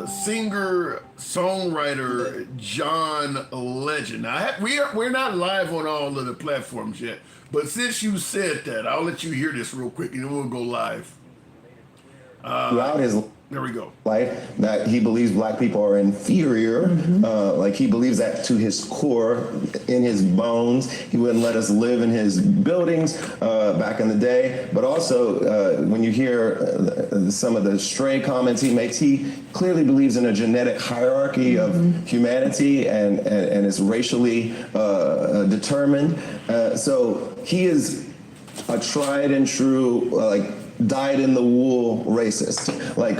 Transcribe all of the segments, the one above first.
singer songwriter John Legend. Now, we're not live on all of the platforms yet, but since you said that, I'll let you hear this real quick, and then we'll go live. Throughout his There we go. life, that he believes black people are inferior. Like he believes that to his core, in his bones. He wouldn't let us live in his buildings back in the day. But also, when you hear some of the stray comments he makes, he clearly believes in a genetic hierarchy of humanity and is racially determined. So he is a tried and true, like, dyed in the wool racist. Like,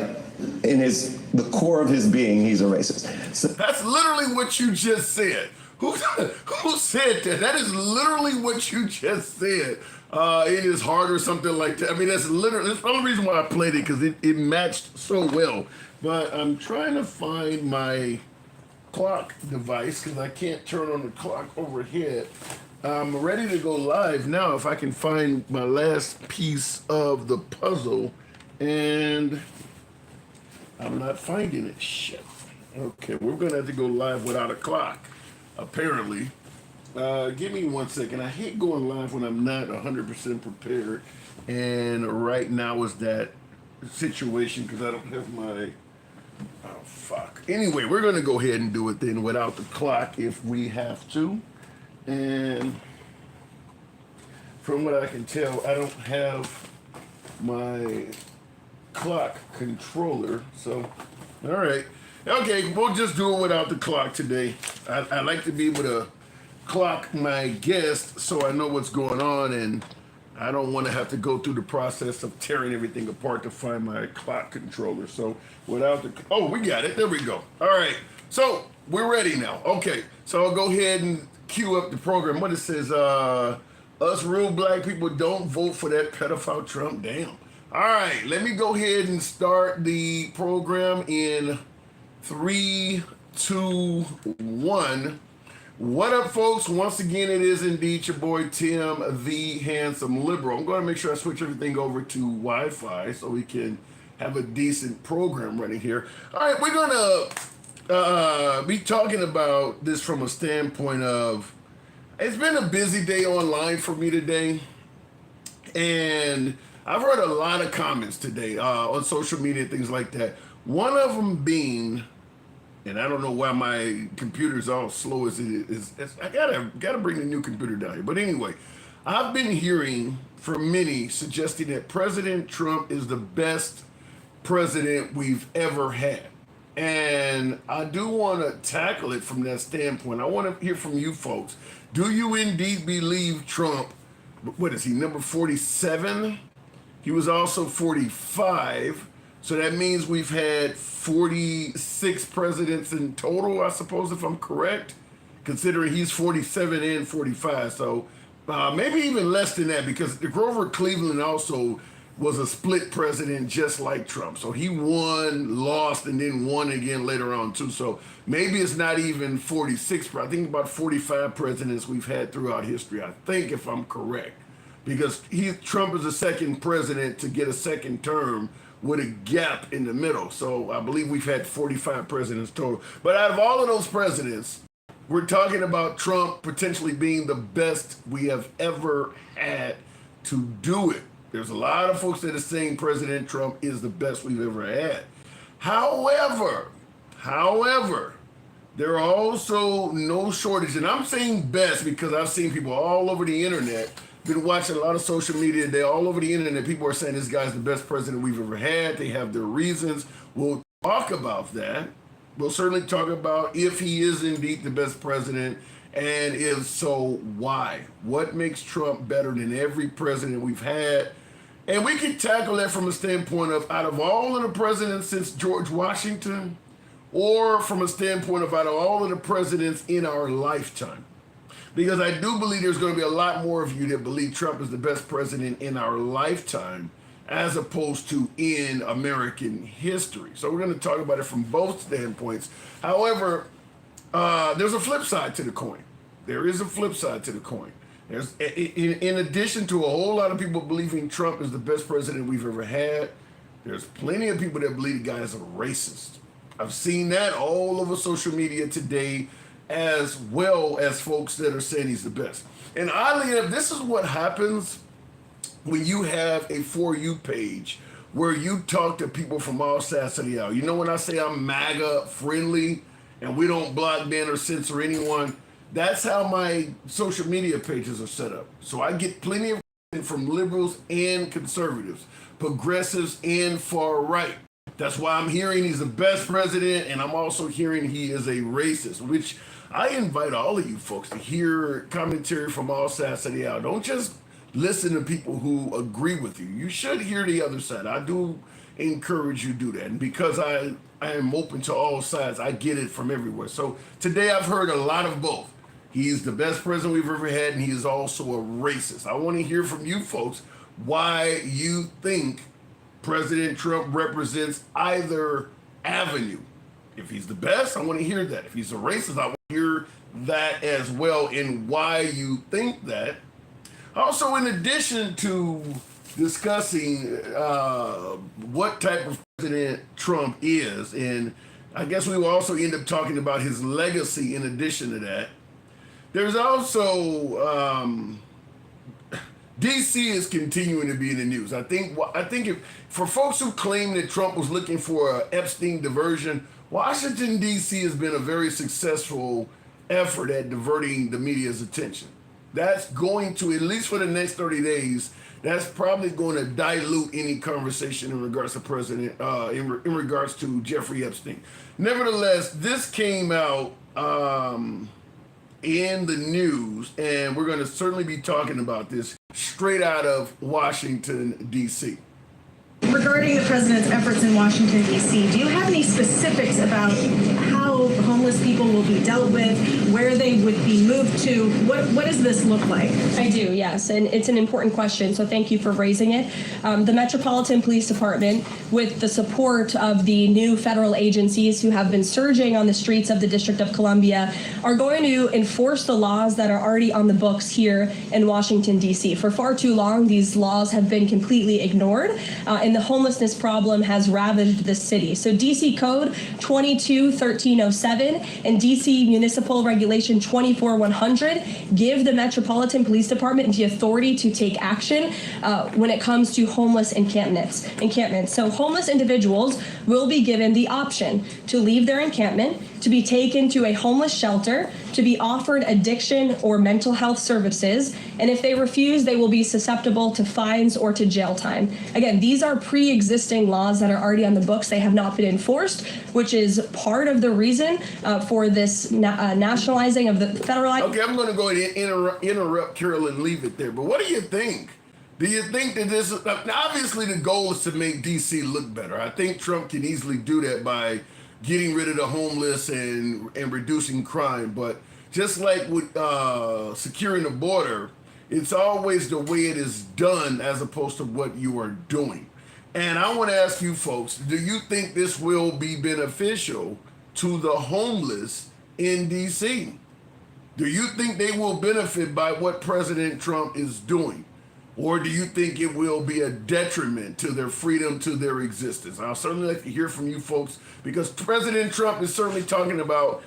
in the core of his being, he's a racist. So That's literally what you just said. Who said that? That is literally what you just said. In his heart or something like that. I mean, that's literally, that's the only reason why I played it, because it matched so well. But I'm trying to find my clock device because I can't turn on the clock overhead. I'm ready to go live now if I can find my last piece of the puzzle, and I'm not finding it. Shit. Okay, we're gonna have to go live without a clock, apparently. Give me 1 second. I hate going live when I'm not 100% prepared, and right now is that situation because I don't have my. Oh fuck. Anyway, we're gonna go ahead and do it then without the clock if we have to. And from what I can tell, I don't have my clock controller. So, all right. Okay, we'll just do it without the clock today. I like to be able to clock my guest so I know what's going on, and I don't want to have to go through the process of tearing everything apart to find my clock controller. So without the, oh, we got it. There we go. All right. So we're ready now. Okay. So I'll go ahead and cue up the program. What it says, us real black people don't vote for that pedophile Trump. Damn. All right. Let me go ahead and start the program in 3, 2, 1. What up, folks? Once again, it is indeed your boy Tim, the handsome liberal. I'm going to make sure I switch everything over to Wi-Fi so we can have a decent program running here. All right, we're going to be talking about this from a standpoint of, it's been a busy day online for me today, and I've heard a lot of comments today on social media, things like that. One of them being, and I don't know why my computer's all slow as it is. I gotta bring the new computer down here. But anyway, I've been hearing from many suggesting that President Trump is the best president we've ever had. And I do want to tackle it from that standpoint. I want to hear from you folks. Do you indeed believe Trump, what is he, number 47? He was also 45. So that means we've had 46 presidents in total, I suppose, if I'm correct, considering he's 47 and 45. So maybe even less than that, because Grover Cleveland also was a split president just like Trump. So he won, lost, and then won again later on too. So maybe it's not even 46, but I think about 45 presidents we've had throughout history, I think, if I'm correct. Because Trump is the second president to get a second term with a gap in the middle. So I believe we've had 45 presidents total. But out of all of those presidents, we're talking about Trump potentially being the best we have ever had to do it. There's a lot of folks that are saying President Trump is the best we've ever had. However, there are also no shortage, and I'm saying best because I've seen people all over the internet, been watching a lot of social media today, all over the internet, people are saying this guy's the best president we've ever had. They have their reasons. We'll talk about that. We'll certainly talk about if he is indeed the best president, and if so, why? What makes Trump better than every president we've had? And we can tackle that from a standpoint of out of all of the presidents since George Washington, or from a standpoint of out of all of the presidents in our lifetime. Because I do believe there's going to be a lot more of you that believe Trump is the best president in our lifetime as opposed to in American history. So we're going to talk about it from both standpoints. However, there's a flip side to the coin. There is a flip side to the coin. There's, in addition to a whole lot of people believing Trump is the best president we've ever had, there's plenty of people that believe the guy is a racist. I've seen that all over social media today, as well as folks that are saying he's the best. And oddly enough, this is what happens when you have a For You page where you talk to people from all sides of the aisle. You know, when I say I'm MAGA friendly and we don't block, ban, or censor anyone, that's how my social media pages are set up. So I get plenty of from liberals and conservatives, progressives and far right. That's why I'm hearing he's the best president, and I'm also hearing he is a racist, which I invite all of you folks to hear commentary from all sides of the aisle. Don't just listen to people who agree with you. You should hear the other side. I do encourage you to do that. And because I am open to all sides, I get it from everywhere. So today I've heard a lot of both. He's the best president we've ever had, and he is also a racist. I want to hear from you folks why you think President Trump represents either avenue. If he's the best, I want to hear that. If he's a racist, I want to hear that as well, and why you think that. Also, in addition to discussing what type of president Trump is, and I guess we will also end up talking about his legacy in addition to that, there's also DC is continuing to be in the news. I think if, for folks who claim that Trump was looking for an Epstein diversion, Washington DC has been a very successful effort at diverting the media's attention. That's going to, at least for the next 30 days, that's probably going to dilute any conversation in regards to in regards to Jeffrey Epstein. Nevertheless, this came out in the news, and we're going to certainly be talking about this straight out of Washington, D.C. Regarding the president's efforts in Washington, D.C., do you have any specifics about how homeless people will be dealt with, where they would be moved to? What does this look like? I do, yes, and it's an important question, so thank you for raising it. The Metropolitan Police Department, with the support of the new federal agencies who have been surging on the streets of the District of Columbia, are going to enforce the laws that are already on the books here in Washington, D.C. For far too long, these laws have been completely ignored, and the homelessness problem has ravaged the city. So DC Code 22-1307 and DC Municipal Regulation 24-100 give the Metropolitan Police Department the authority to take action when it comes to homeless encampments. So homeless individuals will be given the option to leave their encampment, to be taken to a homeless shelter, to be offered addiction or mental health services, and if they refuse, they will be susceptible to fines or to jail time. Again, these are pre-existing laws that are already on the books. They have not been enforced, which is part of the reason for this nationalizing of the federal. Okay, I'm going to go ahead and interrupt Carol and leave it there. But what do you think? Do you think that this is, obviously the goal is to make DC look better. I think Trump can easily do that by getting rid of the homeless and reducing crime. But just like with securing the border, it's always the way it is done as opposed to what you are doing. And I want to ask you folks, do you think this will be beneficial to the homeless in DC? Do you think they will benefit by what President Trump is doing? Or do you think it will be a detriment to their freedom, to their existence? I'll certainly like to hear from you folks, because President Trump is certainly talking about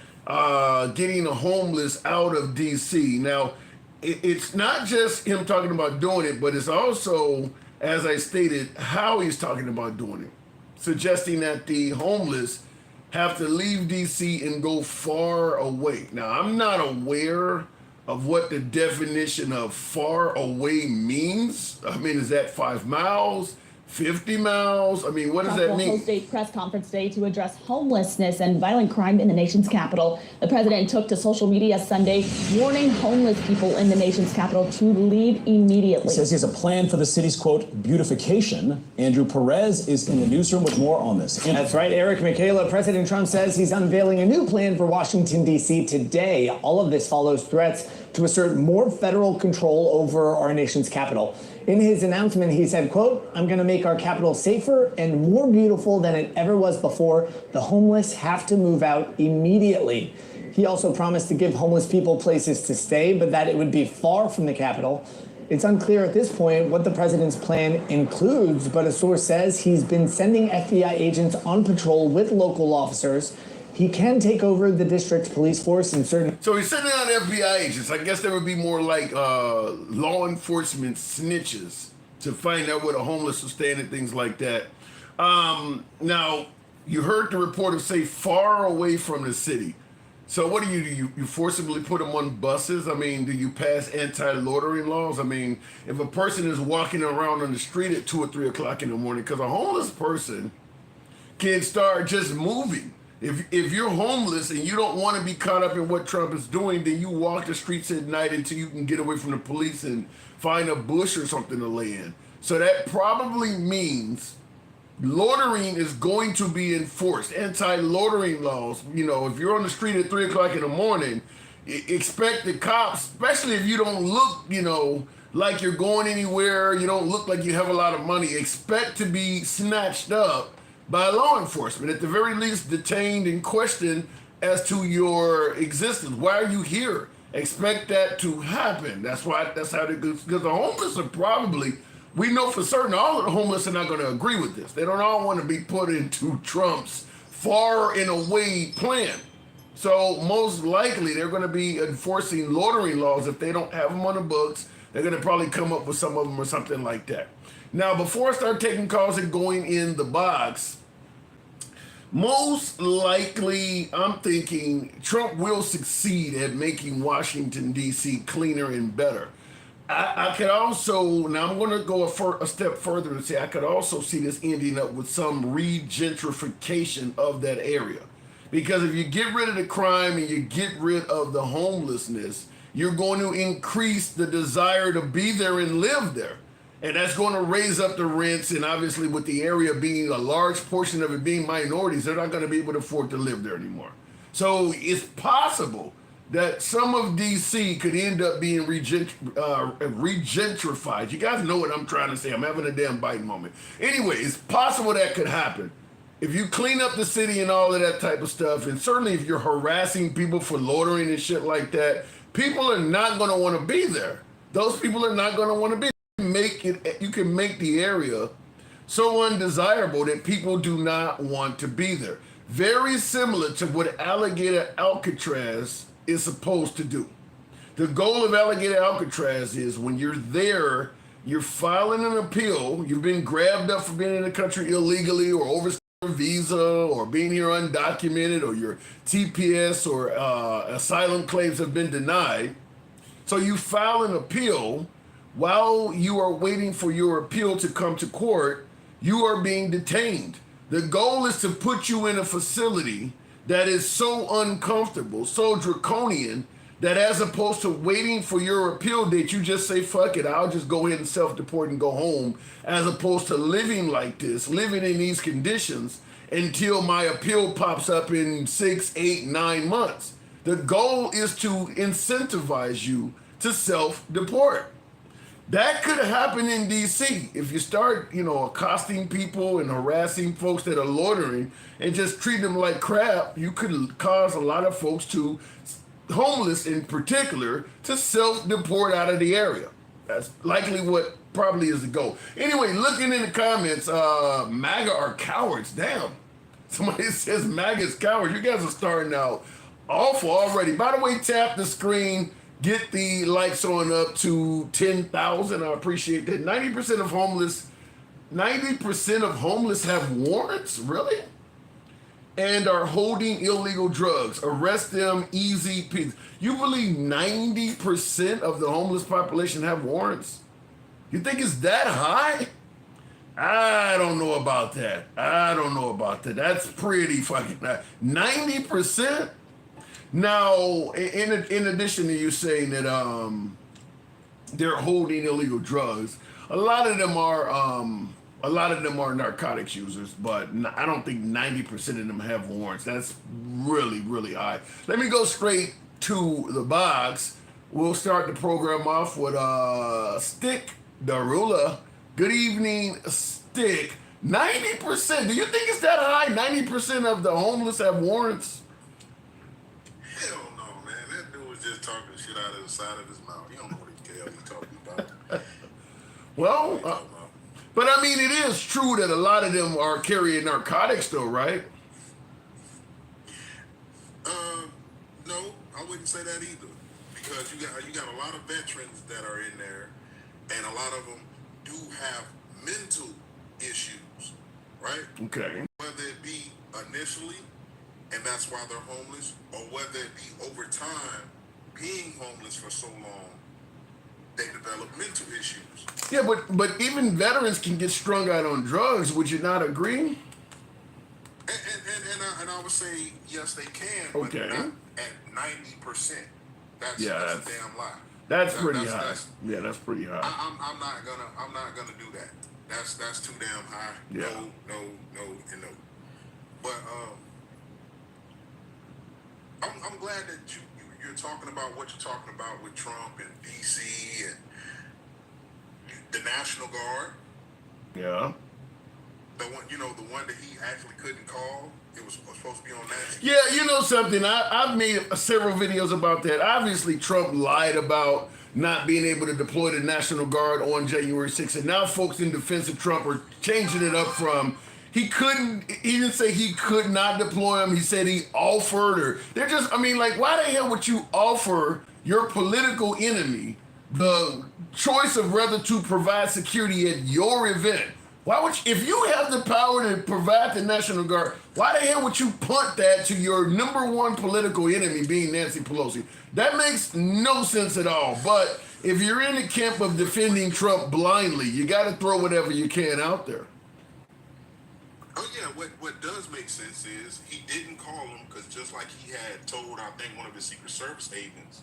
getting the homeless out of DC. Now, it's not just him talking about doing it, but it's also, as I stated, how he's talking about doing it, suggesting that the homeless have to leave DC and go far away. Now, I'm not aware of what the definition of far away means. I mean, is that 5 miles, 50 miles? I mean, what does that mean? Trump will host a press conference today to address homelessness and violent crime in the nation's capital. The president took to social media Sunday, warning homeless people in the nation's capital to leave immediately. He says he has a plan for the city's, quote, beautification. Andrew Perez is in the newsroom with more on this. That's right, Eric. Michaela, President Trump says he's unveiling a new plan for Washington, D.C. today. All of this follows threats to assert more federal control over our nation's capital. In his announcement, he said, quote, "I'm going to make our capital safer and more beautiful than it ever was before. The homeless have to move out immediately." He also promised to give homeless people places to stay, but that it would be far from the capital. It's unclear at this point what the president's plan includes, but a source says he's been sending FBI agents on patrol with local officers. He can take over the district's police force in certain... So he's sending out FBI agents. I guess there would be more like law enforcement snitches to find out where the homeless are staying and things like that. Now, you heard the reporter say far away from the city. So what do? You forcibly put them on buses? I mean, do you pass anti-loitering laws? I mean, if a person is walking around on the street at 2 or 3 o'clock in the morning, because a homeless person can start just moving. If you're homeless and you don't want to be caught up in what Trump is doing, then you walk the streets at night until you can get away from the police and find a bush or something to lay in. So that probably means loitering is going to be enforced. Anti-loitering laws, you know, if you're on the street at 3 o'clock in the morning, expect the cops, especially if you don't look, you know, like you're going anywhere, you don't look like you have a lot of money, expect to be snatched up by law enforcement, at the very least detained and questioned as to your existence. Why are you here? Expect that to happen. That's how it goes. Because the homeless are probably, we know for certain all of the homeless are not going to agree with this. They don't all want to be put into Trump's far and away plan. So most likely they're going to be enforcing loitering laws. If they don't have them on the books, they're going to probably come up with some of them or something like that. Now, before I start taking calls and going in the box, most likely, I'm thinking Trump will succeed at making Washington, D.C. cleaner and better. I could also, now I'm going to go a step further and say I could also see this ending up with some re-gentrification of that area. Because if you get rid of the crime and you get rid of the homelessness, you're going to increase the desire to be there and live there. And that's going to raise up the rents, and obviously with the area being a large portion of it being minorities, they're not going to be able to afford to live there anymore. So it's possible that some of DC could end up being regentrified. You guys know what I'm trying to say. I'm having a damn Biden moment. Anyway, it's possible that could happen. If you clean up the city and all of that type of stuff, and certainly if you're harassing people for loitering and shit like that, people are not going to want to be there. Those people are not going to want to be. You can make the area so undesirable that people do not want to be there. Very similar to what Alligator Alcatraz is supposed to do. The goal of Alligator Alcatraz is when you're there, you're filing an appeal, you've been grabbed up for being in the country illegally or overstaying your visa or being here undocumented, or your TPS or asylum claims have been denied. So you file an appeal. While you are waiting for your appeal to come to court, you are being detained. The goal is to put you in a facility that is so uncomfortable, so draconian, that as opposed to waiting for your appeal date, you just say, fuck it, I'll just go ahead and self-deport and go home, as opposed to living like this, living in these conditions until my appeal pops up in 6, 8, 9 months. The goal is to incentivize you to self-deport. That could happen in DC if you start, accosting people and harassing folks that are loitering and just treat them like crap. You could cause a lot of folks homeless in particular, to self-deport out of the area. That's likely what probably is the goal. Anyway, looking in the comments, MAGA are cowards. Damn. Somebody says MAGA is cowards. You guys are starting out awful already. By the way, tap the screen. Get the likes on up to 10,000. I appreciate that. 90% of homeless have warrants, really? And are holding illegal drugs. Arrest them, easy peasy. You believe 90% of the homeless population have warrants? You think it's that high? I don't know about that. That's pretty fucking high. 90%? Now, in addition to you saying that they're holding illegal drugs, a lot of them are narcotics users, but I don't think 90% of them have warrants. That's really, really high. Let me go straight to the box. We'll start the program off with Stick Darula. Good evening, Stick. 90%. Do you think it's that high? 90% of the homeless have warrants? Hell no, man. That dude was just talking shit out of the side of his mouth. He don't know what the hell he's talking about. Well, Talking about. but I mean, it is true that a lot of them are carrying narcotics, though, right? No, I wouldn't say that either, because you got a lot of veterans that are in there, and a lot of them do have mental issues, right? Okay. Whether it be initially, and that's why they're homeless, or whether it be over time, being homeless for so long, they develop mental issues. Yeah, but even veterans can get strung out on drugs. Would you not agree? And I would say yes, they can, Okay. but not at 90%. That's a damn lie. That's pretty high. That's, Yeah, that's pretty high. I'm not gonna do that. That's too damn high. Yeah. No, and no. But I'm glad that you're talking about what you're talking about with Trump and DC and the National Guard. Yeah. The one that he actually couldn't call. It was supposed to be on that. Yeah, you know something? I've made several videos about that. Obviously, Trump lied about not being able to deploy the National Guard on January 6th. And now folks in defense of Trump are changing it up from he didn't say he could not deploy him. He said he offered, or they're just, I mean, like, why the hell would you offer your political enemy the choice of whether to provide security at your event? Why would you, if you have the power to provide the National Guard, why the hell would you punt that to your number one political enemy being Nancy Pelosi? That makes no sense at all. But if you're in the camp of defending Trump blindly, you got to throw whatever you can out there. Oh yeah, what does make sense is he didn't call him because just like he had told, I think, one of his Secret Service agents,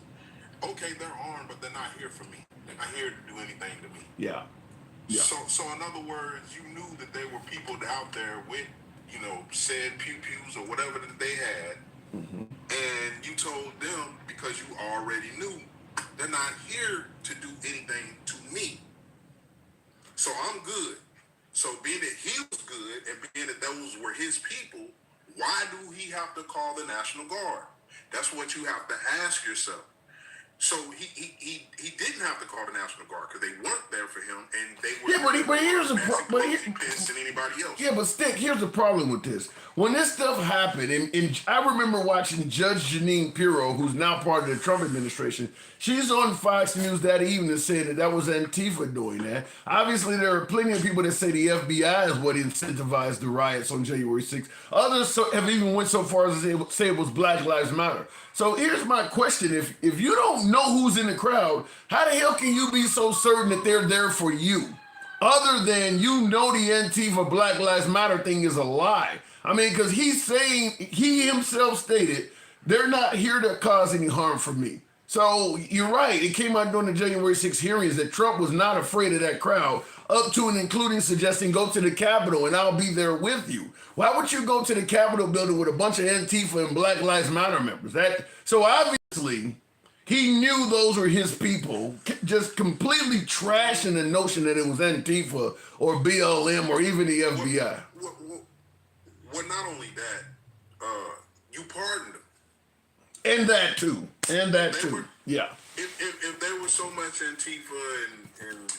okay, they're armed, but they're not here for me. They're not here to do anything to me. Yeah. Yeah. So in other words, you knew that there were people out there with, said pew-pews or whatever that they had, and you told them because you already knew they're not here to do anything to me. So I'm good. So being that he was good and being that those were his people, why do he have to call the National Guard? That's what you have to ask yourself. So he didn't have to call the National Guard because they weren't there for him, and they were. Yeah, but here's the problem. Than anybody else. Yeah, but Stick, here's the problem with this. When this stuff happened, and I remember watching Judge Jeanine Pirro, who's now part of the Trump administration. She's on Fox News that evening saying that was Antifa doing that. Obviously, there are plenty of people that say the FBI is what incentivized the riots on January 6th. Others have even went so far as to say it was Black Lives Matter. So here's my question. If you don't know who's in the crowd, how the hell can you be so certain that they're there for you? Other than the Antifa Black Lives Matter thing is a lie. I mean, because he himself stated, they're not here to cause any harm for me. So you're right. It came out during the January 6th hearings that Trump was not afraid of that crowd, up to and including suggesting go to the Capitol and I'll be there with you. Why would you go to the Capitol building with a bunch of Antifa and Black Lives Matter members? So obviously he knew those were his people, just completely trashing the notion that it was Antifa or BLM or even the FBI. Well, not only that, you pardoned them. And that too. Yeah. If there was so much Antifa and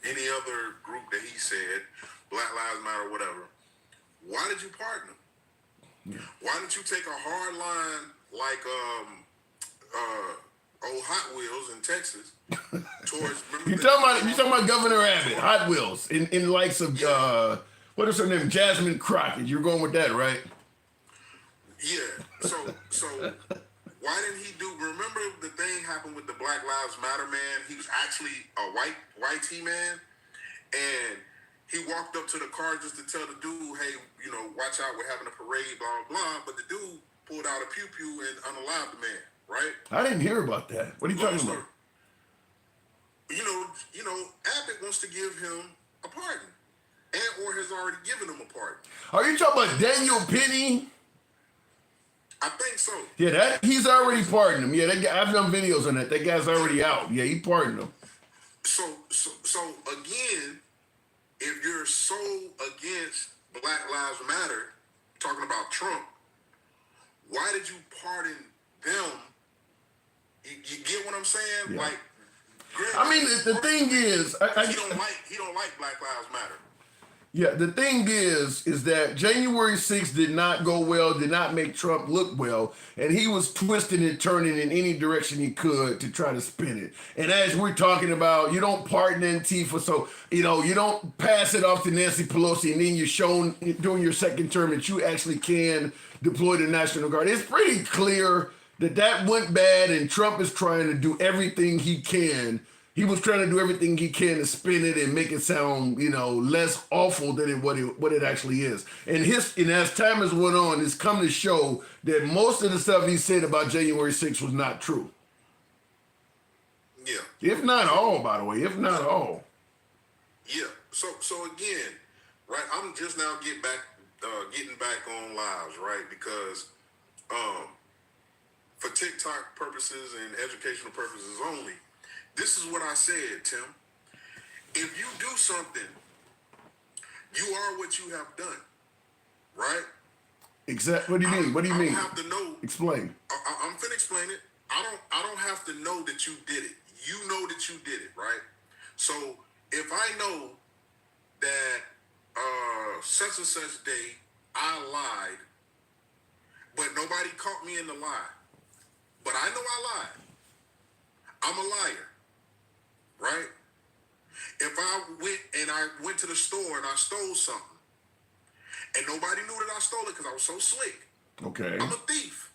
any other group that he said, Black Lives Matter, whatever, why did you pardon them? Yeah. Why didn't you take a hard line like old Hot Wheels in Texas towards? You talking about Governor Abbott, Hot Wheels, in likes of what is her name, Jasmine Crockett? You're going with that, right? Yeah. So why didn't he do? Remember the thing happened with the Black Lives Matter man? He was actually a white man, and he walked up to the car just to tell the dude, "Hey, watch out, we're having a parade, blah blah blah." But the dude pulled out a pew and unalived the man. Right? I didn't hear about that. What are you talking about? Abbott wants to give him a pardon, or has already given him a pardon. Are you talking about Daniel Penny? I think so. Yeah, he's already pardoned him. Yeah, I've done videos on that. That guy's already out. Yeah, he pardoned him. So again, if you're so against Black Lives Matter, talking about Trump, why did you pardon them? You get what I'm saying? Yeah. Like, I mean, the thing is, he don't like Black Lives Matter. Yeah, the thing is that January 6th did not go well, did not make Trump look well, and he was twisting and turning in any direction he could to try to spin it. And as we're talking about, you don't pardon Antifa, so, you don't pass it off to Nancy Pelosi, and then you're shown during your second term that you actually can deploy the National Guard. It's pretty clear that went bad, and Trump is trying to do everything he can. He was trying to do everything he can to spin it and make it sound, less awful than what it actually is. And as time has went on, it's come to show that most of the stuff he said about January 6th was not true. Yeah. If not all, by the way, if not all. Yeah. So again, right? I'm just now getting back on lives, right? Because for TikTok purposes and educational purposes only. This is what I said, Tim. If you do something, you are what you have done, right? Exactly. What do you mean? What do you mean? I don't have to know. Explain. I'm finna explain it. I don't have to know that you did it. You know that you did it, right? So if I know that such and such day I lied, but nobody caught me in the lie, but I know I lied. I'm a liar. Right? If I went to the store and I stole something and nobody knew that I stole it because I was so slick. Okay. I'm a thief.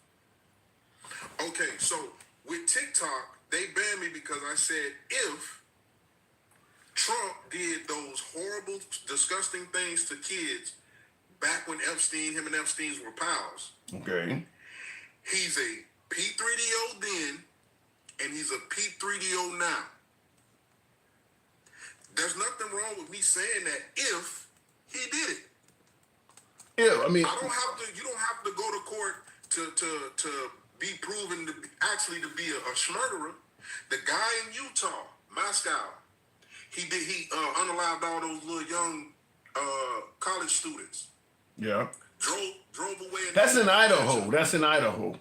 Okay, so with TikTok, they banned me because I said if Trump did those horrible, disgusting things to kids back when him and Epstein's were pals. Okay. He's a P3DO then and he's a P3DO now. There's nothing wrong with me saying that if he did it. Yeah, I mean, you don't have to go to court to be proven to be a schmurderer. The guy in Utah, Moscow, he unalived all those little young college students. Yeah. Drove away. That's in Idaho. That's in Idaho.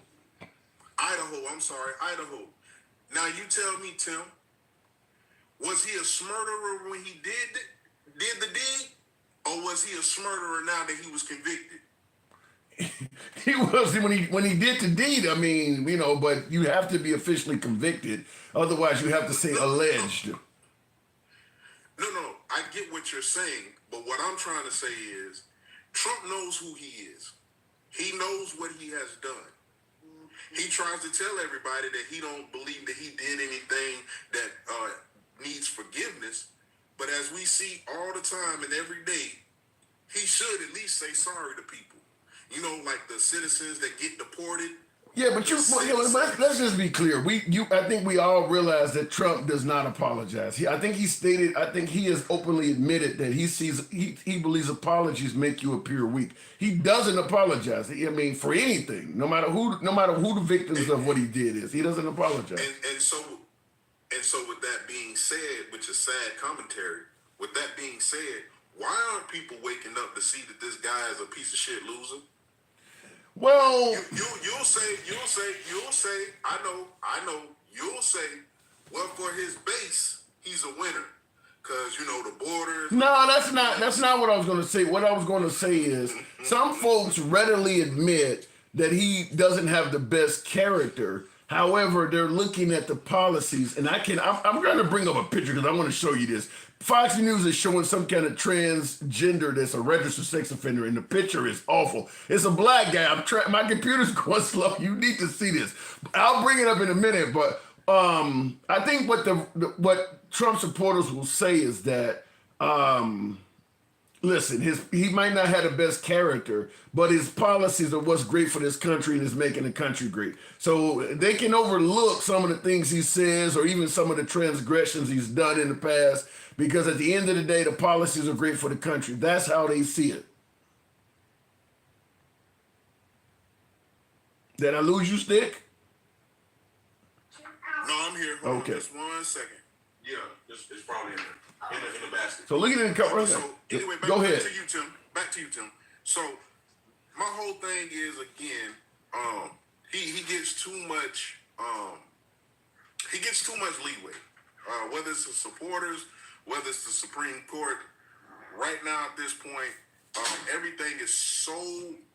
Idaho. Now you tell me, Tim. Was he a smurderer when he did the deed, or was he a smurderer now that he was convicted? He was when he did the deed. I mean, but you have to be officially convicted. Otherwise, you have to say alleged. No, I get what you're saying, but what I'm trying to say is, Trump knows who he is. He knows what he has done. He tries to tell everybody that he don't believe that he did anything that needs forgiveness, but as we see all the time and every day, he should at least say sorry to people. Like the citizens that get deported. Yeah, but let's just be clear. I think we all realize that Trump does not apologize. I think he has openly admitted that he believes apologies make you appear weak. He doesn't apologize. I mean, for anything, no matter who the victims of what he did is, he doesn't apologize. And so with that being said, which is sad commentary, with that being said, why aren't people waking up to see that this guy is a piece of shit loser? Well, you'll say, I know, you'll say, well, for his base, he's a winner. Cause the borders. No, that's not what I was gonna say. What I was gonna say is some folks readily admit that he doesn't have the best character. However, they're looking at the policies, and I'm going to bring up a picture because I want to show you this. Fox News is showing some kind of transgender that's a registered sex offender, and the picture is awful. It's a black guy. My computer's going slow. You need to see this. I'll bring it up in a minute, but I think what Trump supporters will say is that listen, he might not have the best character, but his policies are what's great for this country and is making the country great. So they can overlook some of the things he says or even some of the transgressions he's done in the past, because at the end of the day, the policies are great for the country. That's how they see it. Did I lose you, Stick? No, I'm here. Hold Okay. on just 1 second. Yeah, it's probably in the basket. So look at it in the cover. So anyway, Go ahead. Back to you, Tim. So my whole thing is, again, he gets too much leeway. Whether it's the supporters, whether it's the Supreme Court, right now at this point, everything is so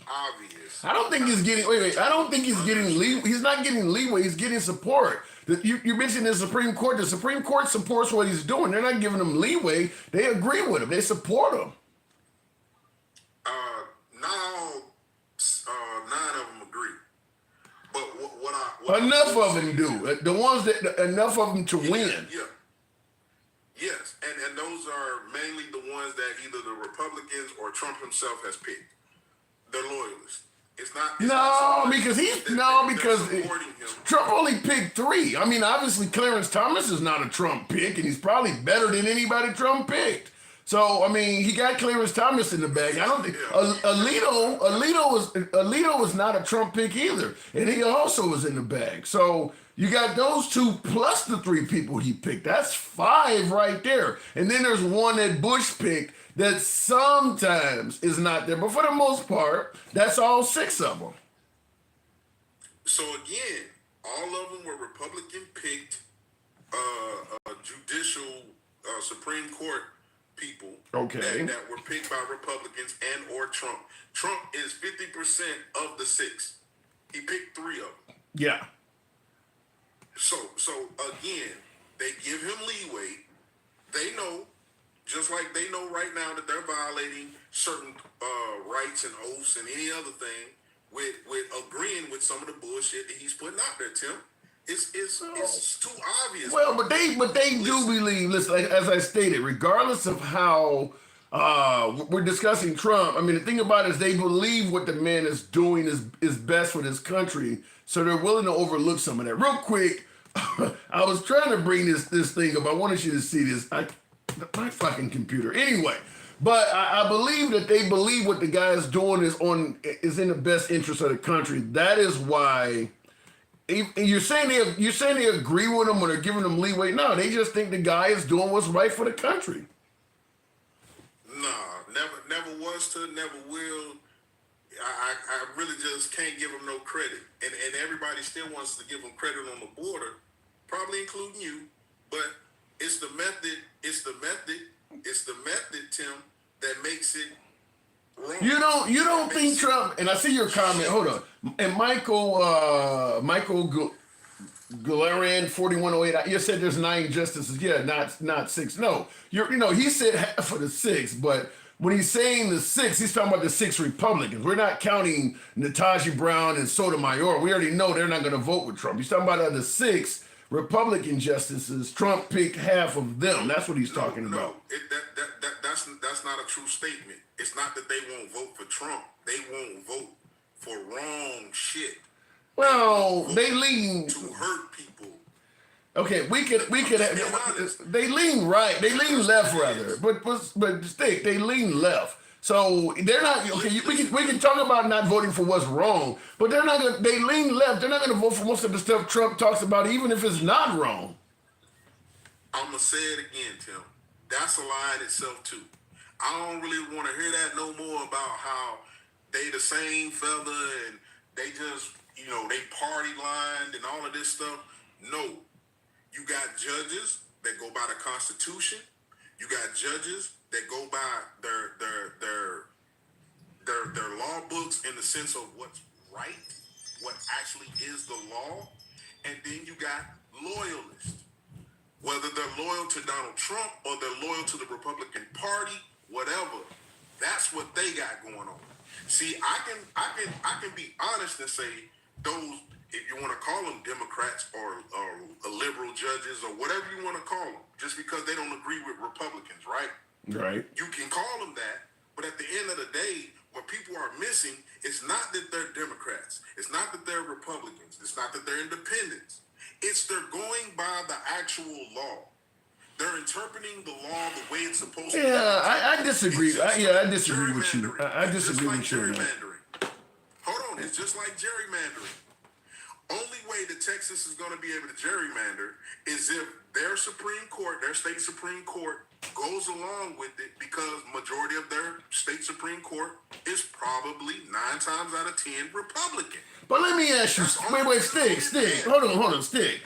obvious. I don't think he's getting. Wait. I don't think he's getting leeway. He's not getting leeway. He's getting support. You mentioned the Supreme Court. The Supreme Court supports what he's doing. They're not giving him leeway. They agree with him. They support him. Not all 9 of them agree, but what Enough of them do. The ones that enough of them to win. Yeah. Yes, and those are mainly the ones that either the Republicans or Trump himself has picked. They're loyalists. It's not because Trump only picked 3. I mean, obviously Clarence Thomas is not a Trump pick, and he's probably better than anybody Trump picked. So I mean, he got Clarence Thomas in the bag. I don't think Alito was not a Trump pick either, and he also was in the bag. So you got those 2 plus the 3 people he picked. That's 5 right there. And then there's one that Bush picked that sometimes is not there, but for the most part, that's all 6 of them. So again, all of them were Republican picked, judicial Supreme Court people. Okay. That were picked by Republicans and or Trump. Trump is 50% of the 6. He picked 3 of them. Yeah. So again, they give him leeway. They know, just like they know right now that they're violating certain rights and oaths and any other thing with agreeing with some of the bullshit that he's putting out there, Tim. It's too obvious. Well, but they do believe. Listen, as I stated, regardless of how we're discussing Trump, I mean, the thing about it is they believe what the man is doing is best for this country, so they're willing to overlook some of that. Real quick, I was trying to bring this thing up. I wanted you to see this. My fucking computer. Anyway, but I believe that they believe what the guy is doing is in the best interest of the country. That is why. You're saying they agree with him or they're giving him leeway? No, they just think the guy is doing what's right for the country. Nah, never was to, never will. I really just can't give him no credit, and everybody still wants to give him credit on the border, probably including you. But it's the method, Tim, that makes it wrong. You don't think Trump? And I see your comment. Hold on. And Michael Galarian 4108. You said there's 9 justices. Yeah, not 6. No, he said half of the 6, but when he's saying the 6, he's talking about the 6 Republicans. We're not counting Natasha Brown and Sotomayor. We already know they're not going to vote with Trump. He's talking about the 6 Republican justices. Trump picked half of them. That's what he's talking about. That's not a true statement. It's not that they won't vote for Trump. They won't vote for wrong shit. Well, they lean to hurt people. Okay, we could. They lean right. They lean left rather. But stick. They lean left. So they're not okay. We can talk about not voting for what's wrong, but they're not gonna. They lean left. They're not going to vote for most of the stuff Trump talks about, even if it's not wrong. I'm gonna say it again, Tim. That's a lie in itself too. I don't really want to hear that no more about how they the same feather and they just they party lined and all of this stuff. No, you got judges that go by the Constitution. You got judges that go by their law books in the sense of what's right, what actually is the law, and then you got loyalists. Whether they're loyal to Donald Trump or they're loyal to the Republican Party, whatever, that's what they got going on. See, I can be honest and say those, if you want to call them Democrats or liberal judges or whatever you want to call them, just because they don't agree with Republicans, right? Right. You can call them that, but at the end of the day, what people are missing is not that they're Democrats. It's not that they're Republicans. It's not that they're independents. It's they're going by the actual law. They're interpreting the law the way it's supposed to be. Yeah, I disagree. I disagree with you. I disagree with you. Hold on, it's just like gerrymandering. Only way that Texas is going to be able to gerrymander is if their Supreme Court, their state Supreme Court, goes along with it, because majority of their state Supreme Court is probably 9 times out of 10 Republican. But let me ask you, wait, stick. Hold on, stick.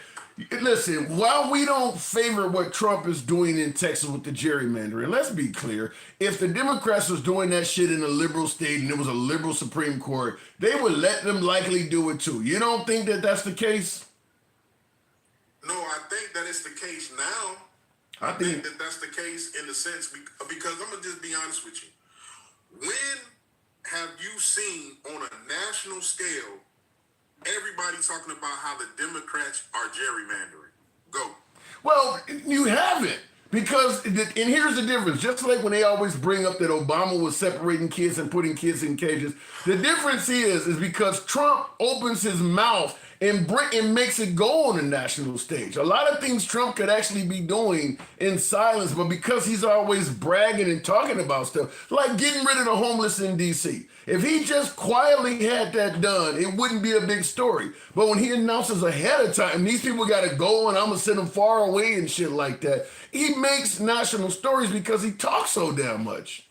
Listen, while we don't favor what Trump is doing in Texas with the gerrymandering, let's be clear. If the Democrats was doing that shit in a liberal state and it was a liberal Supreme Court, they would let them likely do it too. You don't think that that's the case? No, I think that it's the case now. I think that that's the case in the sense because I'm gonna just be honest with you. When have you seen on a national scale everybody talking about how the Democrats are gerrymandering? Go. Well, you haven't. Because, and here's the difference. Just like when they always bring up that Obama was separating kids and putting kids in cages, the difference is because Trump opens his mouth and makes it go on the national stage. A lot of things Trump could actually be doing in silence, but because he's always bragging and talking about stuff, like getting rid of the homeless in D.C. If he just quietly had that done, it wouldn't be a big story. But when he announces ahead of time, these people got to go and I'm going to send them far away and shit like that, he makes national stories because he talks so damn much.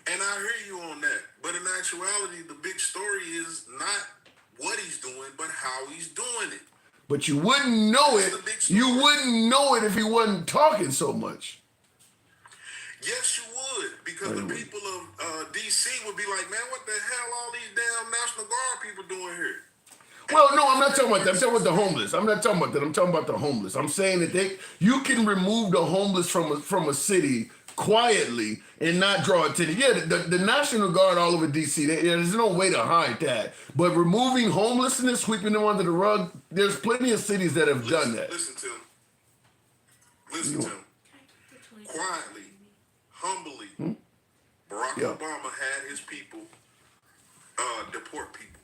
And I hear you on that. But in actuality, the big story is not what he's doing, but how he's doing it. But you wouldn't know it. You wouldn't know it if he wasn't talking so much. Yes, you would, because the people of D.C. would be like, man, what the hell all these damn National Guard people doing here? Well, no, I'm not talking about that. I'm talking about the homeless. I'm not talking about that. I'm talking about the homeless. I'm saying that you can remove the homeless from a city quietly and not draw attention. Yeah, the National Guard all over D.C., there's no way to hide that. But removing homelessness, sweeping them under the rug, there's plenty of cities that have done that. Listen to him. Quietly, humbly, Barack Obama had his people deport people,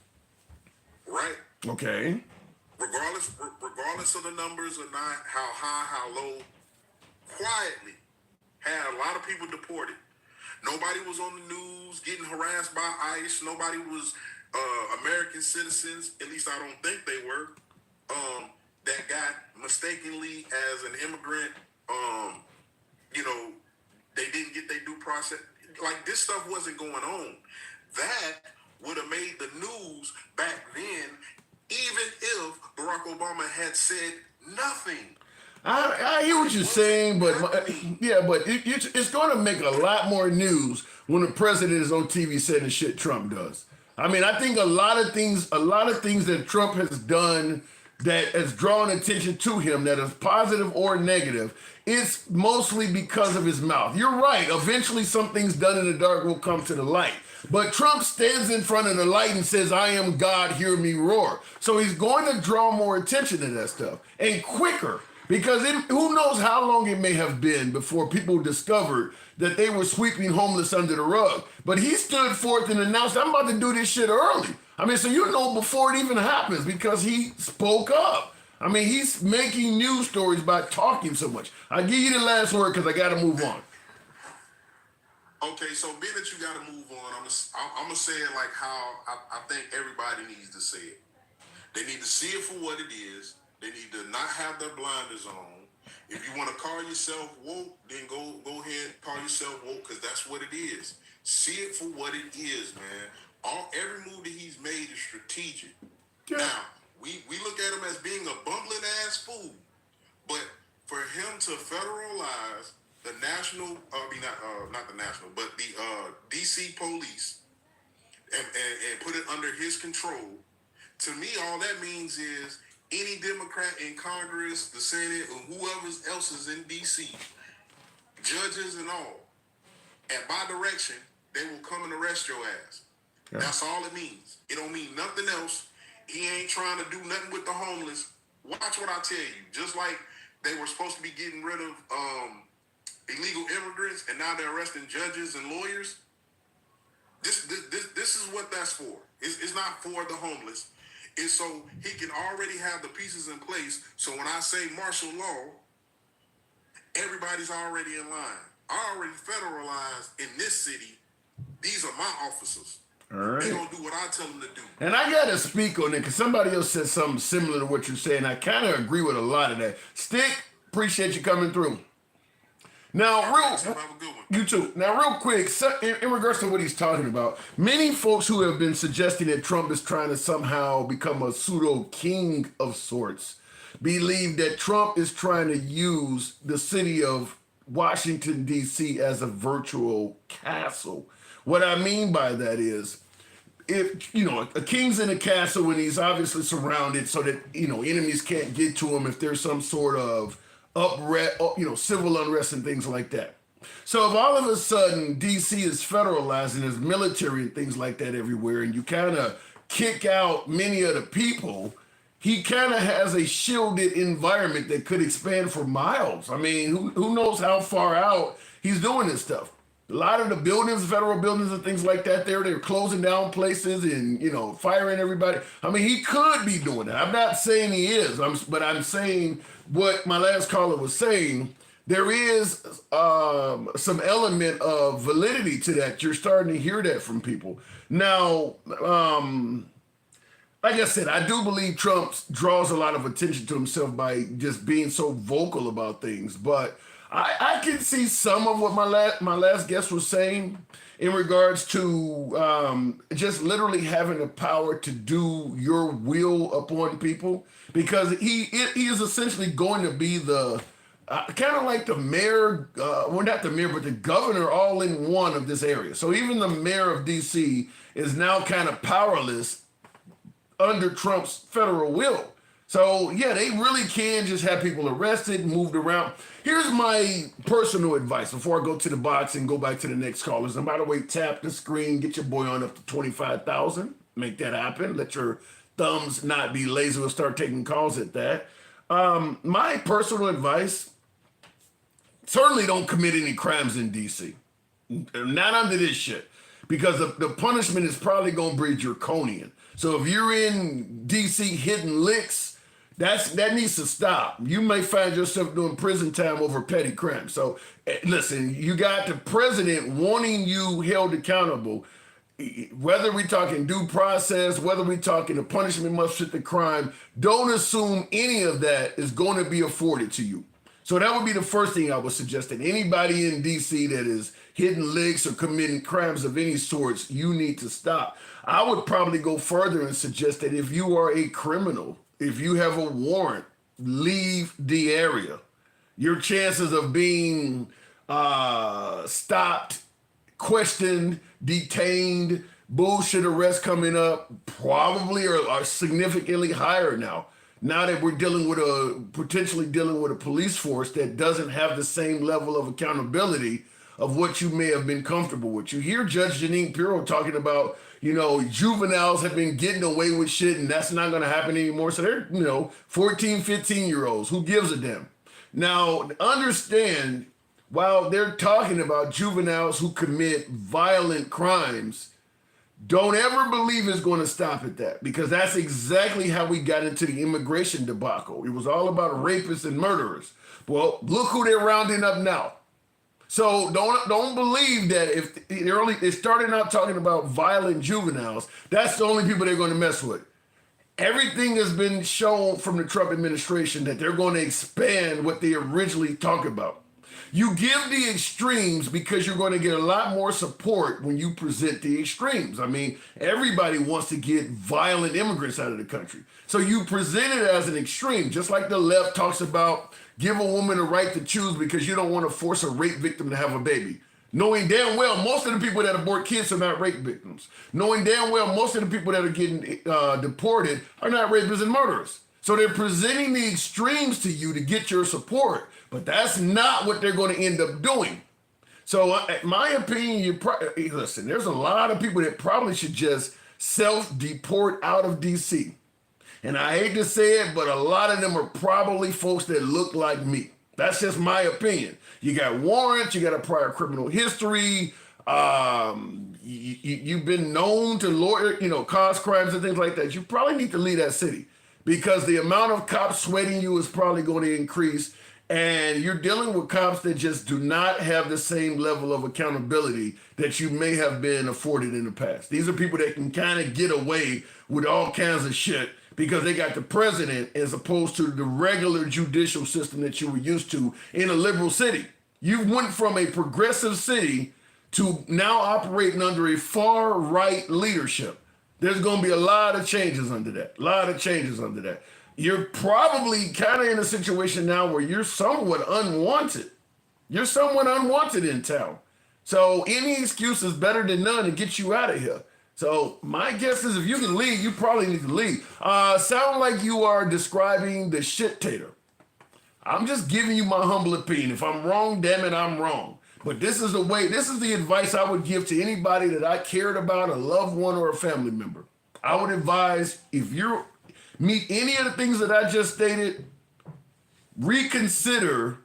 right? Okay. Regardless of the numbers or not, how high, how low, quietly had a lot of people deported. Nobody was on the news getting harassed by ICE. Nobody was American citizens, at least I don't think they were, that got mistakenly as an immigrant, they didn't get their due process. Like, this stuff wasn't going on. That would have made the news back then, even if Barack Obama had said nothing. I hear what you're saying, but it's going to make a lot more news when the president is on TV saying the shit Trump does. I mean, I think a lot of things that Trump has done that has drawn attention to him, that is positive or negative, it's mostly because of his mouth. You're right. Eventually, some things done in the dark will come to the light. But Trump stands in front of the light and says, I am God, hear me roar. So he's going to draw more attention to that stuff, and quicker. Because who knows how long it may have been before people discovered that they were sweeping homeless under the rug. But he stood forth and announced, I'm about to do this shit early. I mean, so you know before it even happens because he spoke up. I mean, he's making news stories by talking so much. I'll give you the last word because I got to move on. Okay, so being that you got to move on, I'm going to say it like how I think everybody needs to say it. They need to see it for what it is. They need to not have their blinders on. If you want to call yourself woke, then go ahead and call yourself woke because that's what it is. See it for what it is, man. Every move that he's made is strategic. Yeah. Now, we look at him as being a bumbling ass fool, but for him to federalize the national, not the national, but the DC police and put it under his control, to me, all that means is any Democrat in Congress, the Senate, or whoever else is in D.C., judges and all, at my direction, they will come and arrest your ass. Yeah. That's all it means. It don't mean nothing else. He ain't trying to do nothing with the homeless. Watch what I tell you. Just like they were supposed to be getting rid of illegal immigrants, and now they're arresting judges and lawyers. This is what that's for. It's not for the homeless. It's so he can already have the pieces in place. So when I say martial law, everybody's already in line. I already federalized in this city. These are my officers. All right. They're going to do what I tell them to do. And I got to speak on it because somebody else said something similar to what you're saying. I kind of agree with a lot of that. Stick, appreciate you coming through. Now, Tim, have a good one. you too. Now, real quick, so in regards to what he's talking about, many folks who have been suggesting that Trump is trying to somehow become a pseudo king of sorts believe that Trump is trying to use the city of Washington, D.C. as a virtual castle. What I mean by that is, if a king's in a castle and he's obviously surrounded so that enemies can't get to him if there's some sort of civil unrest and things like that. So if all of a sudden DC is federalized and there's military and things like that everywhere, and you kind of kick out many of the people, he kind of has a shielded environment that could expand for miles. I mean, who knows how far out he's doing this stuff. A lot of the buildings, federal buildings and things like that, they're closing down places and, firing everybody. I mean, he could be doing that. I'm not saying he is, but I'm saying what my last caller was saying. There is some element of validity to that. You're starting to hear that from people. Now, like I said, I do believe Trump draws a lot of attention to himself by just being so vocal about things, but I can see some of what my last guest was saying in regards to just literally having the power to do your will upon people, because he is essentially going to be the kind of like the mayor, well, not the mayor, but the governor all in one of this area. So even the mayor of DC is now kind of powerless under Trump's federal will. So yeah, they really can just have people arrested, moved around. Here's my personal advice before I go to the box and go back to the next callers. And by the way, tap the screen, get your boy on up to 25,000. Make that happen. Let your thumbs not be lazy. We'll start taking calls at that. My personal advice, certainly don't commit any crimes in DC. Not under this shit. Because the punishment is probably going to be draconian. So if you're in DC hitting licks, that needs to stop. You may find yourself doing prison time over petty crimes. So listen, you got the president wanting you held accountable. Whether we're talking due process, whether we're talking the punishment must fit the crime, don't assume any of that is going to be afforded to you. So that would be the first thing I would suggest, that anybody in DC that is hitting licks or committing crimes of any sorts, you need to stop. I would probably go further and suggest that if you are a criminal, if you have a warrant, leave the area. Your chances of being stopped, questioned, detained, bullshit arrests coming up probably are significantly higher now. Now that we're potentially dealing with a police force that doesn't have the same level of accountability of what you may have been comfortable with. You hear Judge Jeanine Pirro talking about, juveniles have been getting away with shit and that's not going to happen anymore. So they're, 14, 15-year-olds. Who gives a damn? Now, understand, while they're talking about juveniles who commit violent crimes, don't ever believe it's going to stop at that, because that's exactly how we got into the immigration debacle. It was all about rapists and murderers. Well, look who they're rounding up now. So don't believe that if they're starting out talking about violent juveniles, that's the only people they're going to mess with. Everything has been shown from the Trump administration that they're going to expand what they originally talked about. You give the extremes because you're going to get a lot more support when you present the extremes. I mean, everybody wants to get violent immigrants out of the country. So you present it as an extreme, just like the left talks about give a woman a right to choose because you don't want to force a rape victim to have a baby. Knowing damn well most of the people that abort kids are not rape victims. Knowing damn well most of the people that are getting deported are not rapists and murderers. So they're presenting the extremes to you to get your support, but that's not what they're going to end up doing. So in my opinion, listen, there's a lot of people that probably should just self-deport out of DC. And I hate to say it, but a lot of them are probably folks that look like me. That's just my opinion. You got warrants, you got a prior criminal history, you've been known to cause crimes and things like that. You probably need to leave that city, because the amount of cops sweating you is probably going to increase, and you're dealing with cops that just do not have the same level of accountability that you may have been afforded in the past. These are people that can kind of get away with all kinds of shit because they got the president as opposed to the regular judicial system that you were used to in a liberal city. You went from a progressive city to now operating under a far right leadership. There's going to be a lot of changes under that. A lot of changes under that. You're probably kind of in a situation now where you're somewhat unwanted. You're somewhat unwanted in town. So any excuse is better than none to get you out of here. So my guess is if you can leave, you probably need to leave. Sound like you are describing the shit-tator. I'm just giving you my humble opinion. If I'm wrong, damn it, I'm wrong. But this is the advice I would give to anybody that I cared about, a loved one or a family member. I would advise, if you meet any of the things that I just stated, reconsider,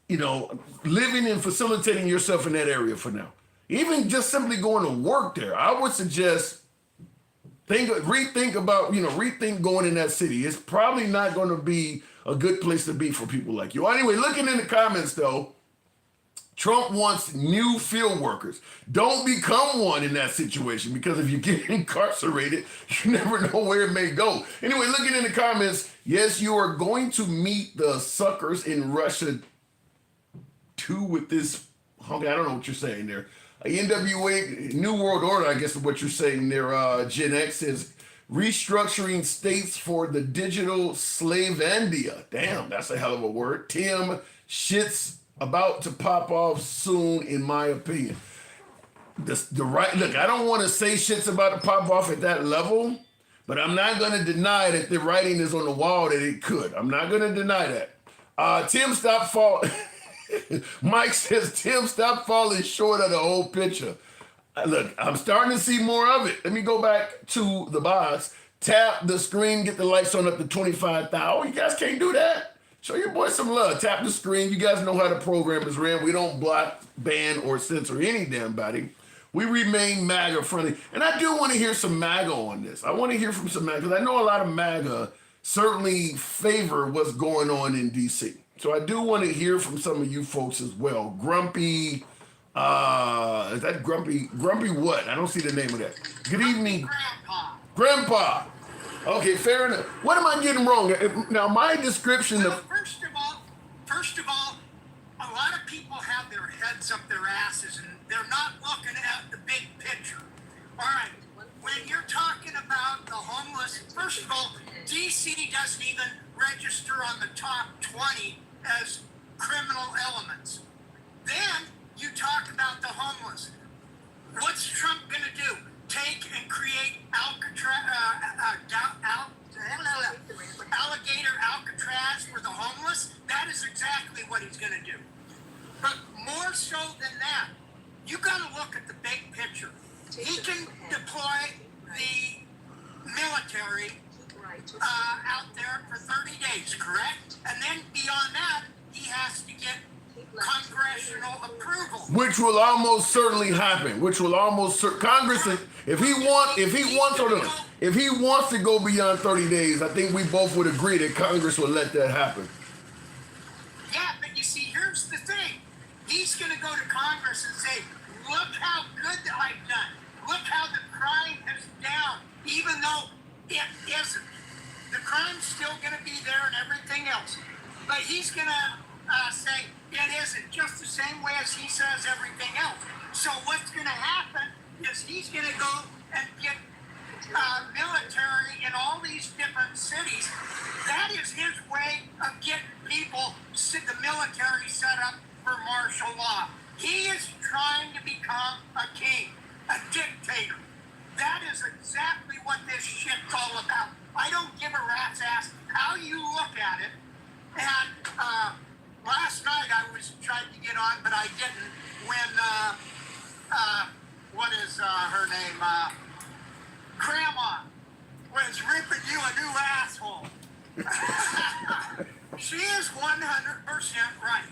living and facilitating yourself in that area for now. Even just simply going to work there, I would suggest rethink going in that city. It's probably not going to be a good place to be for people like you. Anyway, looking in the comments though, Trump wants new field workers. Don't become one in that situation, because if you get incarcerated, you never know where it may go. Anyway, looking in the comments, yes, you are going to meet the suckers in Russia too with this. Okay, I don't know what you're saying there. NWA, New World Order, I guess is what you're saying there. Gen X is restructuring states for the digital slaveandia. Damn, that's a hell of a word. Tim, shit's about to pop off soon, in my opinion. Look, I don't want to say shit's about to pop off at that level, but I'm not going to deny that the writing is on the wall that it could. I'm not going to deny that. Tim, stop falling. Mike says, Tim, stop falling short of the whole picture. Look, I'm starting to see more of it. Let me go back to the box. Tap the screen, get the lights on up to 25,000. You guys can't do that. Show your boy some love. Tap the screen. You guys know how the program is ran. We don't block, ban, or censor any damn body. We remain MAGA friendly. And I do want to hear some MAGA on this. I want to hear from some MAGA, because I know a lot of MAGA certainly favor what's going on in D.C. So I do want to hear from some of you folks as well. Grumpy, is that Grumpy? Grumpy what? I don't see the name of that. Good evening. Grandpa. Okay, fair enough. What am I getting wrong? Now, my description of... First of all, a lot of people have their heads up their asses and they're not looking at the big picture. All right, when you're talking about the homeless, first of all, DC doesn't even register on the top 20 as criminal elements. Then you talk about the homeless. What's Trump going to do? Take and create alligator Alcatraz for the homeless? That is exactly what he's going to do. But more so than that, you got to look at the big picture. He can deploy the military out there for 30 days, correct? And then beyond that, he has to get congressional approval, which will almost certainly happen. Congress, if he wants to go beyond 30 days, I think we both would agree that Congress will let that happen. Yeah, but you see, here's the thing. He's going to go to Congress and say, look how good that I've done. Look how the crime is down, even though it isn't. The crime's still going to be there and everything else. But he's going to say, it isn't, just the same way as he says everything else. So what's going to happen is he's going to go and get military in all these different cities. That is his way of getting people, the military set up for martial law. He is trying to become a king, a dictator. That is exactly what this shit's all about. I don't give a rat's ass how you look at it. And last night I was trying to get on, but I didn't when, what is her name? Grandma was ripping you a new asshole. She is 100% right.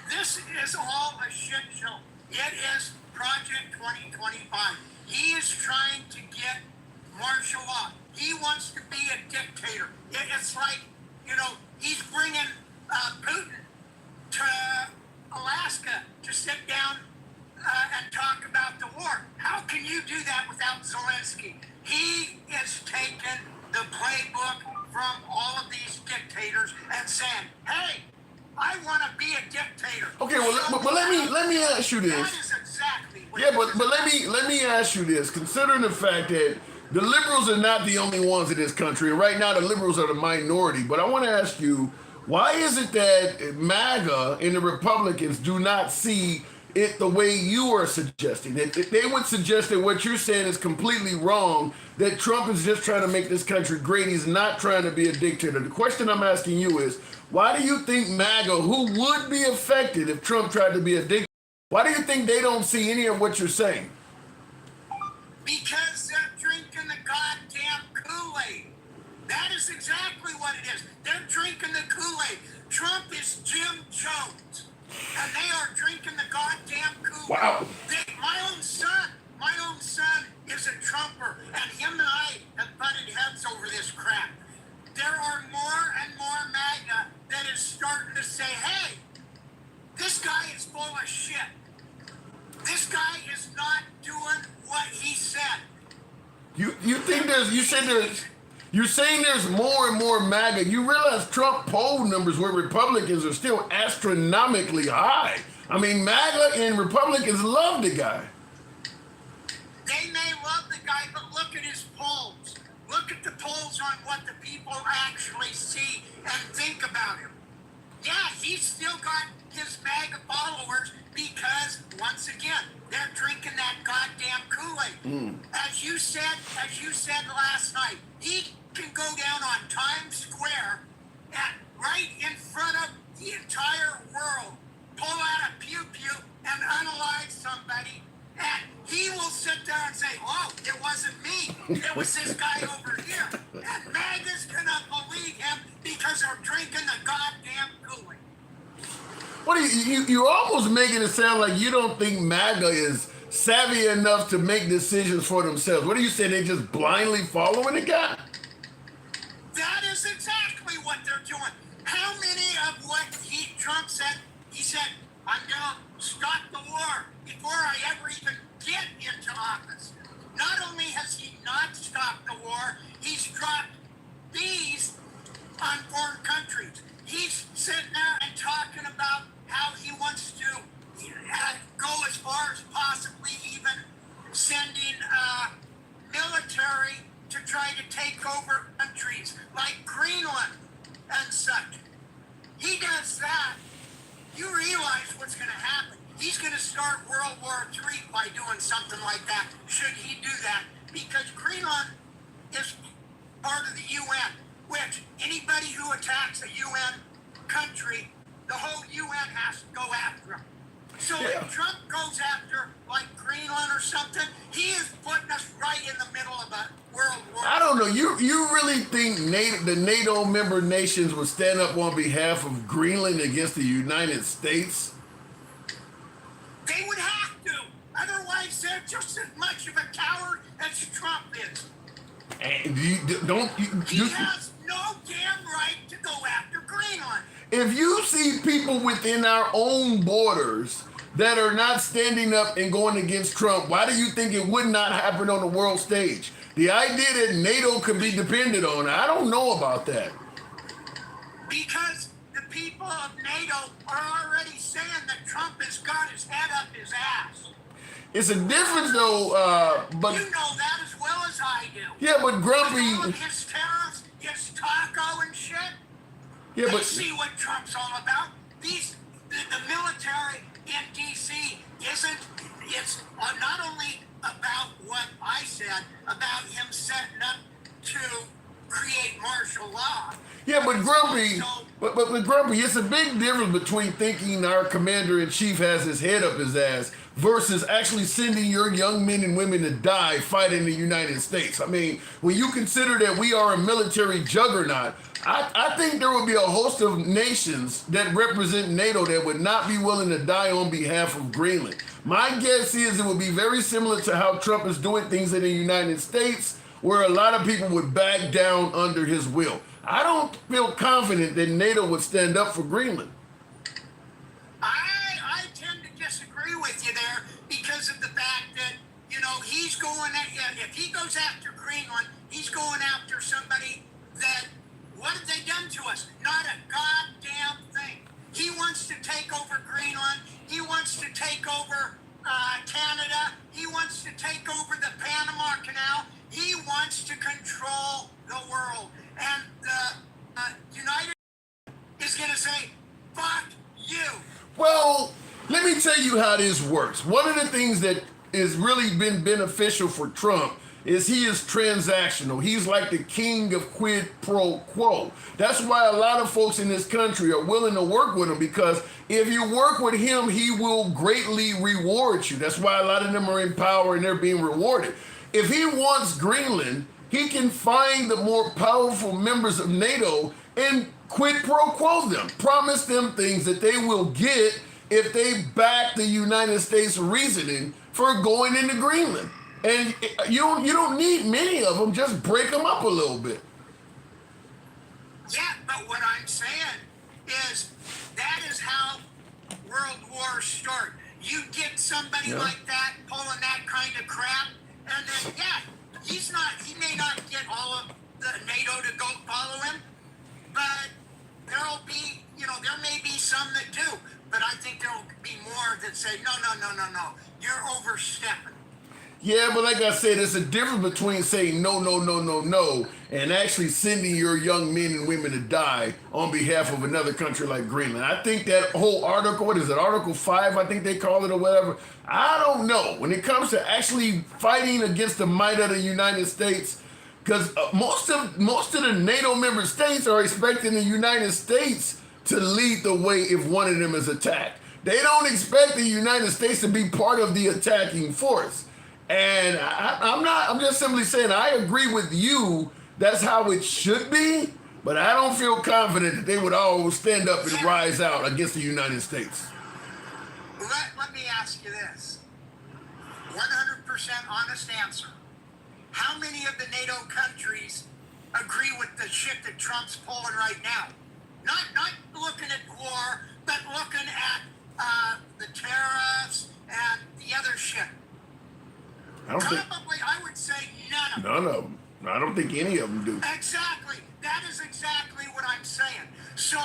This is all a shit show. It is Project 2025. He is trying to get martial law. He wants to be a dictator. It's like, he's bringing Putin to Alaska to sit down and talk about the war. How can you do that without Zelensky? He is taking the playbook from all of these dictators and saying, hey, I want to be a dictator. Okay, well, but let me ask you That this. is exactly what Yeah, but let me ask you this. Considering the fact that the liberals are not the only ones in this country, and right now the liberals are the minority. But I want to ask you, why is it that MAGA and the Republicans do not see it the way you are suggesting? That they would suggest that what you're saying is completely wrong, that Trump is just trying to make this country great. He's not trying to be a dictator. The question I'm asking you is, why do you think MAGA, who would be affected if Trump tried to be a dictator, why do you think they don't see any of what you're saying? Because they're drinking the goddamn Kool-Aid. That is exactly what it is. They're drinking the Kool-Aid. Trump is Jim Jones, and they are drinking the goddamn Kool-Aid. Wow. My own son is a Trumper, and him and I have butted heads over this crap. There are more and more MAGA that is starting to say, hey, this guy is full of shit. This guy is not doing what he said. You think you're saying there's more and more MAGA. You realize Trump poll numbers where Republicans are still astronomically high. I mean, MAGA and Republicans love the guy. They may love the guy, but look at his polls. Look at the polls on what the people actually see and think about him. Yeah, he's still got his MAGA followers because, once again, they're drinking that goddamn Kool-Aid. As you said last night, he can go down on Times Square and right in front of the entire world, pull out a pew-pew and unalive somebody, and he will sit there and say, oh, it wasn't me, it was this guy over here. And MAGA's gonna believe him because they're drinking the goddamn Kool-Aid. What are you're almost making it sound like you don't think MAGA is savvy enough to make decisions for themselves. What are you saying? They just blindly following the guy? That is exactly what they're doing. How many of what Trump said? He said, I'm gonna stop the war before I ever even get into office. Not only has he not stopped the war, he's dropped these on foreign countries. He's sitting there and talking about how he wants to go as far as possibly even sending military to try to take over countries like Greenland and such. He does that, you realize what's going to happen. He's going to start World War III by doing something like that, should he do that, because Greenland is part of the UN, which anybody who attacks a UN country, the whole UN has to go after him. So if Trump goes after, like, Greenland or something, he is putting us right in the middle of a world war. I don't know. You really think the NATO member nations would stand up on behalf of Greenland against the United States? They would have to. Otherwise, they're just as much of a coward as Trump is. And He has no damn right to go after Greenland. if you see people within our own borders that are not standing up and going against Trump, why do you think it would not happen on the world stage? The idea that NATO can be depended on, I don't know about that. Because the people of NATO are already saying that Trump has got his head up his ass. It's a difference though, but... You know that as well as I do. Yeah, but Grumpy... With all of his tariffs, his taco and shit, Yeah, they but... see what Trump's all about. The military in D.C. it's not only about what I said, about him setting up to create martial law. Yeah, but Grumpy, also, but Grumpy, it's a big difference between thinking our commander-in-chief has his head up his ass versus actually sending your young men and women to die fighting the United States. I mean, when you consider that we are a military juggernaut, I think there would be a host of nations that represent NATO that would not be willing to die on behalf of Greenland. My guess is it would be very similar to how Trump is doing things in the United States, where a lot of people would back down under his will. I don't feel confident that NATO would stand up for Greenland. I tend to disagree with you there because of the fact that, he's going if he goes after Greenland, he's going after somebody that, what have they done to us? Not a goddamn thing. He you how this works. One of the things that has really been beneficial for Trump is he is transactional. He's like the king of quid pro quo. That's why a lot of folks in this country are willing to work with him, because if you work with him, he will greatly reward you. That's why a lot of them are in power and they're being rewarded. If he wants Greenland, he can find the more powerful members of NATO and quid pro quo them, promise them things that they will get if they back the United States reasoning for going into Greenland. And you don't need many of them, just break them up a little bit. Yeah, but what I'm saying is that is how world wars start. You get somebody like that pulling that kind of crap, and then he may not get all of the NATO to go follow him, but there'll be, there may be some that do, but I think there'll be more that say, no, you're overstepping. Yeah, but like I said, there's a difference between saying no, and actually sending your young men and women to die on behalf of another country like Greenland. I think that whole article, what is it, Article 5, I think they call it, or whatever. I don't know. When it comes to actually fighting against the might of the United States, because most of the NATO member states are expecting the United States to lead the way if one of them is attacked. They don't expect the United States to be part of the attacking force. And I'm just simply saying, I agree with you, that's how it should be, but I don't feel confident that they would all stand up and rise out against the United States. Let me ask you this. 100% honest answer. How many of the NATO countries agree with the shit that Trump's pulling right now? Not looking at war, but looking at the tariffs and the other shit. Probably, I would say none of them. None of them. I don't think any of them do. Exactly. That is exactly what I'm saying. So,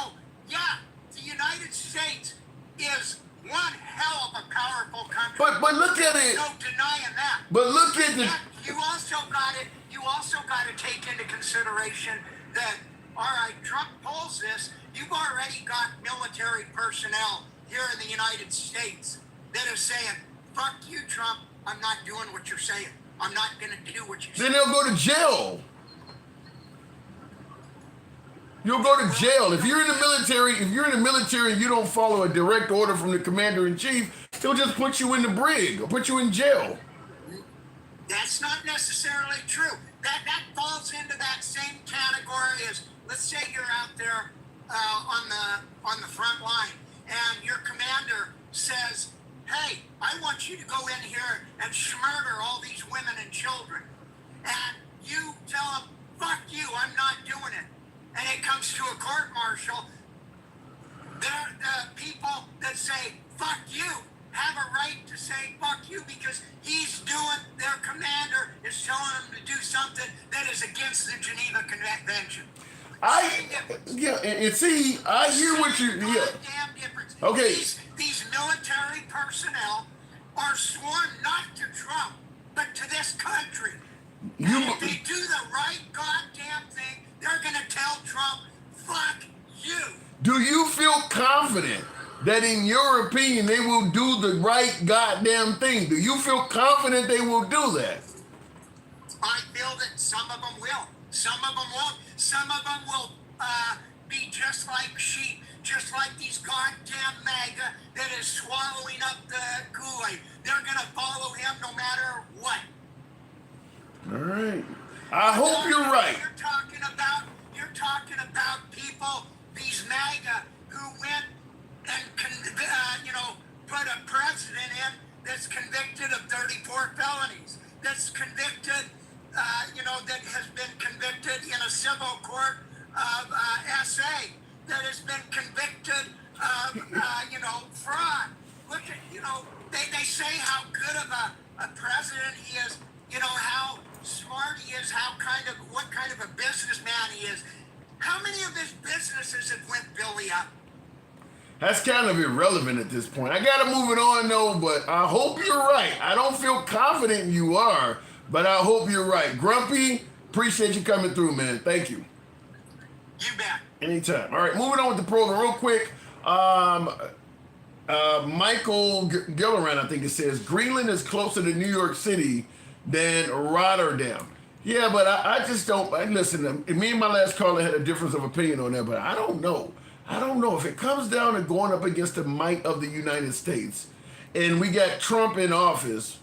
yeah, the United States is one hell of a powerful country. But look at There's it. no denying that. But look at the. You also got to take into consideration that, all right, Trump pulls this. You've already got military personnel here in the United States that are saying, "Fuck you, Trump. I'm not doing what you're saying. I'm not going to do what you say." Then they'll go to jail. You'll go to jail. If you're in the military and you don't follow a direct order from the commander in chief, they'll just put you in the brig or put you in jail. That's not necessarily true. That falls into that same category as, let's say you're out there on the front line and your commander says, "Hey, I want you to go in here and murder all these women and children." And you tell them, "Fuck you, I'm not doing it." And it comes to a court-martial. They're the people that say, "Fuck you," have a right to say "fuck you" because their commander is telling them to do something that is against the Geneva Convention. I hear what you. Yeah. Damn difference. Okay. These military personnel are sworn not to Trump, but to this country. And if they do the right goddamn thing, they're gonna tell Trump, "Fuck you." Do you feel confident that, in your opinion, they will do the right goddamn thing? Do you feel confident they will do that? I feel that some of them will. Some of them won't. Some of them will be just like sheep, just like these goddamn MAGA that is swallowing up the Kool-Aid. They're gonna follow him no matter what. All right. I hope you're right. You're talking about people, these MAGA, who went and put a president in that's convicted of 34 felonies, that's convicted, that has been convicted in a civil court of SA, that has been convicted of, fraud. Look at, they say how good of a president he is, how smart he is, what kind of a businessman he is. How many of his businesses have went belly up? That's kind of irrelevant at this point. I gotta move it on though, but I hope you're right. I don't feel confident you are, but I hope you're right. Grumpy, appreciate you coming through, man. Thank you. You bet. Anytime. All right, moving on with the program real quick. I Michael Gilliran, I think it says, Greenland is closer to New York City than Rotterdam. Yeah, but I just don't. Listen, me and my last caller had a difference of opinion on that, but I don't know. I don't know. If it comes down to going up against the might of the United States, and we got Trump in office,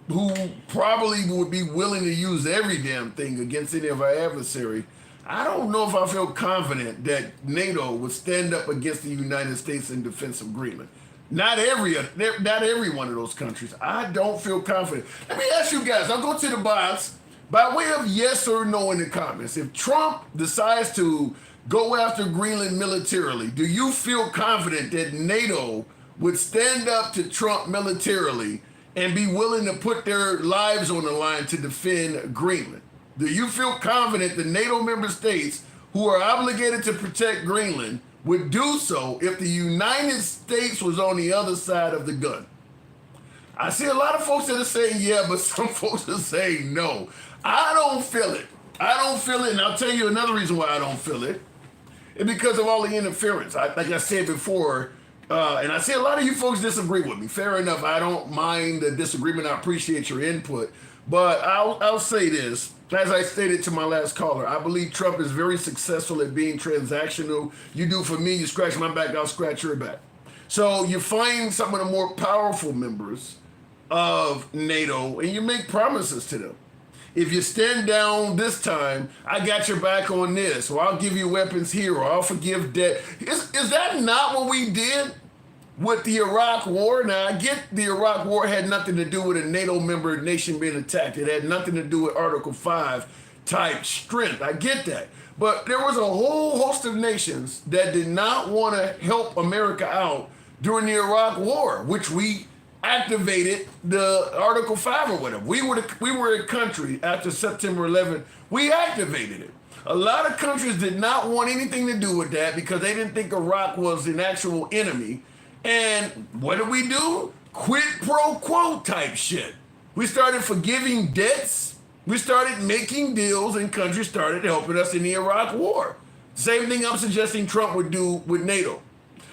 who probably would be willing to use every damn thing against any of our adversary, I don't know if I feel confident that NATO would stand up against the United States in defense of Greenland. Not every one of those countries. I don't feel confident. Let me ask you guys, I'll go to the box by way of yes or no in the comments. If Trump decides to go after Greenland militarily, do you feel confident that NATO would stand up to Trump militarily and be willing to put their lives on the line to defend Greenland? Do you feel confident that NATO member states who are obligated to protect Greenland would do so if the United States was on the other side of the gun? I see a lot of folks that are saying yeah, but some folks are saying no. I don't feel it. I don't feel it, and I'll tell you another reason why I don't feel it. It's because of all the interference. Like I said before, and I see a lot of you folks disagree with me. Fair enough. I don't mind the disagreement. I appreciate your input. But I'll say this. As I stated to my last caller, I believe Trump is very successful at being transactional. You do for me, you scratch my back, I'll scratch your back. So you find some of the more powerful members of NATO and you make promises to them. If you stand down this time, I got your back on this, or I'll give you weapons here, or I'll forgive debt. Is that not what we did with the Iraq War? Now, I get the Iraq War had nothing to do with a NATO member nation being attacked. It had nothing to do with Article 5 type strength. I get that. But there was a whole host of nations that did not want to help America out during the Iraq War, which we activated the Article 5 or whatever. We were a country after September 11th. We activated it. A lot of countries did not want anything to do with that because they didn't think Iraq was an actual enemy. And what did we do? Quid pro quo type shit. We started forgiving debts. We started making deals, and countries started helping us in the Iraq War. Same thing I'm suggesting Trump would do with NATO.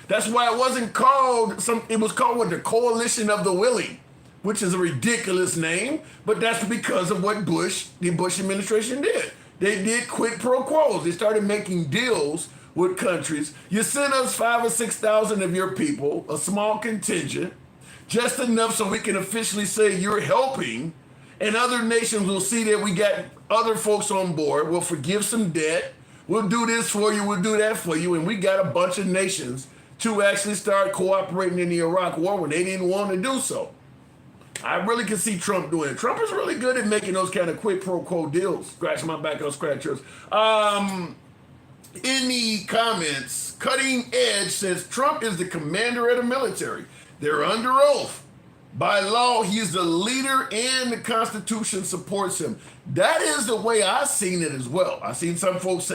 That's why it wasn't called it was called the Coalition of the Willing, which is a ridiculous name, but that's because of what the Bush administration did. They did quid pro quos. They started making deals with countries. You send us 5,000 or 6,000 of your people, a small contingent, just enough so we can officially say you're helping, and other nations will see that we got other folks on board. We'll forgive some debt. We'll do this for you. We'll do that for you. And we got a bunch of nations to actually start cooperating in the Iraq War when they didn't want to do so. I really can see Trump doing it. Trump is really good at making those kind of quid pro quo deals. Scratch my back, I'll scratch yours. In the comments, Cutting Edge says Trump is the commander of the military. They're under oath. By law, he's the leader and the Constitution supports him. That is the way I've seen it as well. I've seen some folks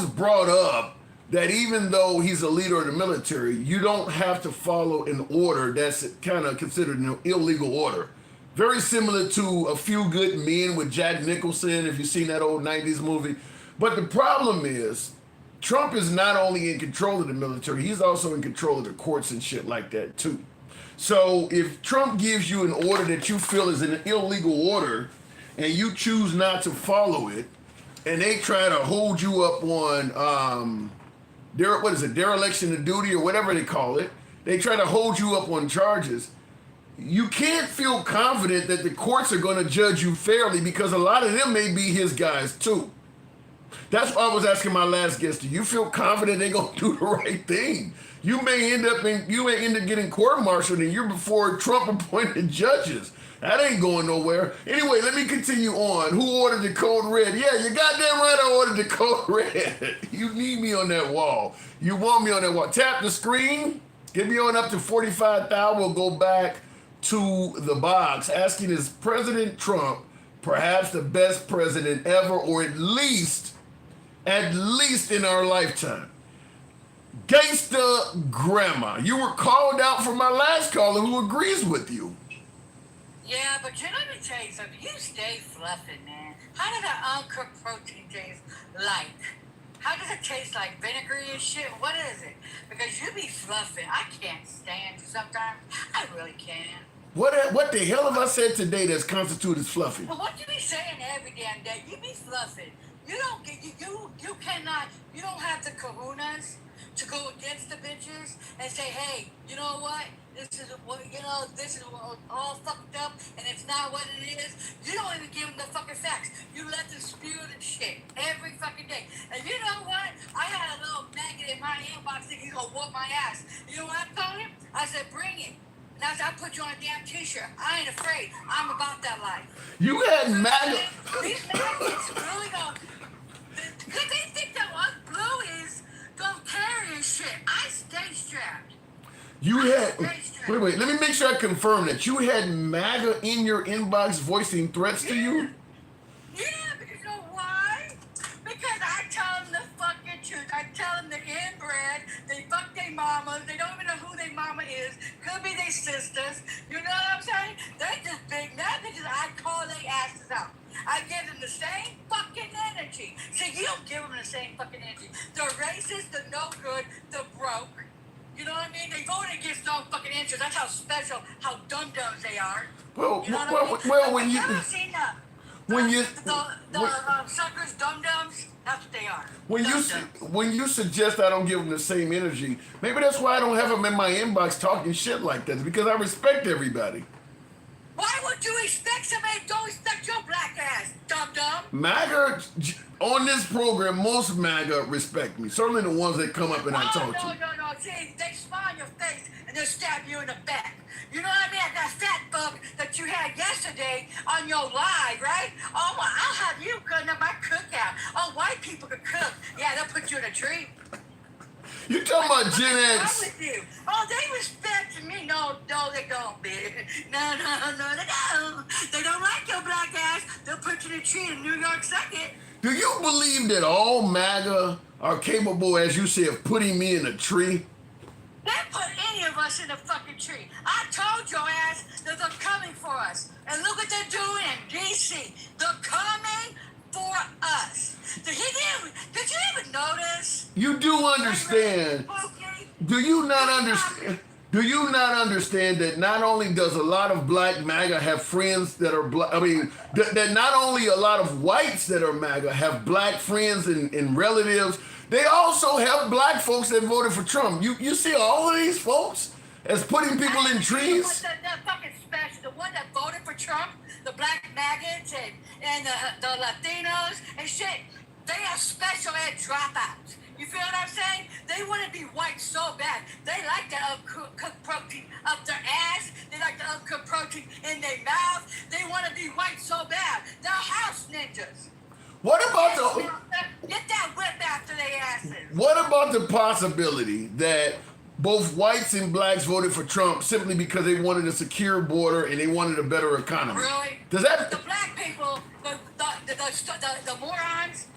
brought up that even though he's a leader of the military, you don't have to follow an order that's kind of considered an illegal order. Very similar to A Few Good Men with Jack Nicholson, if you've seen that old 90s movie. But the problem is, Trump is not only in control of the military, he's also in control of the courts and shit like that too. So if Trump gives you an order that you feel is an illegal order and you choose not to follow it, and they try to hold you up on dereliction of duty or whatever they call it, they try to hold you up on charges, you can't feel confident that the courts are going to judge you fairly because a lot of them may be his guys too. That's why I was asking my last guest, do you feel confident they're going to do the right thing? You may end up getting court-martialed and you're before Trump-appointed judges. That ain't going nowhere. Anyway, let me continue on. Who ordered the code red? Yeah, you goddamn right I ordered the code red. You need me on that wall. You want me on that wall. Tap the screen. Get me on up to 45,000. We'll go back to the box. Asking, is President Trump perhaps the best president ever, or at least in our lifetime? Gangsta Grandma, you were called out for my last caller who agrees with you. Yeah, but let me tell you something. You stay fluffing, man. How did that uncooked protein taste like? How does does it taste like vinegary and shit? What is it? Because you be fluffing. I can't stand you sometimes. I really can. What the hell have I said today that's constituted fluffy? Well, what you be saying every damn day? You be fluffing. You don't get you cannot. You don't have the kahunas to go against the bitches and say, hey, you know what? This is what this is all fucked up, and it's not what it is. You don't even give them the fucking facts. You let them spew the shit every fucking day. And you know what? I had a little maggot in my inbox thinking he's gonna whoop my ass. You know what I told him? I said, bring it. And I said, I'll put you on a damn t-shirt. I ain't afraid. I'm about that life. You had MAGA. These maggots really don't. Because they think that us blue is gonna carry and shit. I stay strapped. You had. Wait. Let me make sure I confirm that you had MAGA in your inbox voicing threats to you. Yeah, because you know why? Because I tell them the fucking truth. I tell them they're inbred. They fuck their mamas. They don't even know who their mama is. Could be their sisters. You know what I'm saying? They just big mad because I call their asses out. I give them the same fucking energy. See, you don't give them the same fucking energy. The racist, the no good, the broke. You know what I mean? They voted against no fucking answers. That's how special, how dumb-dumbs they are. Well, you know what I mean? well, when you ever seen the suckers, dum-dums, that's what they are. When you suggest I don't give them the same energy, maybe that's why I don't have them in my inbox talking shit like that. It's because I respect everybody. Why would you expect somebody to don't respect your black ass, dum-dum? MAGA, on this program, most MAGA respect me. Certainly the ones that come up and I talk to. No. See, they smile in your face and they'll stab you in the back. You know what I mean? That fat fuck that you had yesterday on your live, right? Oh, well, I'll have you cutting up my cookout. Oh, white people can cook. Yeah, they'll put you in a tree. You talking about Gen What's X? wrong with you? Oh, they respect me. No, they don't, bitch. No, they don't. They don't like your black ass. They'll put you in a tree in New York second. Do you believe that all MAGA are capable, as you say, of putting me in a tree? They put any of us in a fucking tree. I told your ass that they're coming for us. And look what they're doing in D.C. They're coming for us. Did you even notice? You do understand. Do you not understand? Do you not understand that not only does a lot of black MAGA have friends that are black, that not only a lot of whites that are MAGA have black friends and relatives, they also have black folks that voted for Trump. You see all of these folks as putting people in trees? The fucking special, the one that voted for Trump, the black maggots and the Latinos and shit, they have special ed dropouts. You feel what I'm saying? They want to be white so bad. They like to cook protein up their ass. They like to cook protein in their mouth. They want to be white so bad. They're house ninjas. What about Get that whip after their asses. What about the possibility that both whites and blacks voted for Trump simply because they wanted a secure border and they wanted a better economy? Really? Does that? The black people, the morons,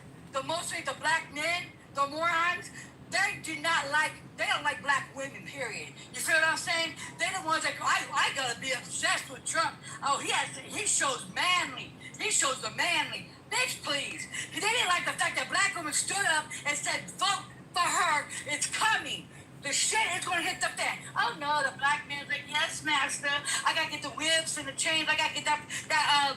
mostly the black men, the morons, they don't like black women, period. You feel what I'm saying? They're the ones that go, I gotta be obsessed with Trump. Oh, he shows manly. He shows the manly. Bitch, please. They didn't like the fact that black women stood up and said, vote for her. It's coming. The shit is going to hit the fan. Oh, no, the black man's like, yes, master. I got to get the whips and the chains. I got to get that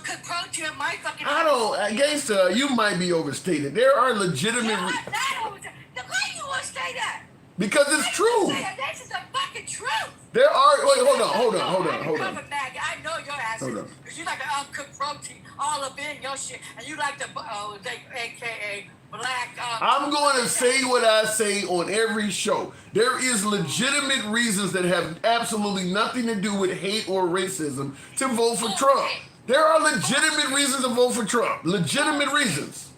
cook protein in my fucking... Gangsta, you might be overstated. There are legitimate... Why do you want to say that? Because it's true. This is the fucking truth. There are... Wait, hold on. I know your ass because you like to uncooked protein all up in your shit, and you like the AKA black. I'm going to say what I say on every show. There is legitimate reasons that have absolutely nothing to do with hate or racism to vote for Trump. There are legitimate reasons to vote for Trump. Legitimate reasons.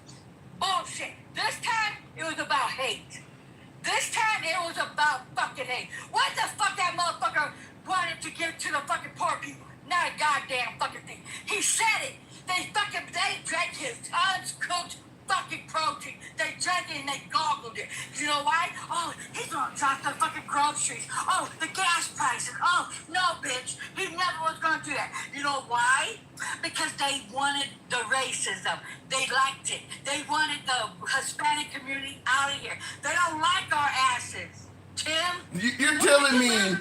Bullshit. This time it was about hate. This time it was about fucking hate. What the fuck that motherfucker wanted to give to the fucking poor people? Not a goddamn fucking thing. He said it. They drank his uncooked fucking protein. They drank it and they goggled it. You know why? Oh, he's gonna drop the fucking groceries. Oh, the gas prices. Oh, no, bitch. He never was gonna do that. You know why? Because they wanted the racism. They liked it. They wanted the Hispanic community out of here. They don't like our asses. Tim, You're telling me get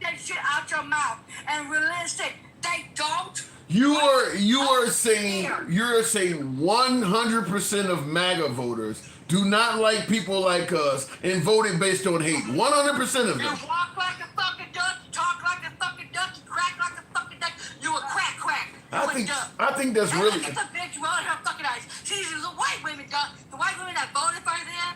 that shit out your mouth and release it. They don't. you're saying 100% of MAGA voters do not like people like us and voted based on hate. 100% of You them. walk like a fucking duck, you talk like a fucking duck, you crack like a fucking duck. You a crack. You a duck. I think that's Hey, really. look at the bitch rolling her fucking eyes. See, these are the white women, duck. The white women that voted for them.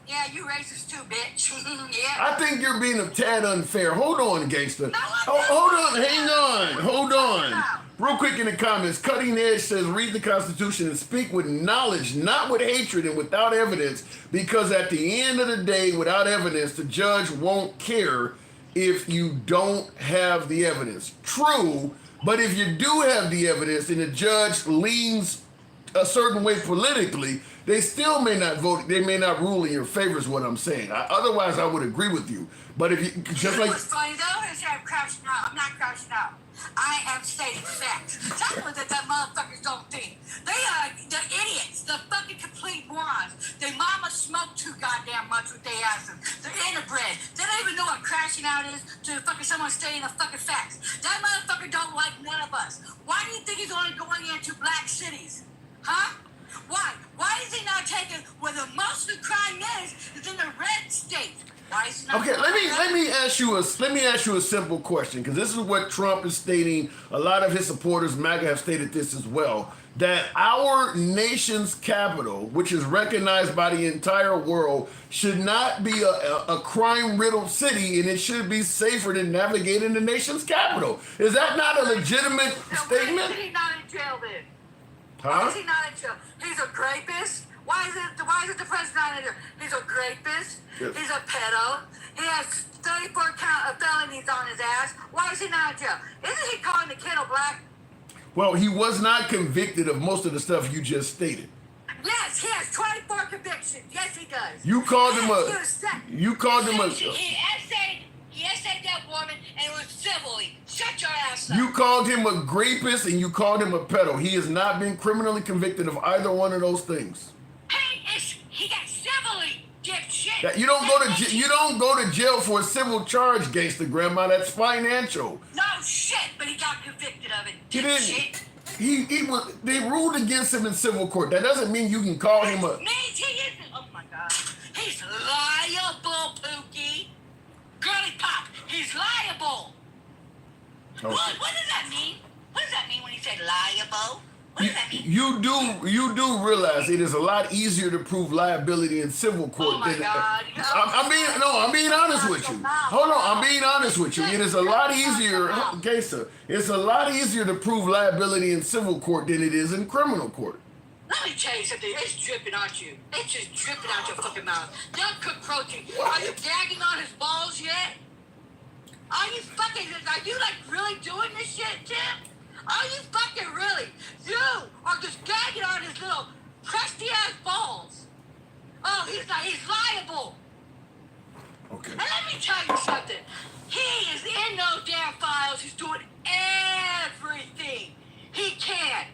Yeah, you racist too, bitch. Yeah. I think you're being a tad unfair. Hold on, gangster. No, I'm Hold not. on, hang on, hold on. Real quick in the comments, Cutting Edge says, read the Constitution and speak with knowledge, not with hatred and without evidence, because at the end of the day, without evidence, the judge won't care if you don't have the evidence. True, but if you do have the evidence and the judge leans a certain way politically, they still may not vote. They may not rule in your favor. Is what I'm saying. Otherwise, I would agree with you. But if you just like, What's funny though is I'm crouching out. I'm not crouching out. I am stating facts. That's what that motherfuckers don't think. They are the idiots, the fucking complete morons. Their mama smoked too goddamn much with their asses. They're interbred. They don't even know what crashing out is to fucking someone stating the fucking facts. That motherfucker don't like none of us. Why do you think he's only going into black cities? Huh? Why? Why is he not taking where the most of the crime is in the red state? Why is he not okay, let me ask you a simple question, because this is what Trump is stating. A lot of his supporters, MAGA, have stated this as well. That our nation's capital, which is recognized by the entire world, should not be a crime-riddled city, and it should be safer than navigating the nation's capital. Is that not a legitimate statement? Why is he not in jail then? Why Huh? is he not in jail? He's a rapist. Why is it the president not in jail? He's a rapist. Yes. He's a pedo. He has 34 count of felonies on his ass. Why is he not in jail? Isn't he calling the kid a black? Well, he was not convicted of most of the stuff you just stated. Yes, he has 24 convictions. Yes, he does. You called him Yes, you called him He essayed that woman and it was civilly. Shut your ass up. you called him a rapist and you called him a pedo. He has not been criminally convicted of either one of those things. He got civilly, dipshit. You don't go to jail for a civil charge, gangster grandma. That's financial. No shit, but he got convicted of it. He Dipshit. didn't. He was. They ruled against him in civil court. That doesn't mean you can call him a. Means he isn't. Oh my god. He's liable, Pookie. Girly pop. He's liable. Okay. What does that mean? What does that mean when you say liable? What does that mean? You do realize it is a lot easier to prove liability in civil court Oh my than. God. I'm being honest with you. Hold on, I'm being honest with you. It is a lot easier, gangster. It's a lot easier to prove liability in civil court than it is in criminal court. Let me tell you something. It's dripping on you. It's just dripping out your fucking mouth. Don't cook protein. Are you gagging on his balls yet? Are you like really doing this shit, Tim? Are you fucking really? You are just gagging on his little crusty ass balls. Oh, he's liable. Okay. And let me tell you something. He is in those damn files. He's doing everything he can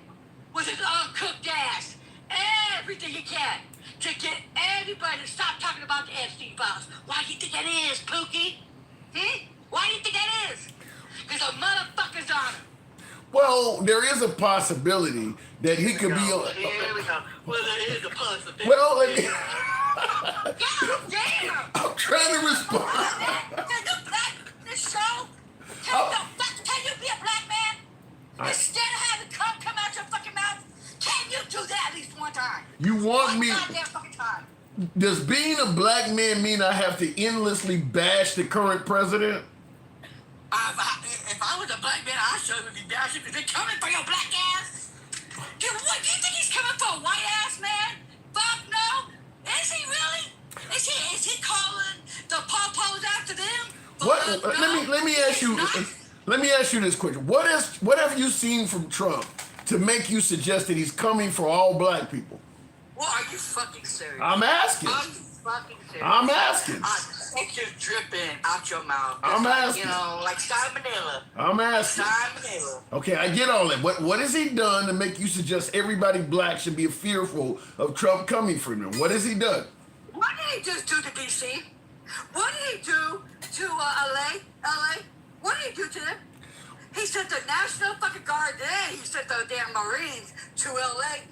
with his uncooked ass. Everything he can to get everybody to stop talking about the Epstein files. Why do you think that is, Pookie? Why do you think that is? Because the motherfuckers on him. Well, there is a possibility that he could be. Here we go. Well, there is a possibility. Well, God damn! I'm trying to respond. Can you black this show? Can you be a black man? Instead of having cum come out your fucking mouth, can you do that at least one time? You want One me? goddamn fucking time. Does being a black man mean I have to endlessly bash the current president? If I was a black man, I sure would be bashing because they're coming for your black ass. Dude, what? Do you think he's coming for a white ass man? Fuck no. Is he really? Is he calling the po-pos after them? What? Fuck no. Let me ask you. He's not. Let me ask you this question. What have you seen from Trump to make you suggest that he's coming for all black people? Well, are you fucking serious? I'm asking. Are you fucking serious? I'm asking. It's just dripping out your mouth. I'm It's like, asking. you know, like salmonella. I'm asking. Salmonella. Okay, I get all that. What has he done to make you suggest everybody black should be fearful of Trump coming for them? What has he done? What did he just do to DC? What did he do to LA? LA? What did he do to them? He sent the National fucking Guard there. He sent the damn Marines to LA.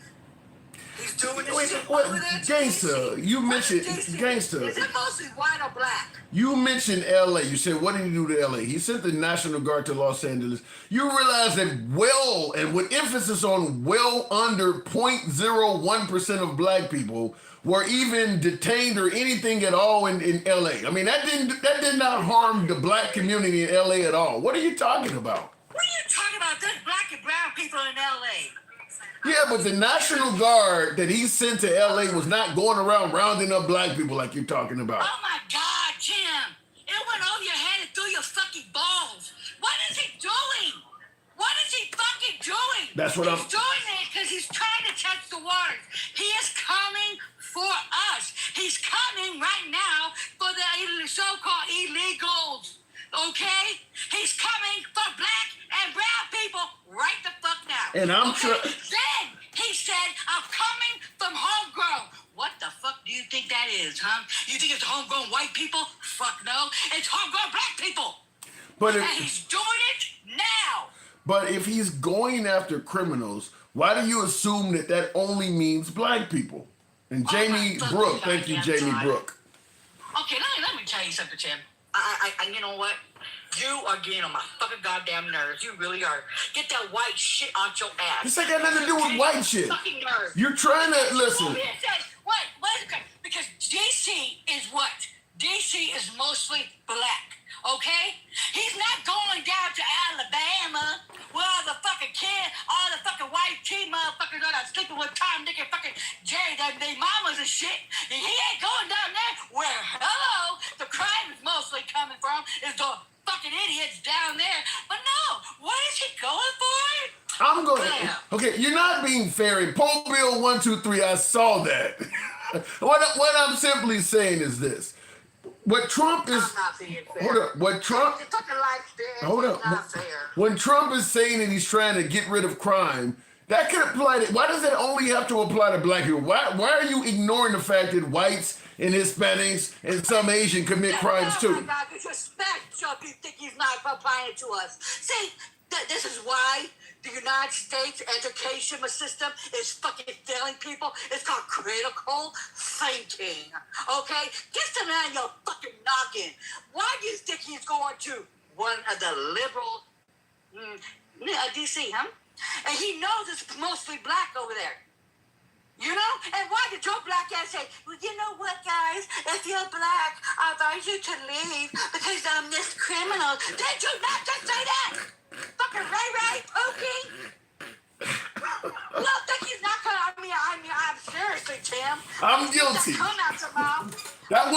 He's doing this shit over there. to Gangster, DC. you What mentioned is DC? gangster. Is it mostly white or black? You mentioned LA. You said, what did he do to LA? He sent the National Guard to Los Angeles. You realize that and with emphasis on well under 0.01% of black people were even detained or anything at all in LA. I mean, that did not harm the black community in LA at all. What are you talking about? What are you talking about? There's black and brown people in LA. Yeah, but the National Guard that he sent to LA was not going around rounding up black people like you're talking about. Oh my God, Jim! It went over your head and through your fucking balls. What is he doing? What is he fucking doing? That's what He's doing it because he's trying to test the waters. He is coming for us. He's coming right now for the so-called illegals. Okay? He's coming for black and brown people right the fuck now. And I'm Then he said, I'm coming from homegrown. What the fuck do you think that is, huh? You think it's homegrown white people? Fuck no. It's homegrown black people. But And he's doing it now. But if he's going after criminals, why do you assume that only means black people? And Jamie my Brooke, fucking thank you, goddamn Jamie God. Brooke. Okay, let me tell you something, Tim. I you know what? You are getting on my fucking goddamn nerves. You really are. Get that white shit out your ass. This ain't got nothing to do with white shit. Fucking nerves. You're trying to listen. What? Because DC is what? DC is mostly black. Okay? He's not going down to Alabama where all the fucking kids, all the fucking white tea motherfuckers are sleeping with Tom, Dick, and fucking Jerry, they mamas and shit. And he ain't going down there where, hello, the crime is mostly coming from is the fucking idiots down there. But no, what is he going for? I'm going. Okay, you're not being fair. In poll bill 123, I saw that. what I'm simply saying is this: what Trump is. I'm not being fair. Hold up. What Trump. It's fucking life, dude. Hold It's up. not fair. When Trump is saying that he's trying to get rid of crime, that could apply to. Why does that only have to apply to black people? Why are you ignoring the fact that whites and Hispanics and some Asian commit crimes Oh too? my God, disrespect, so if you think he's not applying it to us. See, this is why the United States education system is fucking failing people. It's called critical thinking. Okay? Get some out of your fucking noggin. Why do you think he's going to one of the liberal DC, huh? And he knows it's mostly black over there. You know? And why did your black ass say, well, you know what, guys? If you're black, I advise you to leave because this criminal. Did you not just say that? Fucking Ray Pookie? Well, think he's not gonna. I mean, I'm seriously, Tim. I'm guilty. Come out your mouth. That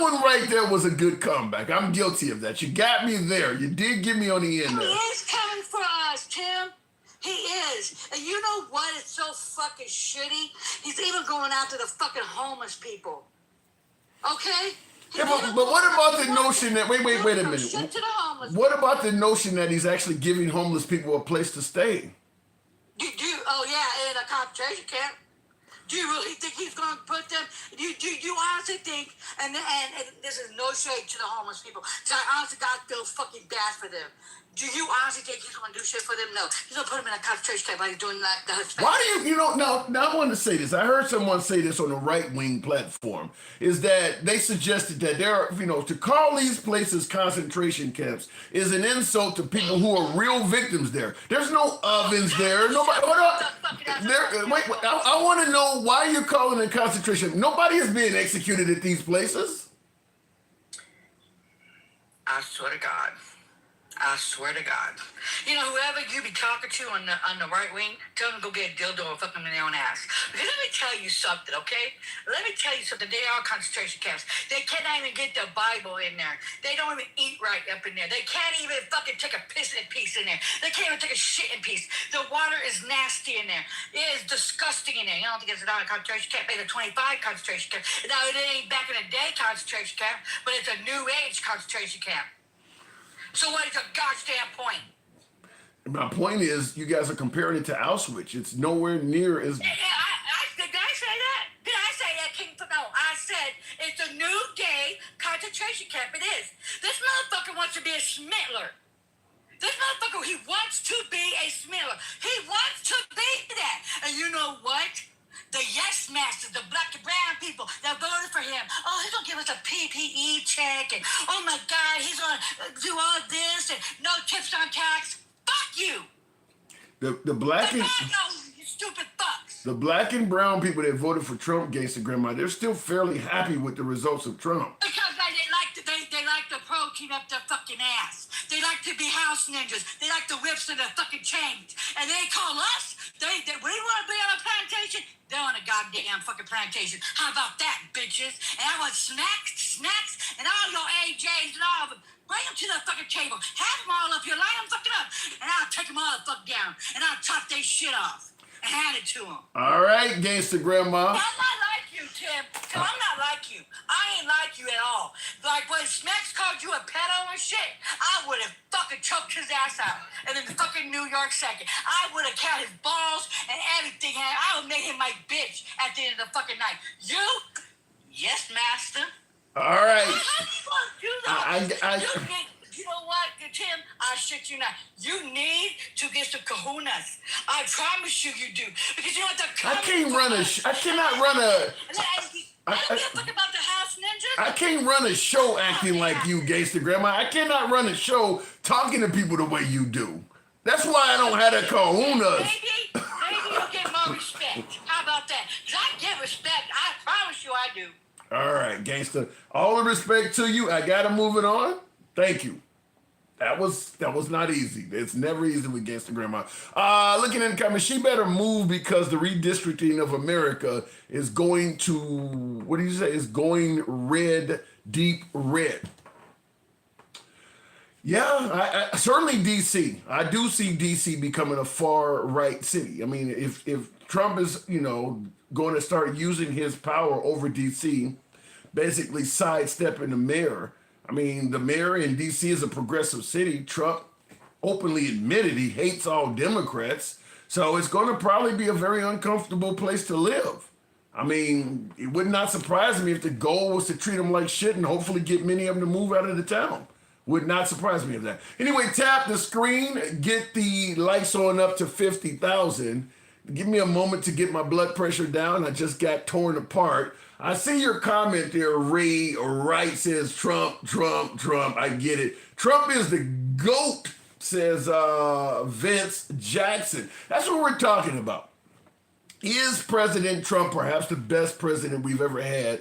one right there was a good comeback. I'm guilty of that. You got me there. You did get me on the end He there. is coming for us, Tim. He is. And you know what? It's so fucking shitty. He's even going after the fucking homeless people. Okay? Yeah, but what about the notion that wait a minute. Shit to the homeless. What about the notion that he's actually giving homeless people a place to stay? Oh yeah, in a concentration camp. Do you really think he's going to put them? Do you honestly think? And this is no shade to the homeless people. Because I honestly, God, feel fucking bad for them. Do you honestly think he's going to do shit for them? No, he's going to put them in a concentration camp like he's doing that. Why do you know? Now I want to say this. I heard someone say this on a right wing platform. Is that they suggested that there are, to call these places concentration camps is an insult to people who are real victims there. There's no ovens there. Nobody. I want to know why you're calling it concentration. Nobody is being executed at these places. I swear to God. I swear to God. You know, whoever you be talking to on the right wing, tell them to go get a dildo and fuck them in their own ass. Because let me tell you something, okay? Let me tell you something. They are concentration camps. They cannot even get the Bible in there. They don't even eat right up in there. They can't even fucking take a piss in peace in there. They can't even take a shit in peace. The water is nasty in there. It is disgusting in there. You don't think it's not a concentration camp? It's a 25 concentration camp. Now, it ain't back in the day concentration camp, but it's a new age concentration camp. So what is your goddamn point? My point is, you guys are comparing it to Auschwitz. It's nowhere near as. Did I say that? Did I say that, King? No, I said it's a new day concentration camp. It is. This motherfucker wants to be a Schmittler. This motherfucker, he wants to be a Schmittler. He wants to be that. And you know what? The yes masters, the black and brown people that voted for him. Oh, he's gonna give us a PPE check, and oh my God, he's gonna do all this and no tips on tax. Fuck you. The black and you stupid fucks. the black and brown people that voted for Trump, Gangsta Grandma, they're still fairly happy with the results of Trump. Because they like to protein up their fucking ass. They like to be house ninjas. They like the whips and the fucking chains. And they call us. They we want to be on a plantation. They're on a goddamn fucking plantation. How about that, bitches? And I want snacks, and all your AJs and all of them. Bring them to the fucking table. Have them all up here. Line them fucking up. And I'll take them all the fuck down. And I'll chop their shit off. And hand it to them. All right, Gangsta Grandma. I'm not like you, Tim. Tim, I'm not like you. I ain't like you at all. Like when Smacks called you a pedo and shit, I would have fucking choked his ass out. And then the fucking New York second. I would have cut his balls and everything. I would make him my bitch at the end of the fucking night. You? Yes, master. All right. How do you want to do that? You know what, Tim? I shit you not. You need to get some kahunas. I promise you, you do. Because you know what the I cannot run a. I don't give a fuck about the house ninjas. I can't run a show acting like you, Gangsta Grandma. I cannot run a show talking to people the way you do. That's why I don't have the kahunas. Maybe you get more respect. How about that? Because I get respect. I promise you I do. All right, Gangsta. All the respect to you. I gotta move it on. Thank you. That was not easy. It's never easy with Gangsta Grandma. Looking in the comments, she better move because the redistricting of America is going to, what do you say? Is going red, deep red. Yeah, I certainly DC. I do see DC becoming a far right city. I mean, if Trump is, going to start using his power over DC, basically sidestepping the mayor. I mean, the mayor in D.C. is a progressive city. Trump openly admitted he hates all Democrats. So it's going to probably be a very uncomfortable place to live. I mean, it would not surprise me if the goal was to treat them like shit and hopefully get many of them to move out of the town. Would not surprise me of that. Anyway, tap the screen, get the likes on up to 50,000. Give me a moment to get my blood pressure down. I just got torn apart. I see your comment there, Ray Wright says Trump. I get it. Trump is the GOAT, says Vince Jackson. That's what we're talking about. Is President Trump perhaps the best president we've ever had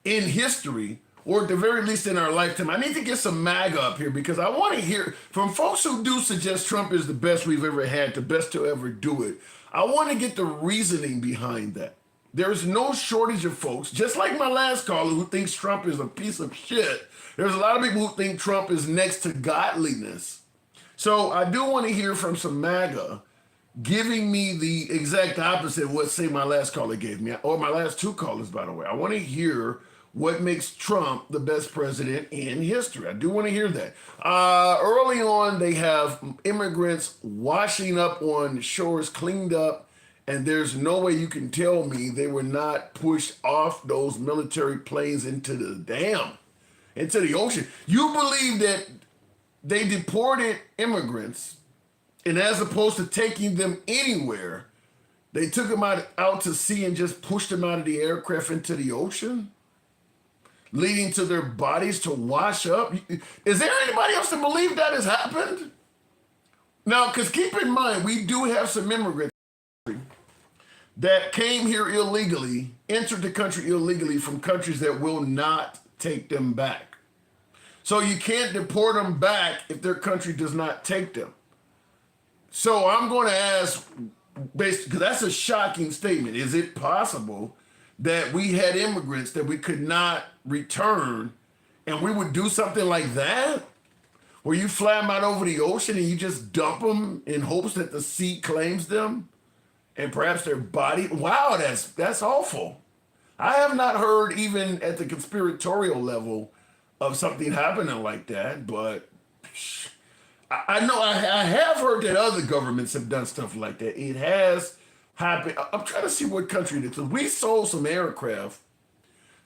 in history, or at the very least in our lifetime? I need to get some MAGA up here because I want to hear from folks who do suggest Trump is the best we've ever had, the best to ever do it. I want to get the reasoning behind that. There's no shortage of folks, just like my last caller, who thinks Trump is a piece of shit. There's a lot of people who think Trump is next to godliness. So I do want to hear from some MAGA giving me the exact opposite of what, say, my last caller gave me, or my last two callers, by the way. I want to hear what makes Trump the best president in history. I do want to hear that. Early on, they have immigrants washing up on shores, cleaned up, and there's no way you can tell me they were not pushed off those military planes into the ocean. You believe that they deported immigrants, and as opposed to taking them anywhere, they took them out to sea and just pushed them out of the aircraft into the ocean, leading to their bodies to wash up? Is there anybody else that believe that has happened? Now, because keep in mind, we do have some immigrants that came here illegally, entered the country illegally from countries that will not take them back. So you can't deport them back if their country does not take them. So I'm going to ask, because that's a shocking statement. Is it possible that we had immigrants that we could not return and we would do something like that? Where you fly them out over the ocean and you just dump them in hopes that the sea claims them and perhaps their body? Wow, that's awful. I have not heard even at the conspiratorial level of something happening like that, but I know I have heard that other governments have done stuff like that. It has happened. I'm trying to see what country it is. We sold some aircraft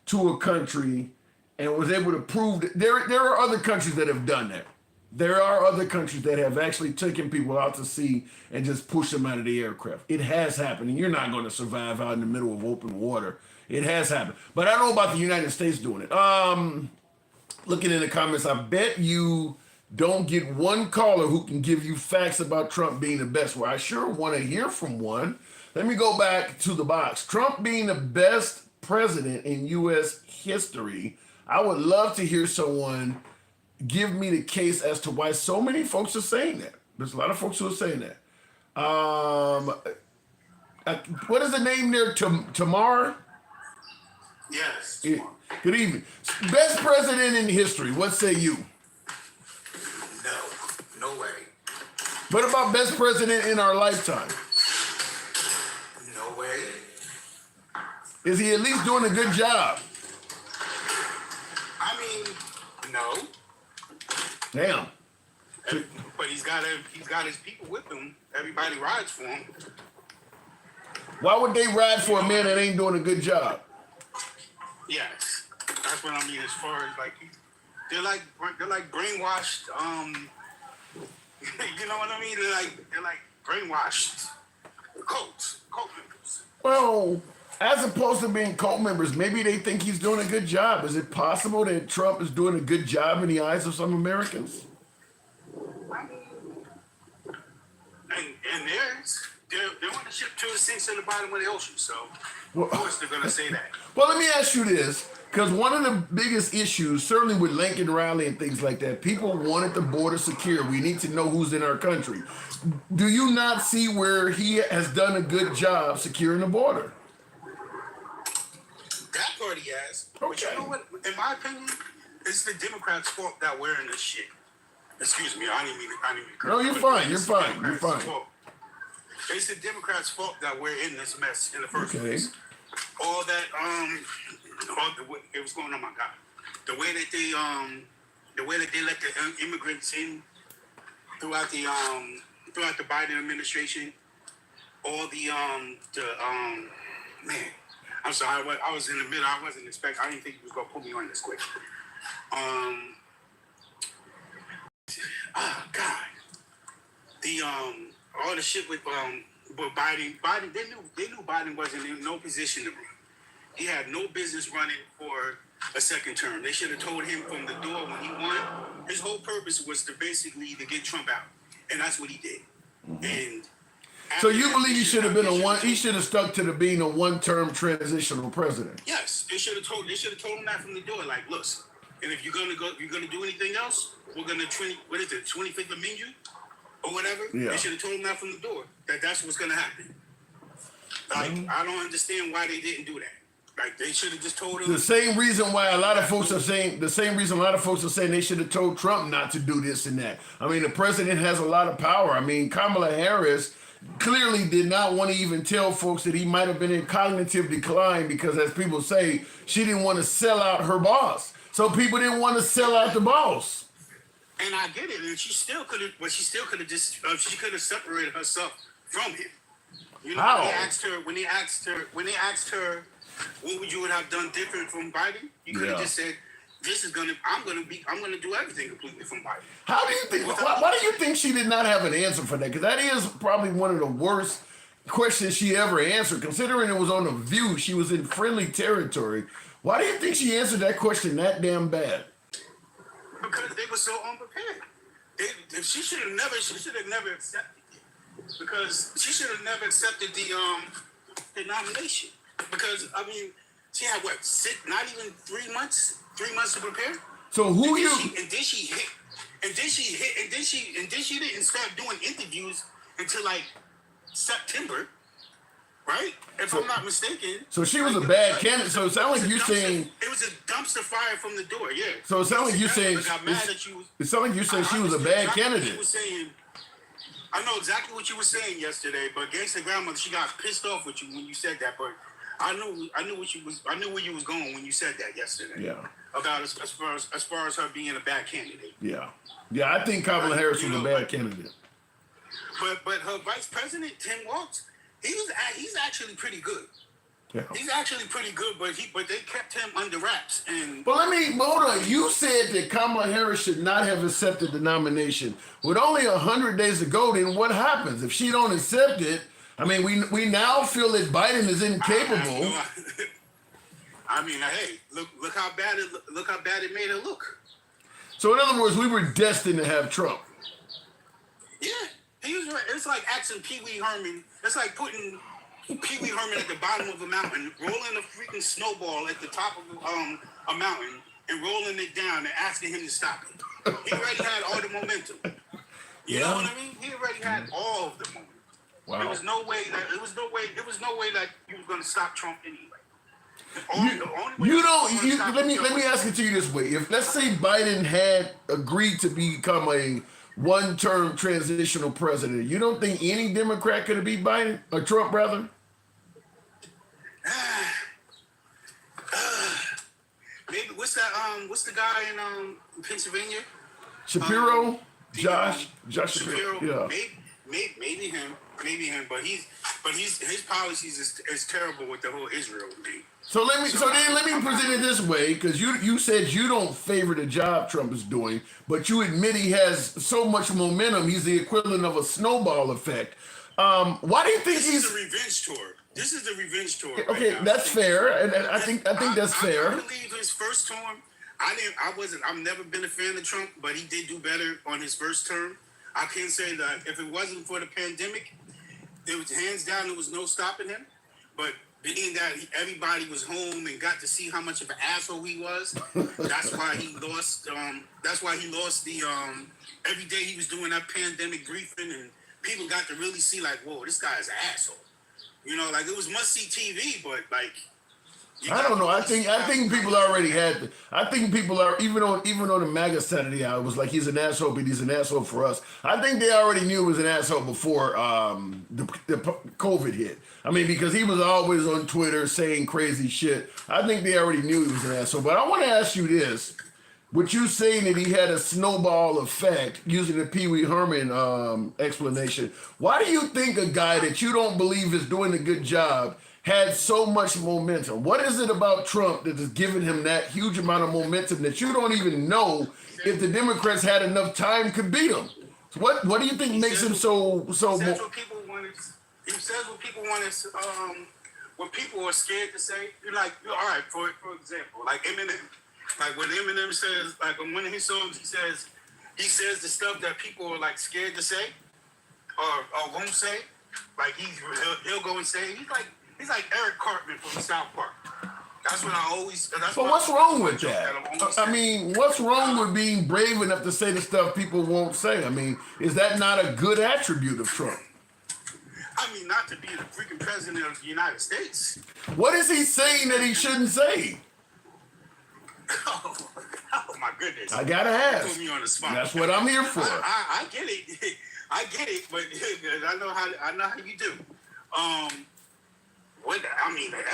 to a country and was able to prove that there are other countries that have done that. There are other countries that have actually taken people out to sea and just pushed them out of the aircraft. It has happened, and you're not going to survive out in the middle of open water. It has happened. But I don't know about the United States doing it. Looking in the comments, I bet you don't get one caller who can give you facts about Trump being the best. Well, I sure want to hear from one. Let me go back to the box. Trump being the best president in U.S. history. I would love to hear someone give me the case as to why so many folks are saying that. There's a lot of folks who are saying that. What is the name there? Tamar? Yes. Good evening. Best president in history. What say you? No way. What about best president in our lifetime? No way. Is he at least doing a good job? I mean, no. Damn. But he's got his people with him. Everybody rides for him. Why would they ride for a man that ain't doing a good job? Yes, that's what I mean. As far as like, they're like brainwashed. You know what I mean? They're like brainwashed cult members. Well, as opposed to being cult members, maybe they think he's doing a good job. Is it possible that Trump is doing a good job in the eyes of some Americans? I mean, and they're on the ship to the sinks at the bottom of the ocean, so of course they're gonna say that. Well, let me ask you this, because one of the biggest issues, certainly with Lincoln Rally and things like that, people wanted the border secure. We need to know who's in our country. Do you not see where he has done a good job securing the border? That part he has. But you know what? In my opinion, it's the Democrats' fault that we're in this shit. Excuse me, I didn't mean to. No, you're fine. You're fine. You're fine. It's the Democrats' fault that we're in this mess in the first place. All that it was going on, my God. The way that they let the immigrants in throughout the Biden administration, all the man. I'm sorry, I was in the middle. I wasn't expecting. I didn't think he was gonna put me on this quick. God, the all the shit with Biden. They knew Biden wasn't in no position to run. He had no business running for a second term. They should have told him from the door when he won. His whole purpose was to basically to get Trump out, and that's what he did. And so you believe he should have been he should have stuck to being a one-term transitional president? Yes, they should have told him that from the door. Like, look, and if you're gonna do anything else, we're gonna 25th Amendment or whatever. Yeah. They should have told him that from the door. That's what's gonna happen. Like, I don't understand why they didn't do that. Like, they should have just told him. The same reason why a lot of folks are saying they should have told Trump not to do this and that. I mean, the president has a lot of power. I mean, Kamala Harris clearly did not want to even tell folks that he might have been in cognitive decline because, as people say, she didn't want to sell out her boss. So people didn't want to sell out the boss. And I get it, and she still could have, but she still could have just, she could have separated herself from him. You know, how? When they asked her, what would you have done different from Biden? You could have just said, I'm gonna do everything completely from Biden. How do you think? Why do you think she did not have an answer for that? Because that is probably one of the worst questions she ever answered. Considering it was on The View, she was in friendly territory. Why do you think she answered that question that damn bad? Because they were so unprepared. She should have never accepted it. Because she should have never accepted the nomination. Because I mean, she had not even 3 months to prepare. So who you? And then she didn't start doing interviews until like September, right? If I'm not mistaken. So she was a bad candidate. So it sounds like you're saying it was a dumpster fire from the door. Yeah. So it sounds like you're saying got mad that you was, it sounds like you're saying she was a bad candidate. I know exactly what you were saying yesterday, but Gangsta Grandmother, she got pissed off with you when you said that. But I knew where you was going when you said that yesterday. Yeah. About as far as her being a bad candidate. Yeah. Yeah, I think Kamala Harris was a bad candidate. But her vice president, Tim Walz, he's actually pretty good. Yeah. He's actually pretty good, but they kept him under wraps. And But hold on. You said that Kamala Harris should not have accepted the nomination. With only 100 days to go, then what happens if she don't accept it? I mean, we now feel that Biden is incapable. I mean, hey, look how bad it made her look. So in other words, we were destined to have Trump. Yeah, he was right. It's like asking Pee Wee Herman. It's like putting Pee Wee Herman at the bottom of a mountain, rolling a freaking snowball at the top of a mountain, and rolling it down and asking him to stop it. He already had all the momentum. You know what I mean? He already had all of the momentum. Wow. There was no way that you were going to stop Trump anyway. Let me ask it to you this way. If let's say Biden had agreed to become a one-term transitional president, you don't think any Democrat could have beat Biden or Trump rather? Maybe what's the guy in Pennsylvania? Shapiro? Josh Shapiro. Yeah. Maybe him, but his policies is terrible with the whole Israel thing. So let me present it this way, because you said you don't favor the job Trump is doing, but you admit he has so much momentum. He's the equivalent of a snowball effect. Why do you think This is a revenge tour? This is the revenge tour. Okay, right now. that's fair, and I think that's fair. I believe his first term. I've never been a fan of Trump, but he did do better on his first term. I can say that if it wasn't for the pandemic, it was hands down there was no stopping him. But being that everybody was home and got to see how much of an asshole he was, that's why he lost. That's why he lost the. Every day he was doing that pandemic briefing, and people got to really see like, whoa, this guy is an asshole. You know, like it was must see TV, but like. I don't know. I think people already had. I think people are even on the MAGA Saturday. I was like, he's an asshole, but he's an asshole for us. I think they already knew he was an asshole before the COVID hit. I mean, because he was always on Twitter saying crazy shit. I think they already knew he was an asshole. But I want to ask you this: with you saying that he had a snowball effect using the Pee Wee Herman explanation, why do you think a guy that you don't believe is doing a good job had so much momentum? What is it about Trump that is giving him that huge amount of momentum that you don't even know if the Democrats had enough time to beat him? So what do you think makes him so? He says what people wanted. He says what people wanted. What people are scared to say. You're like, all right. For example, like Eminem. Like when Eminem says, like on one of his songs, he says the stuff that people are like scared to say or won't say. Like he'll go and say He's like Eric Cartman from South Park. That's what I always. But what's wrong with that? I mean, what's wrong with being brave enough to say the stuff people won't say? I mean, is that not a good attribute of Trump? I mean, not to be the freaking president of the United States. What is he saying that he shouldn't say? Oh my goodness! I gotta ask. Put me on the spot. That's what I'm here for. I get it. I get it, but I know how you do.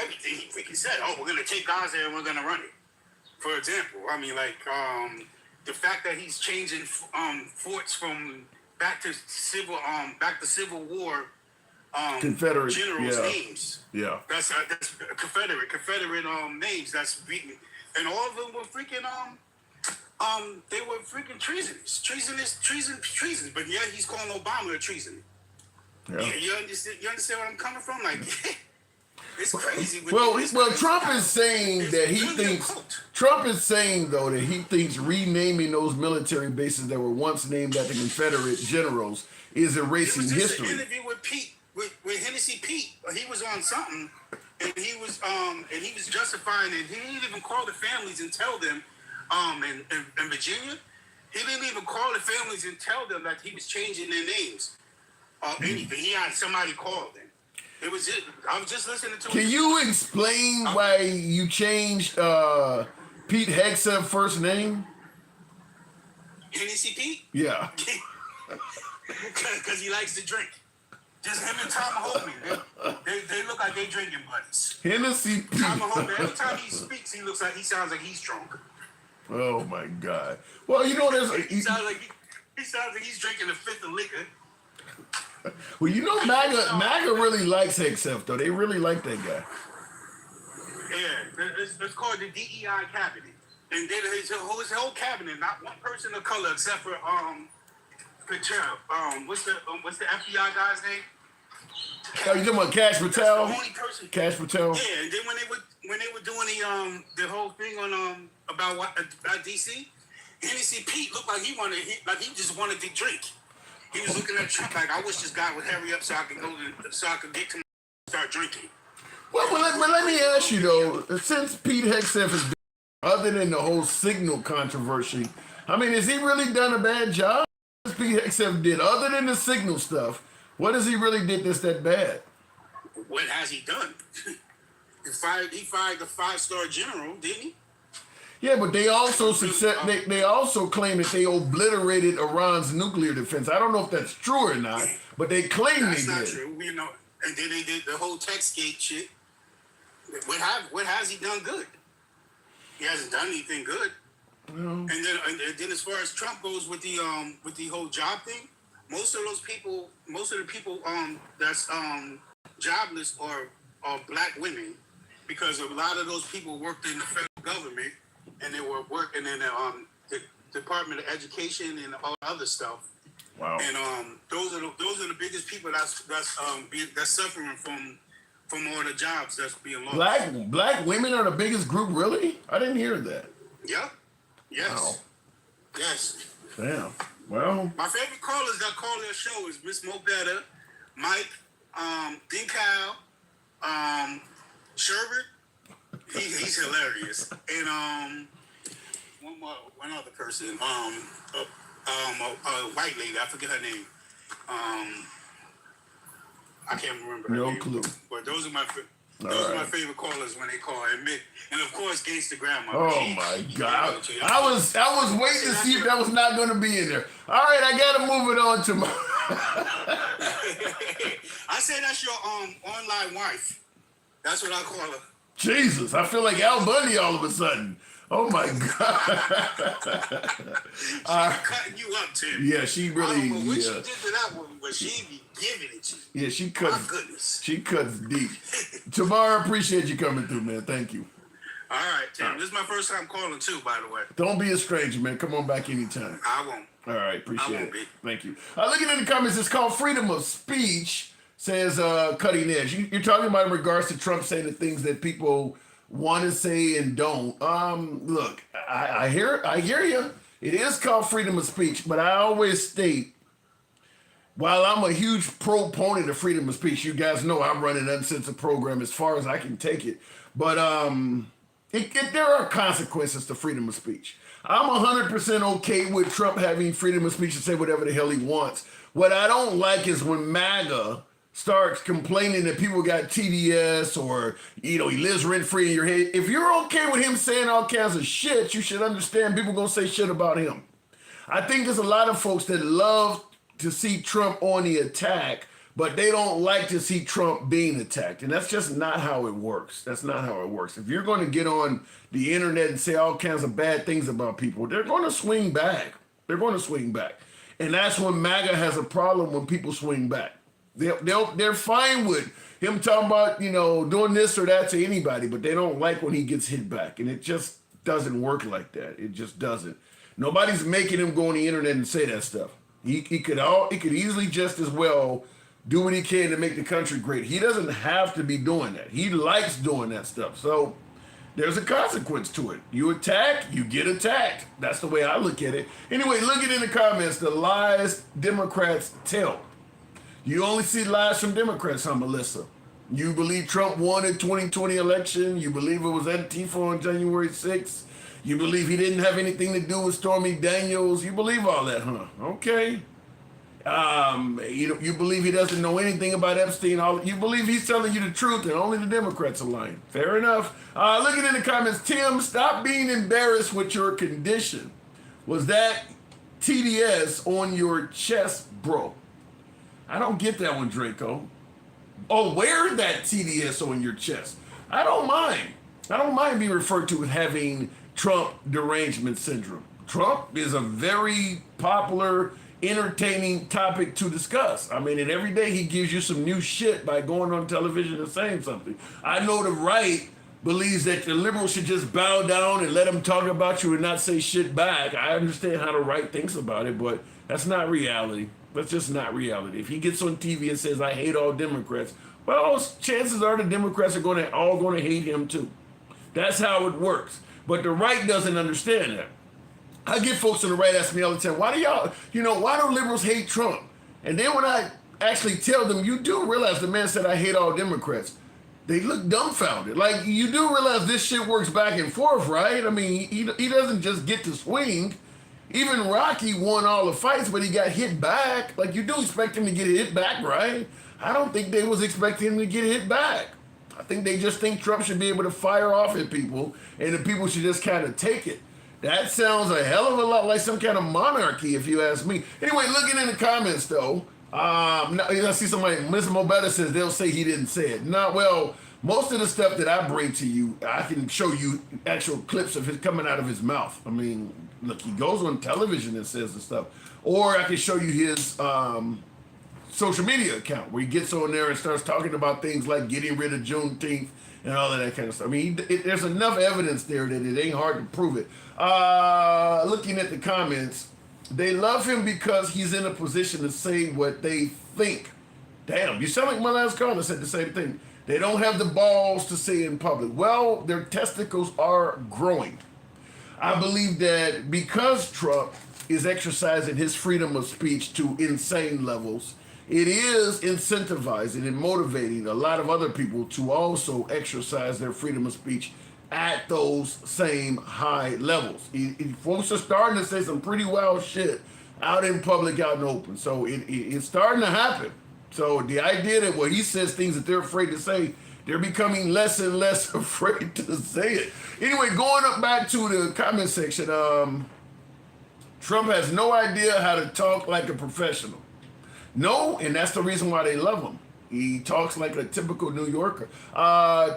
Everything he freaking said. Oh, we're gonna take Gaza and we're gonna run it. For example, I mean, like the fact that he's changing forts from back to Civil War Confederate generals' names. Yeah, that's Confederate names. That's beaten, and all of them were freaking they were freaking treasonous. But yeah, he's calling Obama a treason. Yeah. You understand where I'm coming from? Like. It's crazy. Well, Trump is saying that he thinks. Trump is saying though that he thinks renaming those military bases that were once named after Confederate generals is erasing history. An interview with Pete, with Hennessy Pete. He was on something, and he was justifying it. He didn't even call the families and tell them in Virginia, he didn't even call the families and tell them that he was changing their names or anything. He had somebody call them. It was just, I was just listening to. Can you explain why you changed Pete Hegseth's first name? Hennessy Pete? Yeah. Because he likes to drink. Just him and Tom Homan. They look like they drinking buddies. Hennessy Pete. Tom Homan, every time he speaks, he sounds like he's drunk. Oh my God. Well, you know, He sounds like he's drinking a fifth of liquor. Well, you know, MAGA really likes Hegseth, though. They really like that guy. Yeah, it's called the DEI cabinet, and then his whole cabinet, not one person of color except for Patel. What's the FBI guy's name? Oh, you talking about Cash Patel? That's the only person. Cash Patel. Yeah, and then when they were doing the whole thing on about DC, Hennessy Pete looked like he just wanted to drink. He was looking at Trump like, I wish this guy would hurry up so I could get to start drinking. Well, let me ask you though, since Pete Hegseth has been, other than the whole Signal controversy, I mean, has he really done a bad job? Pete Hegseth did, other than the Signal stuff, what has he really did that's that bad? What has he done? He fired the 5-star general, didn't he? Yeah, but they also they also claim that they obliterated Iran's nuclear defense. I don't know if that's true or not, but they claim that's they did. That's not true. You know, and then they did the whole TechScape shit. What has he done good? He hasn't done anything good. And then as far as Trump goes with the whole job thing, most of the people that's jobless are black women, because a lot of those people worked in the federal government and they were working in the Department of Education and all other stuff. Wow. And those are the biggest people that's suffering from all the jobs that's being lost. Black women are the biggest group, really? I didn't hear that. Yeah. Yes. Wow. Yes. Damn. Well, my favorite callers that call their show is Miss Mo Better, Mike, Dinkow, Sherbert. He's hilarious. And one other person, a white lady, I forget her name. I can't remember her name. No clue. But those are my favorite callers when they call. And of course, Gangsta Grandma. oh my God. I was waiting to see if that was not going to be in there. All right, I got to move it on to my... I say that's your online wife. That's what I call her. Jesus, I feel like Al Bundy all of a sudden. Oh my God. She's cutting you up, Tim. Yeah, she really. I don't know what she did to that woman, but she be giving it to you. Yeah, she cuts. My goodness. She cuts deep. Tamara, appreciate you coming through, man. Thank you. All right, Tim. This is my first time calling too, by the way. Don't be a stranger, man. Come on back anytime. I won't. All right, appreciate it. Be. Thank you. Looking in the comments, it's called freedom of speech. Says Cutting Edge. You're talking about in regards to Trump saying the things that people want to say and don't. Look, I hear you. It is called freedom of speech, but I always state, while I'm a huge proponent of freedom of speech, you guys know I run an uncensored program as far as I can take it. But there are consequences to freedom of speech. I'm 100% okay with Trump having freedom of speech to say whatever the hell he wants. What I don't like is when MAGA starts complaining that people got TDS or, he lives rent-free in your head. If you're okay with him saying all kinds of shit, you should understand people gonna say shit about him. I think there's a lot of folks that love to see Trump on the attack, but they don't like to see Trump being attacked. And that's just not how it works. That's not how it works. If you're going to get on the internet and say all kinds of bad things about people, they're going to swing back. They're going to swing back. And that's when MAGA has a problem when people swing back. They're fine with him talking about, doing this or that to anybody, but they don't like when he gets hit back. And it just doesn't work like that. It just doesn't. Nobody's making him go on the internet and say that stuff. He could easily just as well do what he can to make the country great. He doesn't have to be doing that. He likes doing that stuff. So there's a consequence to it. You attack, you get attacked. That's the way I look at it. Anyway, look at in the comments, the lies Democrats tell. You only see lies from Democrats, huh, Melissa? You believe Trump won the 2020 election. You believe it was Antifa on January 6th. You believe he didn't have anything to do with Stormy Daniels? You believe all that, huh? Okay. You believe he doesn't know anything about Epstein? You believe he's telling you the truth and only the Democrats are lying. Fair enough. Looking in the comments, Tim, stop being embarrassed with your condition. Was that TDS on your chest, bro? I don't get that one, Draco. Oh, wear that TDS on your chest. I don't mind. I don't mind being referred to as having Trump derangement syndrome. Trump is a very popular, entertaining topic to discuss. I mean, and every day he gives you some new shit by going on television and saying something. I know the right believes that the liberals should just bow down and let him talk about you and not say shit back. I understand how the right thinks about it, but that's not reality. That's just not reality. If he gets on TV and says, I hate all Democrats, well, chances are the Democrats are all going to hate him too. That's how it works. But the right doesn't understand that. I get folks on the right ask me all the time, why do liberals hate Trump? And then when I actually tell them, you do realize the man said, I hate all Democrats, they look dumbfounded. Like, you do realize this shit works back and forth, right? I mean, he doesn't just get to swing. Even Rocky won all the fights, but he got hit back. Like, you do expect him to get hit back, right? I don't think they was expecting him to get hit back. I think they just think Trump should be able to fire off at people, and the people should just kind of take it. That sounds a hell of a lot like some kind of monarchy, if you ask me. Anyway, looking in the comments, though, I see somebody, Ms. Mobetta says they'll say he didn't say it. Well, most of the stuff that I bring to you, I can show you actual clips of it coming out of his mouth. I mean, look, he goes on television and says the stuff. Or I can show you his social media account where he gets on there and starts talking about things like getting rid of Juneteenth and all of that kind of stuff. I mean, there's enough evidence there that it ain't hard to prove it. Looking at the comments, they love him because he's in a position to say what they think. Damn, you sound like my last caller said the same thing. They don't have the balls to say it in public. Well, their testicles are growing. I believe that because Trump is exercising his freedom of speech to insane levels, it is incentivizing and motivating a lot of other people to also exercise their freedom of speech at those same high levels. Folks are starting to say some pretty wild shit out in public, out in the open. So it's starting to happen. So the idea that when he says things that they're afraid to say, they're becoming less and less afraid to say it. Anyway, going up back to the comment section, Trump has no idea how to talk like a professional. No, and that's the reason why they love him. He talks like a typical New Yorker.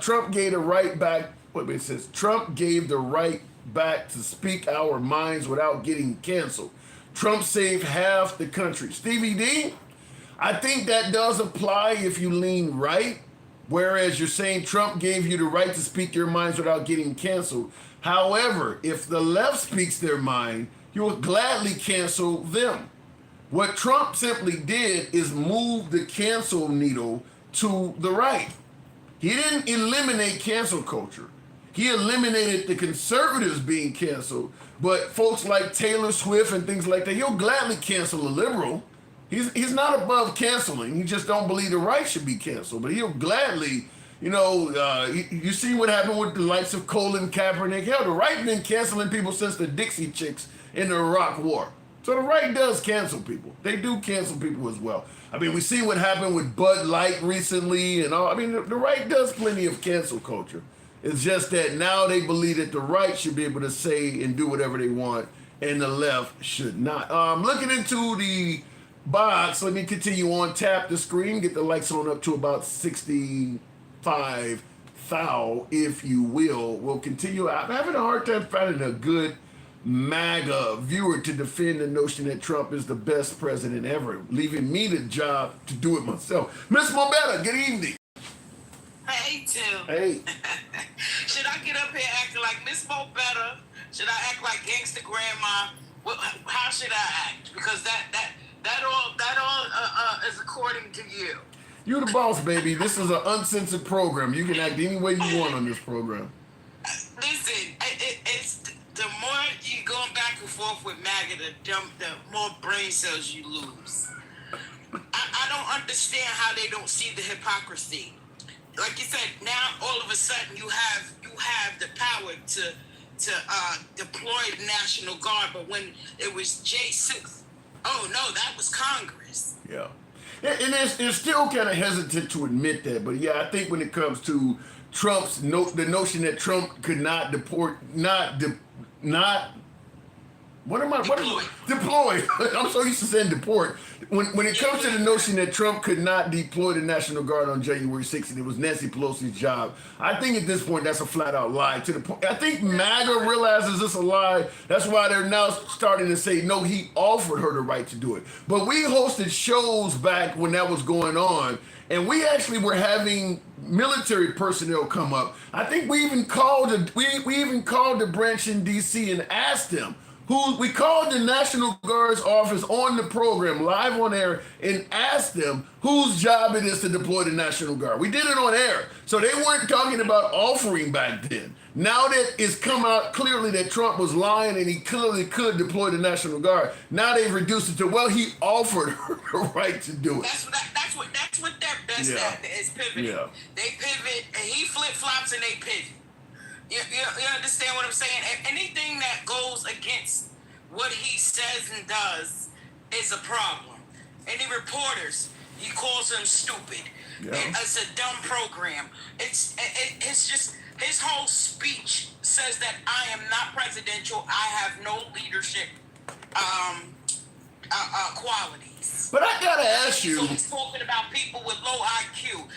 Trump gave the right back. It says Trump gave the right back to speak our minds without getting canceled. Trump saved half the country. Stevie D, I think that does apply if you lean right. Whereas you're saying Trump gave you the right to speak your minds without getting canceled. However, if the left speaks their mind, you will gladly cancel them. What Trump simply did is move the cancel needle to the right. He didn't eliminate cancel culture. He eliminated the conservatives being canceled, but folks like Taylor Swift and things like that, he'll gladly cancel a liberal. He's not above canceling. He just don't believe the right should be canceled, but he'll gladly, you see what happened with the likes of Colin Kaepernick. Hell, the right been canceling people since the Dixie Chicks in the Iraq War. So the right does cancel people. They do cancel people as well. I mean, we see what happened with Bud Light recently and all. I mean, the right does plenty of cancel culture. It's just that now they believe that the right should be able to say and do whatever they want and the left should not. Looking into the box, let me continue on. Tap the screen, get the likes on up to about 65,000, if you will. We'll continue. I'm having a hard time finding a good MAGA viewer to defend the notion that Trump is the best president ever, leaving me the job to do it myself. Miss Mobetta, good evening. Hey, Tim. Hey. Should I get up here acting like Miss Mobetta? Should I act like Gangsta Grandma? How should I act? Because that all is according to you. You're the boss, baby. This is an uncensored program. You can act any way you want on this program. Listen, it's the more you going back and forth with MAGA, the more brain cells you lose. I don't understand how they don't see the hypocrisy. Like you said, now all of a sudden you have the power to deploy the National Guard, but when it was J6, oh no, that was Congress. Yeah. And they're still kind of hesitant to admit that. But yeah, I think when it comes to the notion that Trump could not deploy. I'm so used to saying deport. When it comes to the notion that Trump could not deploy the National Guard on January 6th and it was Nancy Pelosi's job, I think at this point that's a flat out lie. To the point, I think MAGA realizes it's a lie. That's why they're now starting to say, no, he offered her the right to do it. But we hosted shows back when that was going on, and we actually were having military personnel come up. I think we even called the branch in D.C. and asked them. We called the National Guard's office on the program, live on air, and asked them whose job it is to deploy the National Guard. We did it on air. So they weren't talking about offering back then. Now that it's come out clearly that Trump was lying and he clearly could deploy the National Guard, now they've reduced it to, well, he offered her the right to do it. That's what they're best at, is pivoting. Yeah. They pivot, and he flip-flops and they pivot. You understand what I'm saying? Anything that goes against what he says and does is a problem. Any reporters, he calls them stupid. Yeah. It's a dumb program. It's just his whole speech says that I am not presidential. I have no leadership qualities. But I gotta ask you. So he's talking about people with low IQ.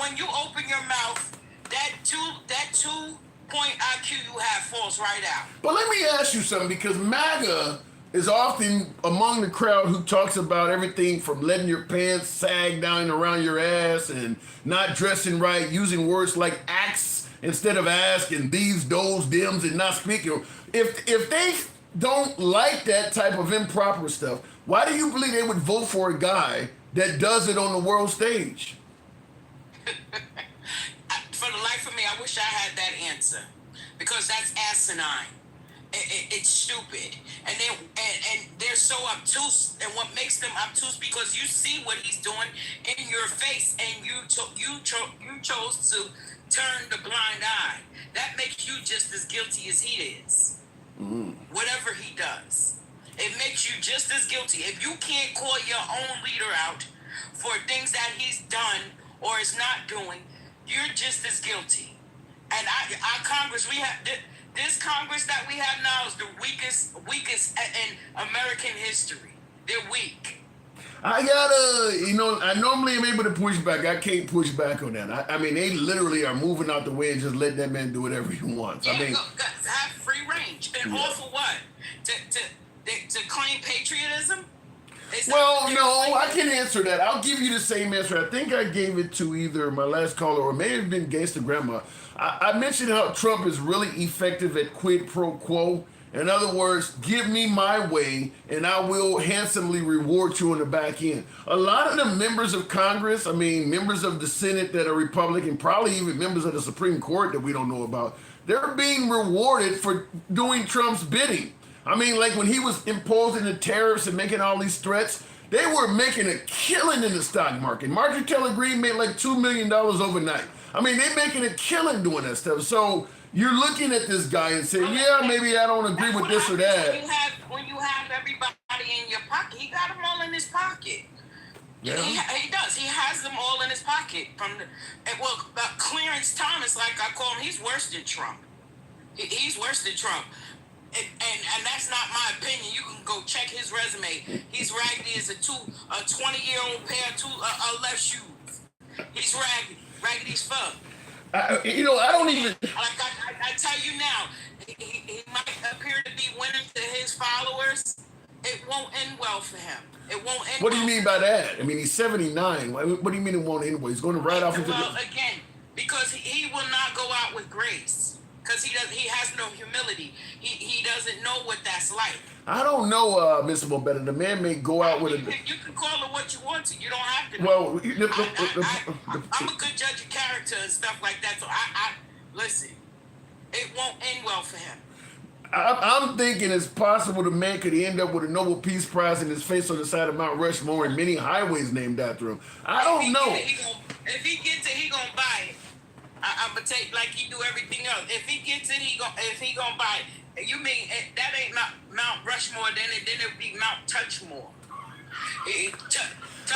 When you open your mouth, that two-point IQ you have falls right out. But let me ask you something, because MAGA is often among the crowd who talks about everything from letting your pants sag down around your ass and not dressing right, using words like axe instead of ask, and these, those, thems, and not speaking. If they don't like that type of improper stuff, why do you believe they would vote for a guy that does it on the world stage? For the life of me, I wish I had that answer, because that's asinine. It's stupid, and they're so obtuse. And what makes them obtuse, because you see what he's doing in your face, and you chose to turn the blind eye. That makes you just as guilty as he is. Whatever he does, it makes you just as guilty. If you can't call your own leader out for things that he's done or is not doing, you're just as guilty. And our Congress, we have this Congress that we have now is the weakest in American history. They're weak. I normally am able to push back. I can't push back on that. I mean, they literally are moving out the way and just letting that man do whatever he wants. Yeah, I mean, have free range. And all for what? To claim patriotism? Well, no, I can answer that. I'll give you the same answer. I think I gave it to either my last caller or may have been Gangsta Grandma. I mentioned how Trump is really effective at quid pro quo. In other words, give me my way and I will handsomely reward you on the back end. A lot of the members of Congress, members of the Senate that are Republican, probably even members of the Supreme Court that we don't know about, they're being rewarded for doing Trump's bidding. Like when he was imposing the tariffs and making all these threats, they were making a killing in the stock market. Marjorie Taylor Greene made like $2 million overnight. They're making a killing doing that stuff. So you're looking at this guy and saying, yeah, maybe I don't agree with this or that. When you have everybody in your pocket, he got them all in his pocket. Yeah. He does. He has them all in his pocket. Clarence Thomas, like I call him, he's worse than Trump. He's worse than Trump. And that's not my opinion. You can go check his resume. He's raggedy as a 20-year-old pair of left shoes. He's raggedy as fuck. I don't even. I tell you now, he might appear to be winning to his followers. It won't end well for him. It won't end. What do you mean by that? He's 79. What do you mean it won't end well? He's going to ride off into again, because he will not go out with grace. Because he has no humility. He doesn't know what that's like. I don't know, Mr. Mobetta. The man may go out with You can call it what you want to. You don't have to. Well, I'm a good judge of character and stuff like that. So listen. It won't end well for him. I'm thinking it's possible the man could end up with a Nobel Peace Prize in his face on the side of Mount Rushmore and many highways named after him. I don't know. If he gets it, he gonna buy it. I'm gonna take like he do everything else. If he gets it, if he gonna buy it. You mean that ain't Mount Rushmore? Then it would be Mount Touchmore.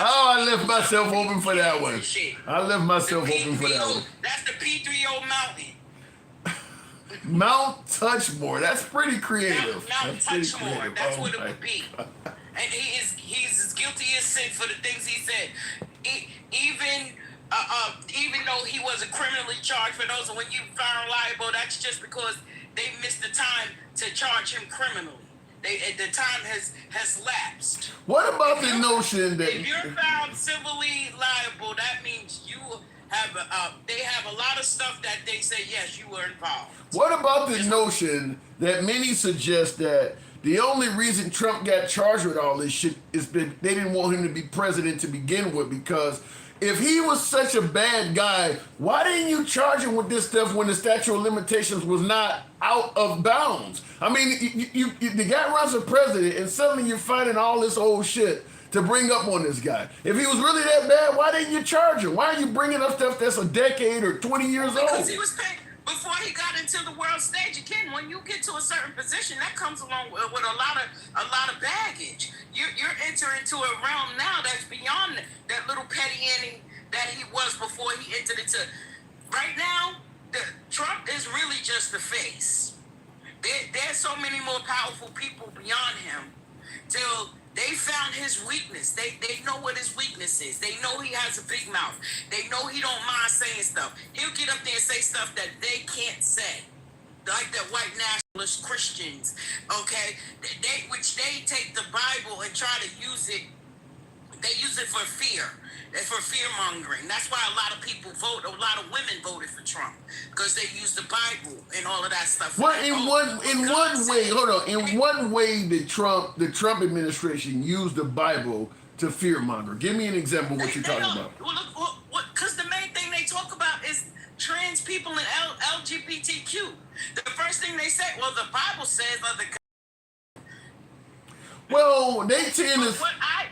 Oh, I left myself open for that one. I left myself open for that one. That's the P3O mountain. Mount Touchmore. That's pretty creative. Mount Touchmore. That's Oh what it my would be. And he's as guilty as sin for the things he said. Even though he wasn't criminally charged for those, and when you found liable, that's just because they missed the time to charge him criminally. The time has lapsed. What about the notion that if you're found civilly liable, that means you have they have a lot of stuff that they say yes, you were involved. What about the notion that many suggest that the only reason Trump got charged with all this shit is that they didn't want him to be president to begin with? Because if he was such a bad guy, why didn't you charge him with this stuff when the statute of limitations was not out of bounds? I mean, the guy runs for president, and suddenly you're finding all this old shit to bring up on this guy. If he was really that bad, why didn't you charge him? Why are you bringing up stuff that's a decade or 20 years old? Because he was paid before he got into the world stage. Again, when you get to a certain position, that comes along with a lot of baggage. You're entering into a realm now that's beyond that little petty inning that he was before he entered into. Right now, Trump is really just the face. There's so many more powerful people beyond him till they found his weakness. They know what his weakness is. They know he has a big mouth. They know he don't mind saying stuff. He'll get up there and say stuff that they can't say. Like the white nationalist Christians, okay? Which they take the Bible and try to use it. They use it for fear. For fear mongering. That's why a lot of people vote. A lot of women voted for Trump because they use the Bible and all of that stuff. What in one way did the Trump administration use the Bible to fear monger? Give me an example of what you're talking about. Well, because the main thing they talk about is trans people and LGBTQ. The first thing they say, well, the Bible says, well, they tend to.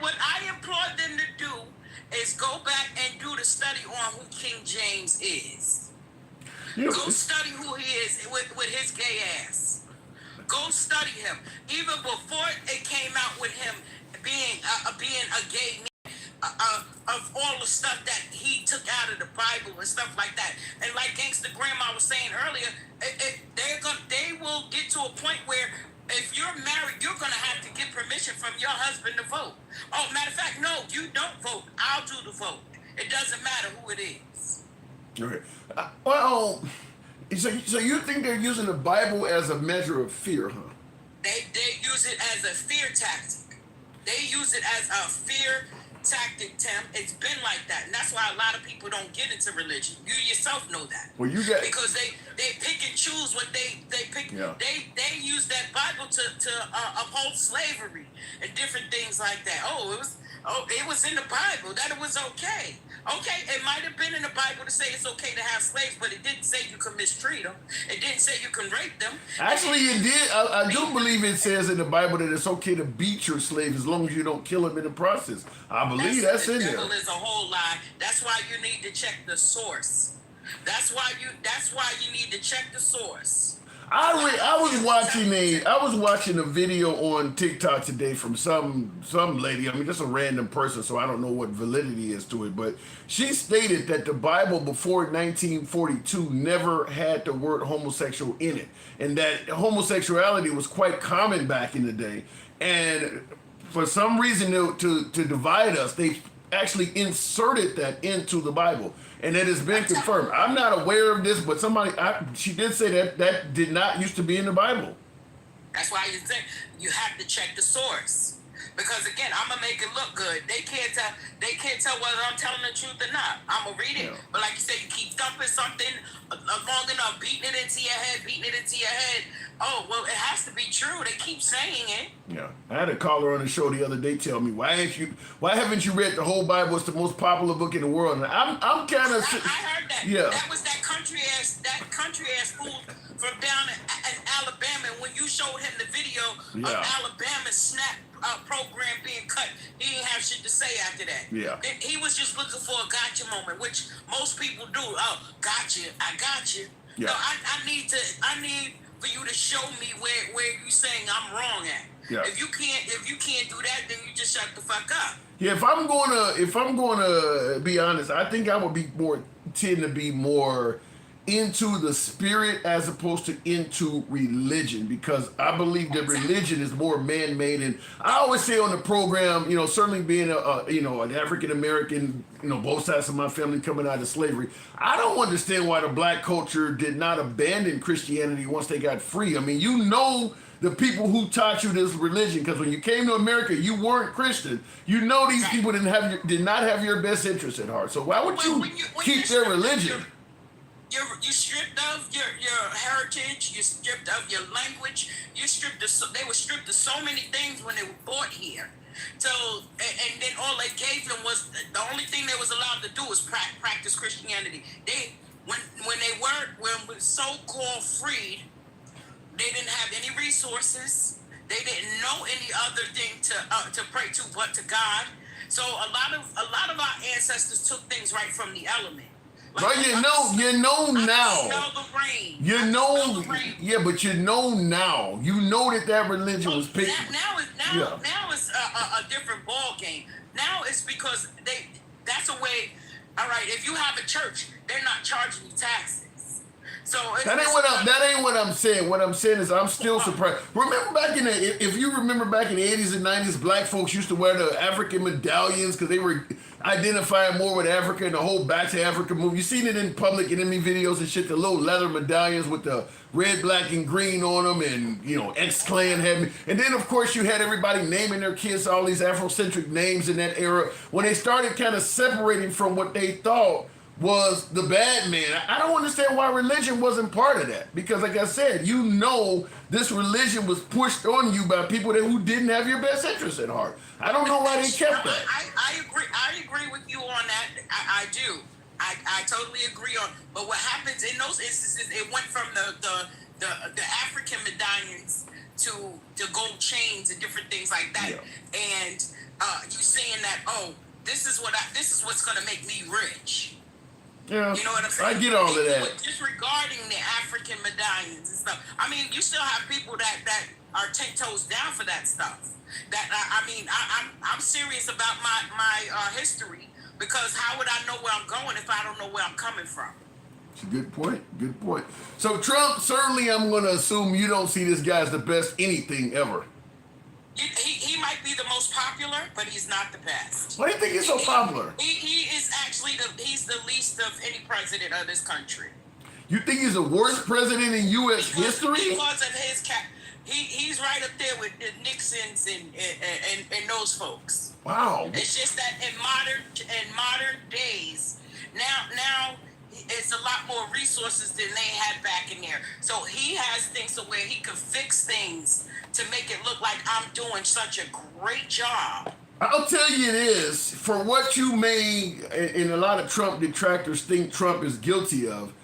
What I implore them to do is go back and do the study on who King James is. Go study who he is with his gay ass. Go study him. Even before it came out with him being a gay man, of all the stuff that he took out of the Bible and stuff like that. And like Gangsta Grandma was saying earlier, they will get to a point where if you're married, you're going to have to get permission from your husband to vote. Oh, matter of fact, no, you don't vote. I'll do the vote. It doesn't matter who it is. Okay. Well, so you think they're using the Bible as a measure of fear, huh? They use it as a fear tactic. They use it as a fear tactic, Tim. It's been like that, and that's why a lot of people don't get into religion. You yourself know that. Well, you got because they pick and choose what they pick. Yeah. They use that Bible to uphold slavery and different things like that. It was in the Bible that it was okay. Okay, it might have been in the Bible to say it's okay to have slaves, but it didn't say you can mistreat them. It didn't say you can rape them. Actually, it did. I do believe it says in the Bible that it's okay to beat your slave as long as you don't kill him in the process. I believe that's in there. The devil is a whole lie. That's why you need to check the source. That's why you need to check the source. I was watching a video on TikTok today from some lady. I mean, just a random person, so I don't know what validity is to it. But she stated that the Bible before 1942 never had the word homosexual in it, and that homosexuality was quite common back in the day. And for some reason, to divide us, they actually inserted that into the Bible. And it has been confirmed. I'm not aware of this, but she did say that did not used to be in the Bible. That's why you have to check the source. Because again, I'm gonna make it look good. They can't tell whether I'm telling the truth or not. I'm gonna read it, but like you said, you keep thumping something long enough, beating it into your head. Oh, well, it has to be true. They keep saying it. Yeah, I had a caller on the show the other day tell me, why haven't you read the whole Bible? It's the most popular book in the world. And I'm kind of. I heard that. Yeah. That was that country ass fool from down in Alabama. And when you showed him the video of Alabama's SNAP program being cut, he didn't have shit to say after that. Yeah. He was just looking for a gotcha moment, which most people do. Oh, gotcha, I got you. Yeah. No, I need for you to show me where you saying I'm wrong at. Yeah. If you can't do that, then you just shut the fuck up. Yeah, if I'm gonna be honest, I think I would tend to be more into the spirit as opposed to into religion, because I believe that religion is more man-made. And I always say on the program, certainly being an African American, both sides of my family coming out of slavery, I don't understand why the black culture did not abandon Christianity once they got free. I mean, the people who taught you this religion, because when you came to America, you weren't Christian. These people did not have your best interest at heart. So why would you keep their religion? You stripped of your heritage. You stripped of your language. They were stripped of so many things when they were brought here. So and then all they gave them was the only thing they was allowed to do was practice Christianity. When they were so-called freed, they didn't have any resources. They didn't know any other thing to pray to but to God. So a lot of our ancestors took things right from the element. But now. Yeah, but now. You know that religion was picked. Now it's a different ball game. Now it's because that's a way. All right, if you have a church, they're not charging you taxes. So that ain't what I'm saying. What I'm saying is I'm still surprised. Remember if you remember back in the 80s and 90s, black folks used to wear the African medallions because they were identifying more with Africa, and the whole Back to Africa movie. You seen it in Public Enemy videos and shit, the little leather medallions with the red, black, and green on them, and X-Clan had me. And then of course you had everybody naming their kids all these Afrocentric names in that era. When they started kind of separating from what they thought was the bad man, I don't understand why religion wasn't part of that. Because like I said, this religion was pushed on you by people who didn't have your best interest at heart. I don't know why they kept that. I agree with you on that. I do. I totally agree on. But what happens in those instances, it went from the African medallions to gold chains and different things like that. Yeah. And you saying that, this is what's gonna make me rich. Yeah, you know what I'm saying? I get all of that. Disregarding the African medallions and stuff. I mean, you still have people that are 10 toes down for that stuff. I'm serious about my history, because how would I know where I'm going if I don't know where I'm coming from? It's a good point. Good point. So Trump, certainly I'm going to assume you don't see this guy as the best anything ever. He might be the most popular, but he's not the best. Why do you think he's so popular? He is actually he's the least of any president of this country. You think he's the worst president in U.S. history? Because of his he's right up there with the Nixons and those folks. Wow. It's just that in modern days, now it's a lot more resources than they had back in there. So he has things to where he can fix things to make it look like I'm doing such a great job. I'll tell you this, for what you may, and a lot of Trump detractors think Trump is guilty of,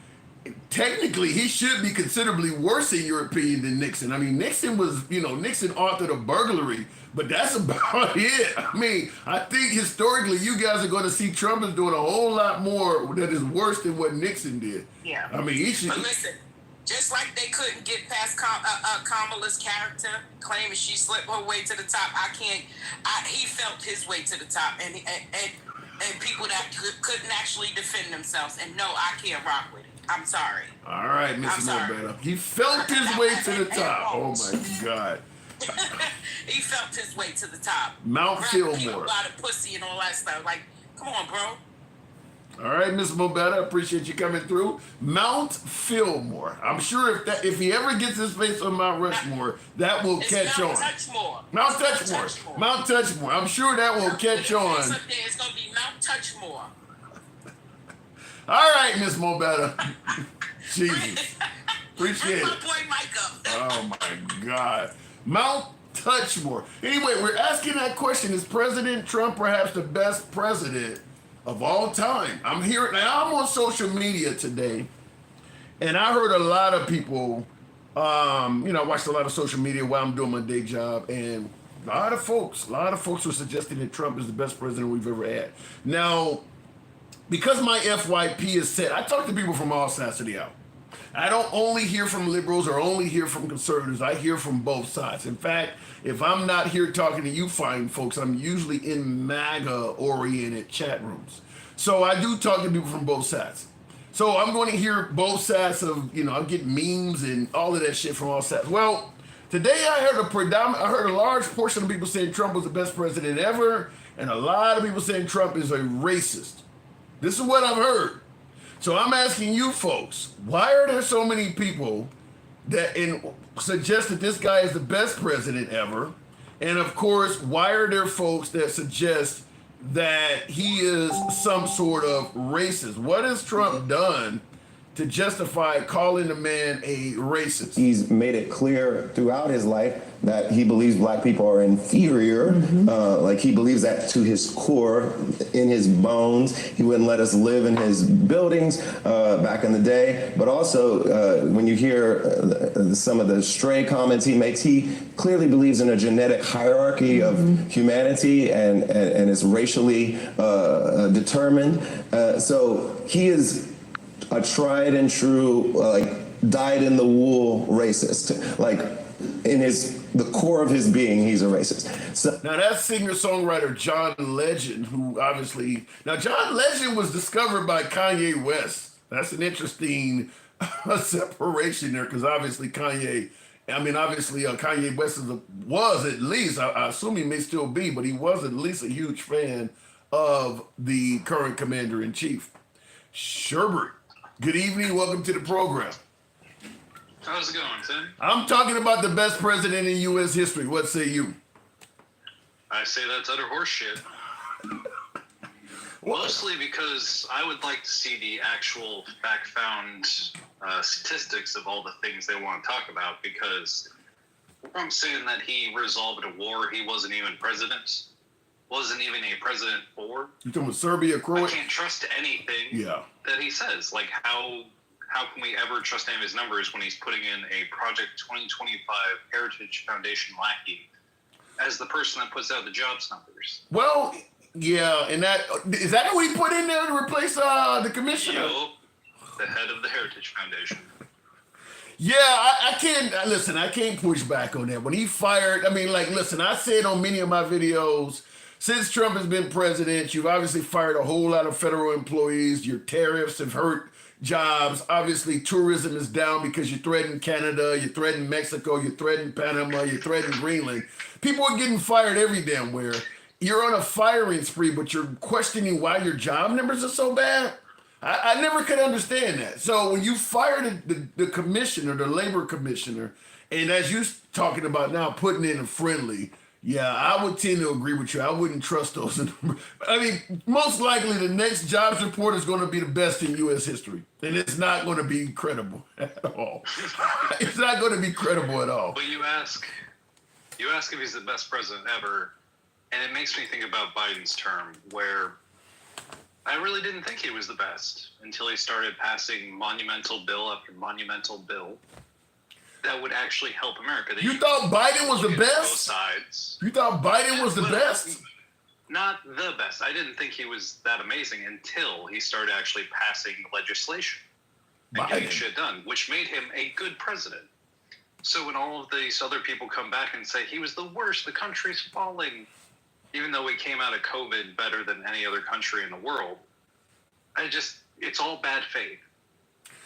technically he should be considerably worse in your opinion than Nixon. I mean, Nixon authored a burglary, but that's about it. I mean, I think historically you guys are going to see Trump is doing a whole lot more that is worse than what Nixon did. Yeah. I mean, he should. But listen, just like they couldn't get past Kamala's character, claiming she slipped her way to the top, he felt his way to the top, and people that couldn't actually defend themselves. And no, I can't rock with it. I'm sorry. All right, Mr. Mobetta. He felt his way to the top. Oh my God. He felt his way to the top. Mount Fillmore. About a pussy and all that stuff. Like, come on, bro. All right, Mr. Mobetta, appreciate you coming through. Mount Fillmore. I'm sure if he ever gets his face on Mount Rushmore, that will catch on. Mount Touchmore. Mount Touchmore. I'm sure that will catch on. It's going to be Mount Touchmore. All right, Miss Mobetta. Jesus. Appreciate it. My boy Micah. Oh, my God. Mount Touchmore. Anyway, we're asking that question. Is President Trump perhaps the best president of all time? I'm on social media today, And I heard a lot of people, I watched a lot of social media while I'm doing my day job, and a lot of folks were suggesting that Trump is the best president we've ever had. Now, because my FYP is set, I talk to people from all sides of the aisle. I don't only hear from liberals or only hear from conservatives. I hear from both sides. In fact, if I'm not here talking to you fine folks, I'm usually in MAGA-oriented chat rooms. So I do talk to people from both sides. So I'm going to hear both sides of, I'll get memes and all of that shit from all sides. Well, today I heard a large portion of people saying Trump was the best president ever, and a lot of people saying Trump is a racist. This is what I've heard. So I'm asking you folks, why are there so many people that suggest that this guy is the best president ever? And of course, why are there folks that suggest that he is some sort of racist? What has Trump done to justify calling the man a racist? He's made it clear throughout his life that he believes black people are inferior. Like he believes that to his core, in his bones. He wouldn't let us live in his buildings back in the day. But also, when you hear some of the stray comments he makes, he clearly believes in a genetic hierarchy of humanity and is racially determined. So he is a tried and true, dyed in the wool racist. Like in the core of his being, he's a racist. So now that's singer-songwriter John Legend, John Legend was discovered by Kanye West. That's an interesting separation there, because obviously Kanye West was at least, I assume he may still be, but he was at least a huge fan of the current commander-in-chief. Sherbert, good evening. Welcome to the program. How's it going, Tim? I'm talking about the best president in U.S. history. What say you? I say that's utter horseshit. Mostly because I would like to see the actual fact-found statistics of all the things they want to talk about, because I'm saying that he resolved a war he wasn't even a president for. You talking about Serbia, Croatia? I can't trust anything that he says. Like, how can we ever trust any of his numbers when he's putting in a Project 2025 Heritage Foundation lackey as the person that puts out the jobs numbers? Well, yeah, and is that who he put in there to replace the commissioner? The head of the Heritage Foundation. Yeah, I can't push back on that. When he fired, I said on many of my videos, since Trump has been president, you've obviously fired a whole lot of federal employees. Your tariffs have hurt jobs. Obviously, tourism is down because you threatened Canada, you threatened Mexico, you threatened Panama, you threatened Greenland. People are getting fired every damn where. You're on a firing spree, but you're questioning why your job numbers are so bad? I never could understand that. So when you fired the commissioner, the labor commissioner, and as you're talking about now, putting in a friendly, yeah, I would tend to agree with you. I wouldn't trust those. Most likely the next jobs report is going to be the best in U.S. history. And it's not going to be credible at all. It's not going to be credible at all. But you ask if he's the best president ever, and it makes me think about Biden's term, where I really didn't think he was the best until he started passing monumental bill after monumental bill that would actually help America. You thought Biden was the best? Both sides. You thought Biden was the best? Not the best. I didn't think he was that amazing until he started actually passing legislation and getting shit done, which made him a good president. So when all of these other people come back and say he was the worst, the country's falling, even though we came out of COVID better than any other country in the world, it's all bad faith.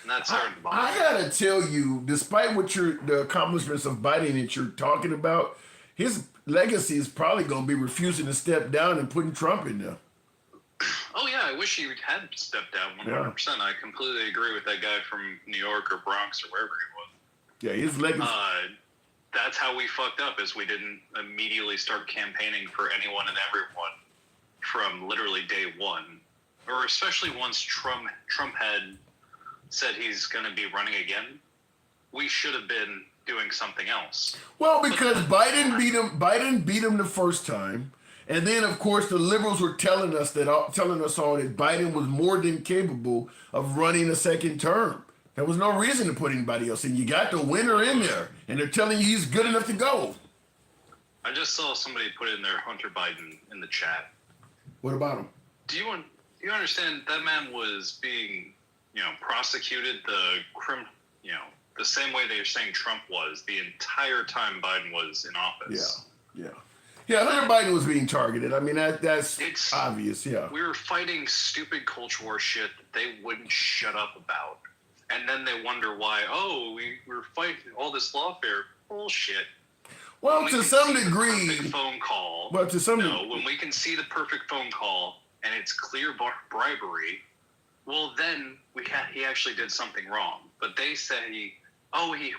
And that's starting to bother me. I gotta tell you, despite the accomplishments of Biden that you're talking about, his legacy is probably going to be refusing to step down and putting Trump in there. Oh yeah, I wish he had stepped down 100%. I completely agree with that guy from New York or Bronx or wherever he was. Yeah, his legacy. That's how we fucked up, is we didn't immediately start campaigning for anyone and everyone from literally day one, or especially once Trump had said he's going to be running again. We should have been doing something else. Well, because Biden beat him the first time, and then of course the liberals were telling us all that Biden was more than capable of running a second term. There was no reason to put anybody else in. You got the winner in there, and they're telling you he's good enough to go. I just saw somebody put in there Hunter Biden in the chat. What about him? Do you understand that man was being, prosecuted the same way they're saying Trump was the entire time Biden was in office? Yeah, Hunter Biden was being targeted. I mean, that's obvious, yeah. We were fighting stupid culture war shit that they wouldn't shut up about. And then they wonder why, we're fighting all this lawfare bullshit. Well, to some degree. Phone call. But to some degree. When we can see the perfect phone call and it's clear bribery, well, then he actually did something wrong. But they say,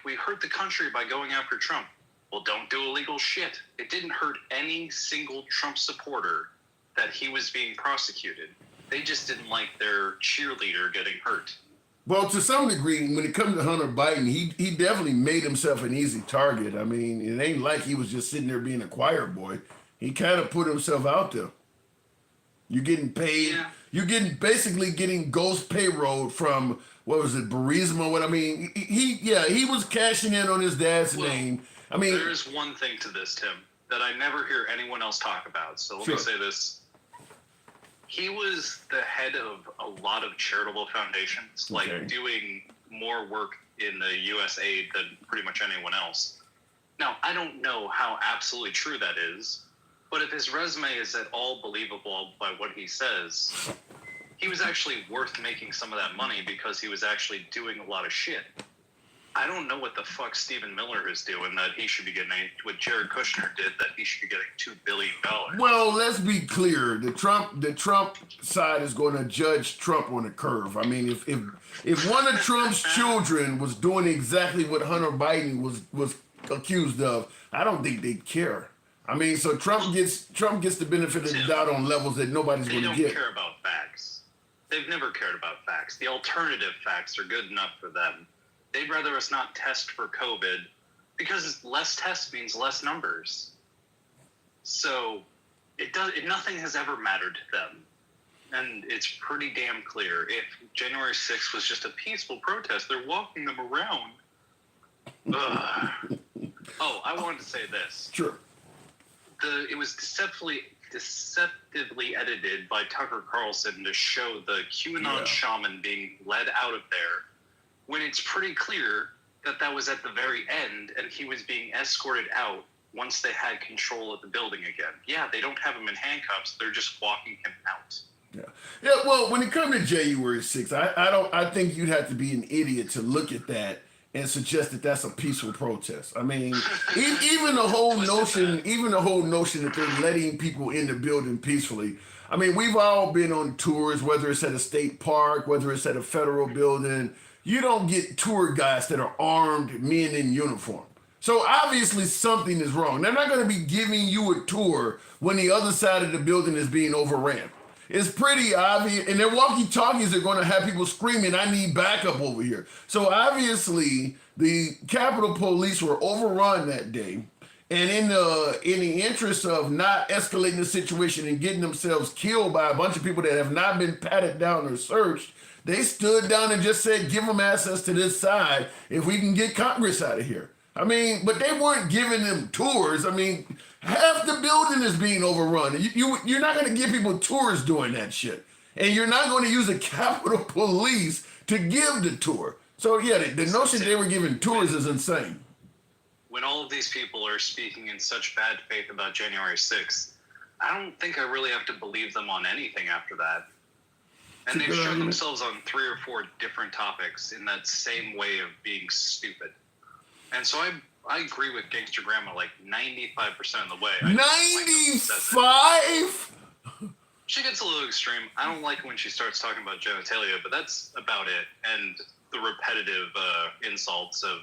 we hurt the country by going after Trump. Well, don't do illegal shit. It didn't hurt any single Trump supporter that he was being prosecuted. They just didn't like their cheerleader getting hurt. Well, to some degree, when it comes to Hunter Biden, he definitely made himself an easy target. I mean, it ain't like he was just sitting there being a choir boy. He kind of put himself out there. You're getting paid. Yeah. You're basically getting ghost payroll from, what was it, Burisma? What I mean, he was cashing in on his dad's name. I mean, there is one thing to this, Tim, that I never hear anyone else talk about. So let me say this. He was the head of a lot of charitable foundations, like doing more work in the U.S. aid than pretty much anyone else. Now, I don't know how absolutely true that is, but if his resume is at all believable by what he says, he was actually worth making some of that money because he was actually doing a lot of shit. I don't know what the fuck Stephen Miller is doing that he should be getting, what Jared Kushner did that he should be getting $2 billion. Well, let's be clear. The Trump side is going to judge Trump on a curve. I mean, if one of Trump's children was doing exactly what Hunter Biden was accused of, I don't think they'd care. I mean, so Trump gets the benefit of the doubt on levels that nobody's going to get. They don't care about facts. They've never cared about facts. The alternative facts are good enough for them. They'd rather us not test for COVID because less tests means less numbers. So nothing has ever mattered to them. And it's pretty damn clear. If January 6th was just a peaceful protest, they're walking them around. I wanted to say this. Sure. It was deceptively edited by Tucker Carlson to show the QAnon shaman being led out of there when it's pretty clear that was at the very end and he was being escorted out once they had control of the building again. Yeah, they don't have him in handcuffs. They're just walking him out. Yeah. Well, when it comes to January 6th, I think you'd have to be an idiot to look at that and suggest that that's a peaceful protest. I mean, even the whole notion that they're letting people in the building peacefully. I mean, we've all been on tours, whether it's at a state park, whether it's at a federal building. You don't get tour guides that are armed men in uniform. So obviously something is wrong. They're not going to be giving you a tour when the other side of the building is being overran. It's pretty obvious. And their walkie-talkies are going to have people screaming, I need backup over here. So obviously the Capitol Police were overrun that day. And in the interest of not escalating the situation and getting themselves killed by a bunch of people that have not been patted down or searched, they stood down and just said, give them access to this side if we can get Congress out of here. I mean, but they weren't giving them tours. I mean, half the building is being overrun. You're not going to give people tours doing that shit. And you're not going to use the Capitol Police to give the tour. So, yeah, the notion they were giving tours is insane. When all of these people are speaking in such bad faith about January 6th, I don't think I really have to believe them on anything after that. And they've shown themselves on 3 or 4 different topics in that same way of being stupid. And so I agree with Gangster Grandma like 95% of the way. 95? She gets a little extreme. I don't like when she starts talking about genitalia, but that's about it. And the repetitive insults of,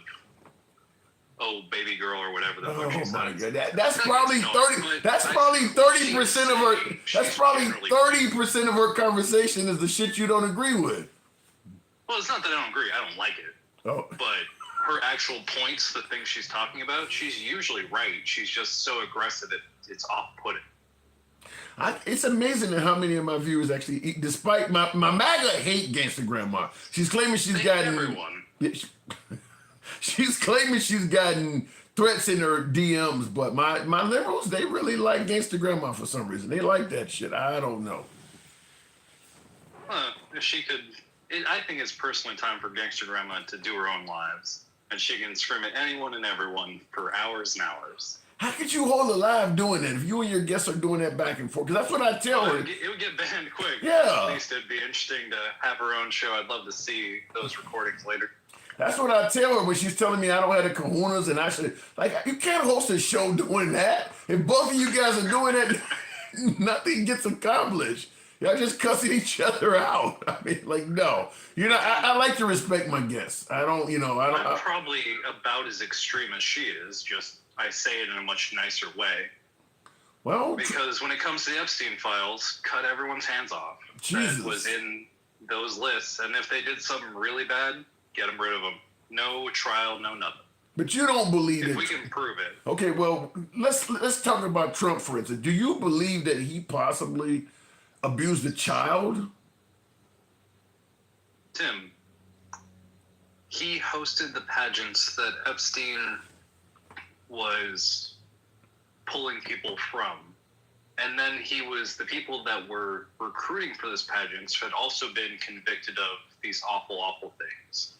baby girl or whatever the fuck she said. Oh my God, that's probably 30. That's probably 30% of her. That's probably 30% of her conversation is the shit you don't agree with. Well, it's not that I don't agree. I don't like it. But her actual points, the things she's talking about, she's usually right. She's just so aggressive that it's off-putting. It's amazing how many of my viewers actually, despite my MAGA hate Gangster Grandma. She's claiming she's gotten everyone. She's claiming she's gotten threats in her DMs, but my liberals, they really like Gangsta Grandma for some reason. They like that shit. I don't know. If she could, I think it's personally time for Gangster Grandma to do her own lives, and she can scream at anyone and everyone for hours and hours. How could you hold a live doing that if you and your guests are doing that back and forth? Because that's what I tell her. It would get banned quick. Yeah. At least it'd be interesting to have her own show. I'd love to see those recordings later. That's what I tell her when she's telling me I don't have the kahunas and I should, like, you can't host a show doing that. If both of you guys are doing that, nothing gets accomplished. Y'all just cussing each other out. I mean, like, no. You know, I like to respect my guests. I don't, you know, I'm probably about as extreme as she is, just I say it in a much nicer way. Well, because when it comes to the Epstein files, cut everyone's hands off. Jesus. That was in those lists. And if they did something really bad, get them rid of them. No trial, no nothing. But you don't believe it. If we can prove it. Okay, well, let's talk about Trump, for instance. Do you believe that he possibly abused a child? Tim, he hosted the pageants that Epstein was pulling people from. And then the people that were recruiting for this pageants had also been convicted of these awful, awful things.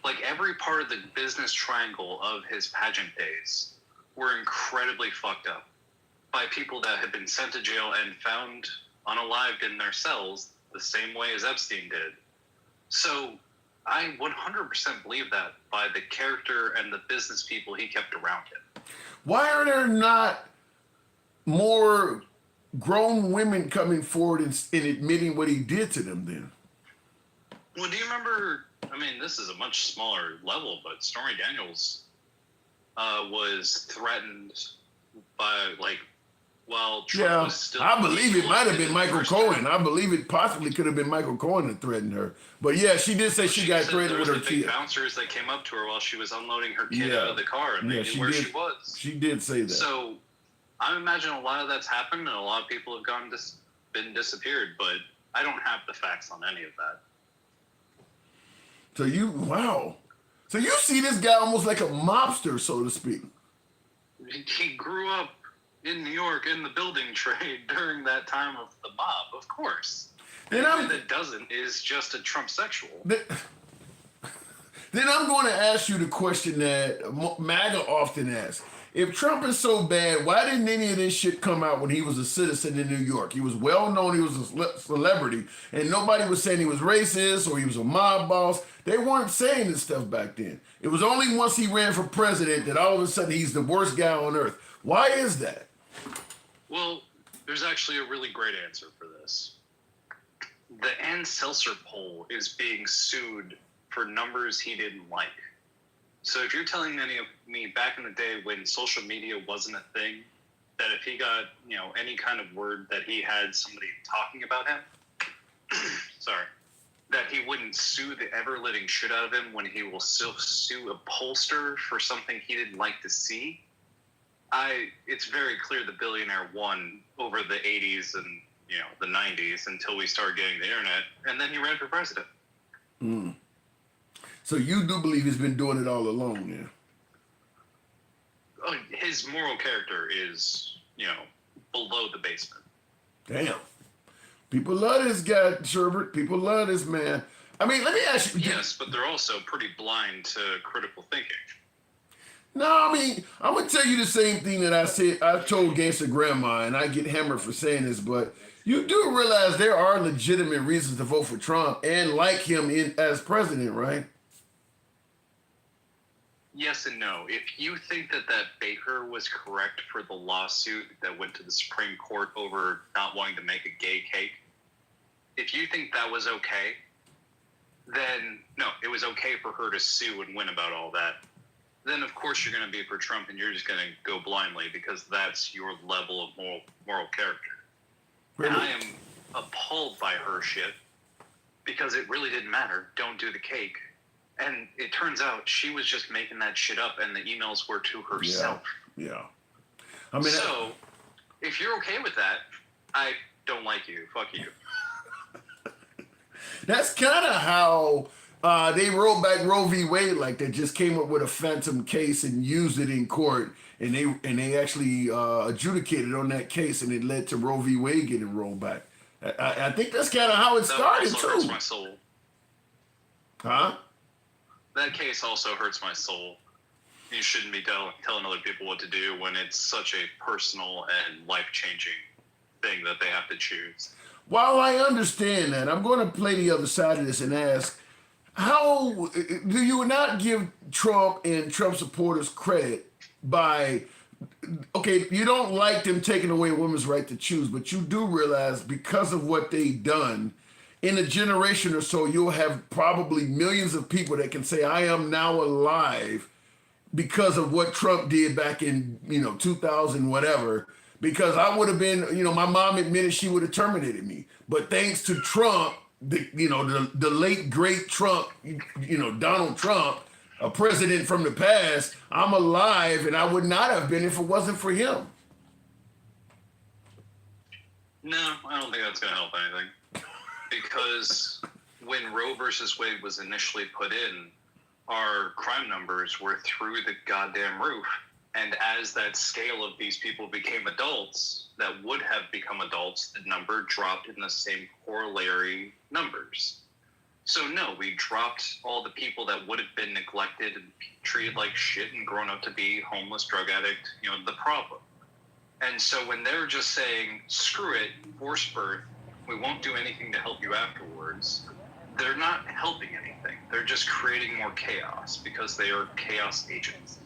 Like every part of the business triangle of his pageant days were incredibly fucked up by people that had been sent to jail and found unalived in their cells the same way as Epstein did. So I 100% believe that by the character and the business people he kept around him. Why are there not more grown women coming forward and admitting what he did to them then? Well, do you remember, I mean, this is a much smaller level, but Stormy Daniels was threatened by, like, while Trump was still... I believe it might have been Michael Cohen. I believe it possibly could have been Michael Cohen that threatened her. But yeah, she did say she got threatened with her kid. Big bouncers that came up to her while she was unloading her kid out of the car, and they knew where she was. She did say that. So I imagine a lot of that's happened, and a lot of people have been disappeared, but I don't have the facts on any of that. So So you see this guy almost like a mobster, so to speak. He grew up in New York in the building trade during that time of the mob, of course. Anyone that doesn't is just a Trump sexual. Then I'm going to ask you the question that MAGA often asks. If Trump is so bad, why didn't any of this shit come out when he was a citizen in New York? He was well known, he was a celebrity, and nobody was saying he was racist or he was a mob boss. They weren't saying this stuff back then. It was only once he ran for president that all of a sudden he's the worst guy on earth. Why is that? Well, there's actually a really great answer for this. The Ann Seltzer poll is being sued for numbers he didn't like. So if you're telling me back in the day when social media wasn't a thing, that if he got, any kind of word that he had somebody talking about him, that he wouldn't sue the ever-living shit out of him when he will still sue a pollster for something he didn't like to see, it's very clear the billionaire won over the 80s and, the 90s until we started getting the internet, and then he ran for president. Mm. So you do believe he's been doing it all along, yeah? Oh, his moral character is, below the basement. Damn. People love this guy, Sherbert. People love this man. I mean, let me ask you. Yes, but they're also pretty blind to critical thinking. No, I mean, I'm going to tell you the same thing that I told Gangsta Grandma, and I get hammered for saying this, but you do realize there are legitimate reasons to vote for Trump and like him as president, right? Yes and no. If you think that Baker was correct for the lawsuit that went to the Supreme Court over not wanting to make a gay cake, if you think that was okay, then no, it was okay for her to sue and win about all that. Then of course you're going to be for Trump and you're just going to go blindly because that's your level of moral character. Really? And I am appalled by her shit because it really didn't matter. Don't do the cake. And it turns out she was just making that shit up and the emails were to herself. Yeah. I mean, so if you're okay with that, I don't like you. Fuck you. That's kind of how They rolled back Roe v. Wade like that, just came up with a phantom case and used it in court, and they actually adjudicated on that case, and it led to Roe v. Wade getting rolled back. I think that's kind of how it started also hurts too. my soul. Huh? That case also hurts my soul. You shouldn't be telling other people what to do when it's such a personal and life-changing thing that they have to choose. While I understand that, I'm going to play the other side of this and ask, how do you not give Trump and Trump supporters credit by, okay, you don't like them taking away a woman's right to choose, but you do realize because of what they've done, in a generation or so, you'll have probably millions of people that can say, I am now alive because of what Trump did back in, 2000, whatever, because I would have been, my mom admitted she would have terminated me. But thanks to Trump, the late, great Trump, Donald Trump, a president from the past, I'm alive, and I would not have been if it wasn't for him. No, I don't think that's going to help anything. Because when Roe versus Wade was initially put in, our crime numbers were through the goddamn roof. And as that scale of these people became adults that would have become adults, the number dropped in the same corollary numbers. So no, we dropped all the people that would have been neglected and treated like shit and grown up to be homeless, drug addict, the problem. And so when they're just saying, screw it, forced birth, we won't do anything to help you afterwards, they're not helping anything. They're just creating more chaos because they are chaos agents.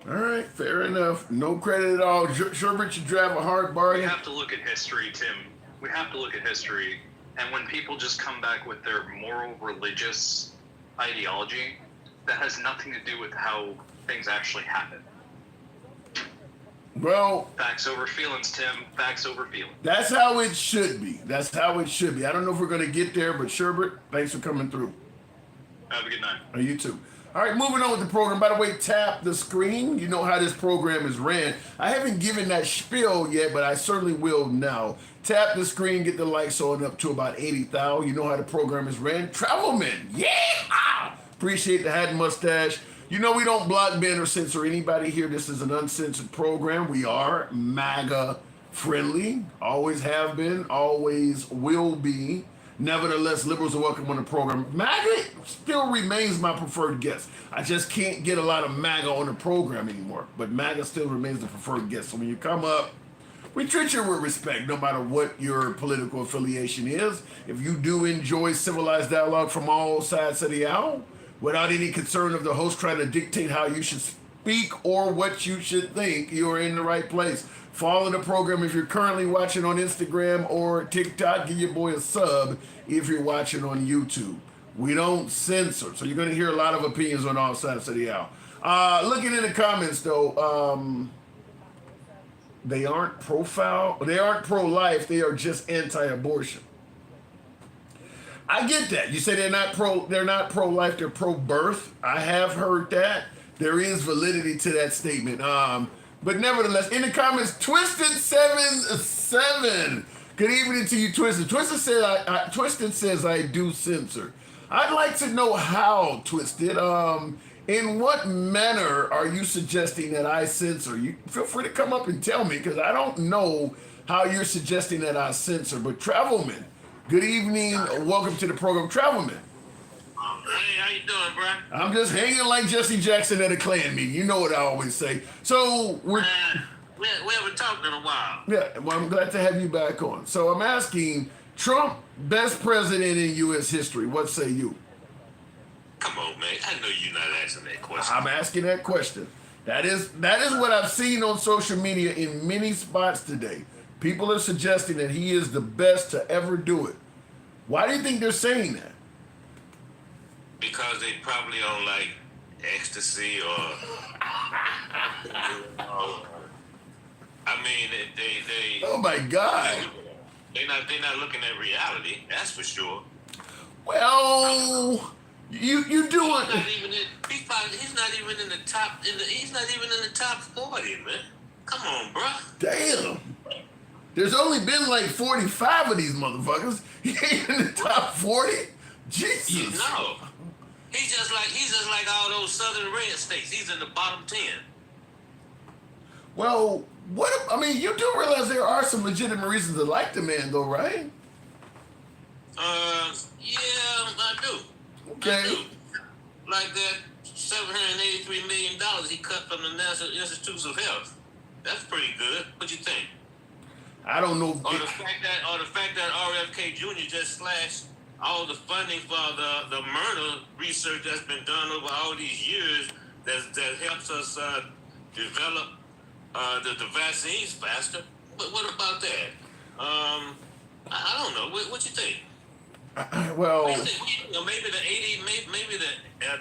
All right, fair enough. No credit at all. Sherbert should drive a hard bargain. We have to look at history, Tim. We have to look at history. And when people just come back with their moral, religious ideology, that has nothing to do with how things actually happen. Well, facts over feelings, Tim. Facts over feelings. That's how it should be. That's how it should be. I don't know if we're going to get there, but Sherbert, thanks for coming through. Have a good night. You too. All right, moving on with the program. By the way, tap the screen. You know how this program is ran. I haven't given that spiel yet, but I certainly will now. Tap the screen, get the lights on up to about 80,000. You know how the program is ran. Travelman, yeah! Appreciate the hat and mustache. You know we don't block, ban, or censor anybody here. This is an uncensored program. We are MAGA friendly. Always have been, always will be. Nevertheless, liberals are welcome on the program. MAGA still remains my preferred guest. I just can't get a lot of MAGA on the program anymore. But MAGA still remains the preferred guest. So when you come up, we treat you with respect, no matter what your political affiliation is. If you do enjoy civilized dialogue from all sides of the aisle, without any concern of the host trying to dictate how you should speak or what you should think, you're in the right place. Follow the program if you're currently watching on Instagram or TikTok. Give your boy a sub if you're watching on YouTube. We don't censor, so you're going to hear a lot of opinions on all sides of the aisle. Looking in the comments, though, they aren't they aren't pro-life, they are just anti-abortion. I get that. You say they're not pro-life, they're pro-birth. I have heard that. There is validity to that statement. But nevertheless, in the comments, Twisted77. Good evening to you, Twisted. Twisted says I do censor. I'd like to know how, Twisted. In what manner are you suggesting that I censor? You feel free to come up and tell me, because I don't know how you're suggesting that I censor. But Travelman, good evening. Welcome to the program, Travelman. Hey, how you doing, bro? I'm just hanging like Jesse Jackson at a Klan meeting. You know what I always say. So we haven't talked in a while. Yeah, well, I'm glad to have you back on. So I'm asking, Trump, best president in U.S. history. What say you? Come on, man. I know you're not asking that question. I'm asking that question. That is what I've seen on social media in many spots today. People are suggesting that he is the best to ever do it. Why do you think they're saying that? Because they probably on like ecstasy or I mean they oh my God. They're not looking at reality, that's for sure. Well, you do it. He's not even in the top he's not even in the top 40, man. Come on, bro. Damn. There's only been like 45 of these motherfuckers. He ain't in the top 40. Jesus. No. He's just like all those southern red states. He's in the bottom 10. Well, I mean, you do realize there are some legitimate reasons to like the man, though, right? Yeah, I do. Okay. I do. Like that $783 million he cut from the National Institutes of Health. That's pretty good. What you think? I don't know. Or the fact that RFK Jr. just slashed all the funding for the murder research that's been done over all these years that helps us develop the vaccines faster. But what about that? I don't know. What you think? Well, maybe the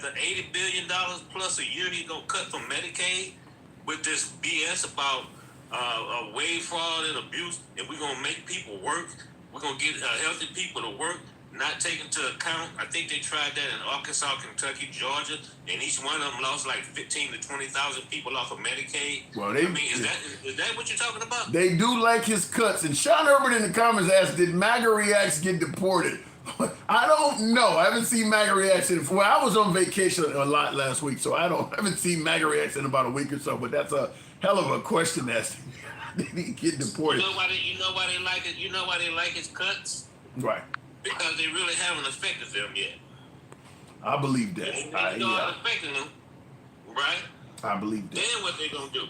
$80 billion plus a year he's gonna cut from Medicaid with this BS about wage fraud and abuse, and we're gonna make people work. We're gonna get healthy people to work, not take into account. I think they tried that in Arkansas, Kentucky, Georgia, and each one of them lost like 15 to 20,000 people off of Medicaid. Well, is that what you're talking about? They do like his cuts. And Sean Herbert in the comments asked, did MAGA Reacts get deported? I don't know. I haven't seen MAGA Reacts well, I was on vacation a lot last week, so I haven't seen MAGA Reacts in about a week or so, but that's a hell of a question asking. Did he get deported? You know why they like it? You know why they like his cuts? Right. Because they really haven't affected them yet. I believe that. They start affecting them, right? I believe that. Then what they gonna do?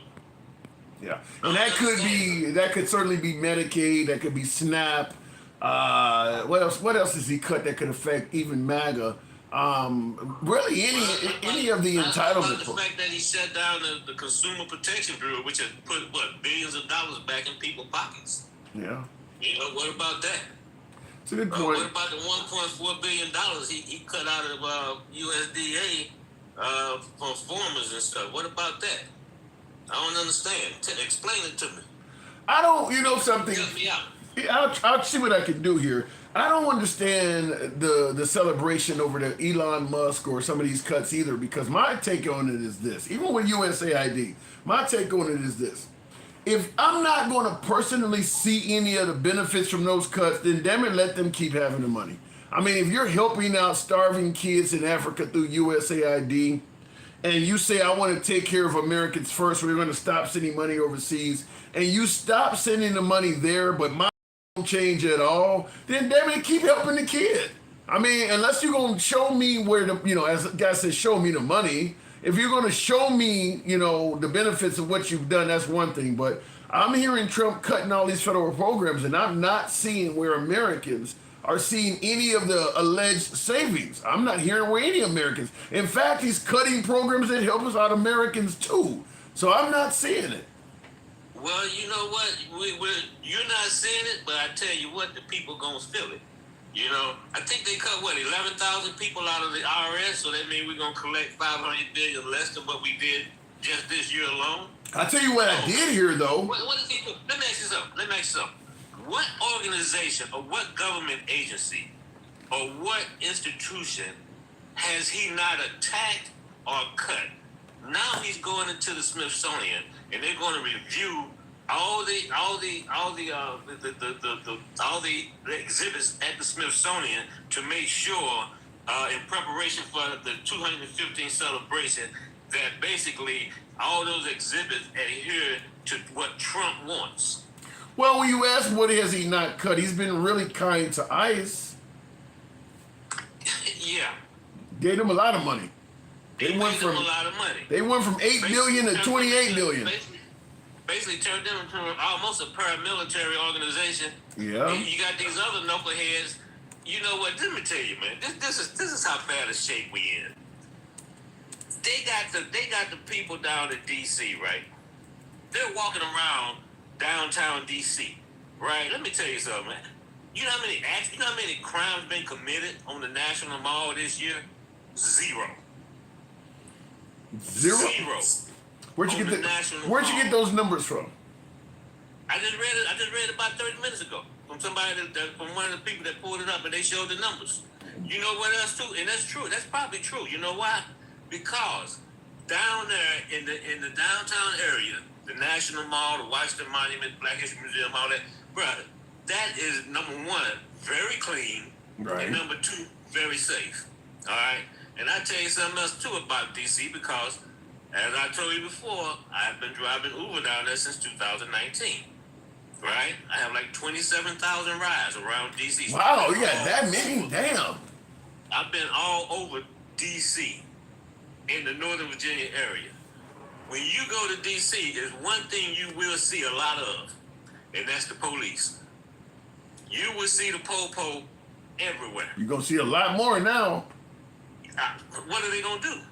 Yeah. And that could certainly be Medicaid, that could be SNAP. What else does he cut that could affect even MAGA? Really any of the entitlement. The fact that he shut down the Consumer Protection Bureau, which has put billions of dollars back in people's pockets. Yeah. You know, what about that? It's a good point. What about the $1.4 billion he cut out of USDA for farmers and stuff? What about that? I don't understand. Explain it to me. I don't, something. Help me out. I'll see what I can do here. I don't understand the celebration over the Elon Musk or some of these cuts either, because my take on it is this. Even with USAID, my take on it is this. If I'm not going to personally see any of the benefits from those cuts, then damn it, let them keep having the money. I mean, if you're helping out starving kids in Africa through USAID, and you say, I want to take care of Americans first, we're going to stop sending money overseas, and you stop sending the money there, but my don't change at all, then damn it, keep helping the kid. I mean, unless you're going to show me where as the guy says, show me the money. If you're going to show me, the benefits of what you've done, that's one thing. But I'm hearing Trump cutting all these federal programs, and I'm not seeing where Americans are seeing any of the alleged savings. I'm not hearing where any Americans. In fact, he's cutting programs that help us out Americans too. So I'm not seeing it. Well, you know what? You're not seeing it, but I tell you what, the people gonna feel it. I think they cut 11,000 people out of the IRS, so that means we're gonna collect $500 billion less than what we did just this year alone. I'll tell you what I did here, though. What is he doing? Let me ask you something. What organization or what government agency or what institution has he not attacked or cut? Now he's going into the Smithsonian, and they're going to review all the exhibits at the Smithsonian to make sure, in preparation for the 215th celebration, that basically all those exhibits adhere to what Trump wants. Well, when you ask what has he not cut, he's been really kind to ICE. Yeah. Gave them a lot of money. They went from a lot of money. They went from $8 billion to $28 billion. Basically turned them into almost a paramilitary organization. Yeah. And you got these other knuckleheads. You know what? Let me tell you, man. This is how bad a shape we in. They got the people down in D.C., right? They're walking around downtown D.C., right? Let me tell you something, man. You know how many crimes been committed on the National Mall this year? Zero. Where'd you get those numbers from? I just read it about 30 minutes ago from somebody from one of the people that pulled it up, and they showed the numbers. You know what else too? And that's true. That's probably true. You know why? Because down there in the downtown area, the National Mall, the Washington Monument, Black History Museum, all that, brother, that is number one, very clean, right. And number two, very safe. All right, and I tell you something else too about DC, because as I told you before, I've been driving Uber down there since 2019. Right, I have like 27,000 rides around DC. Wow, you got that many? Damn. I've been all over DC in the Northern Virginia area. When you go to DC, there's one thing you will see a lot of, and that's the police. You will see the po-po everywhere. You're going to see a lot more now. What are they going to do?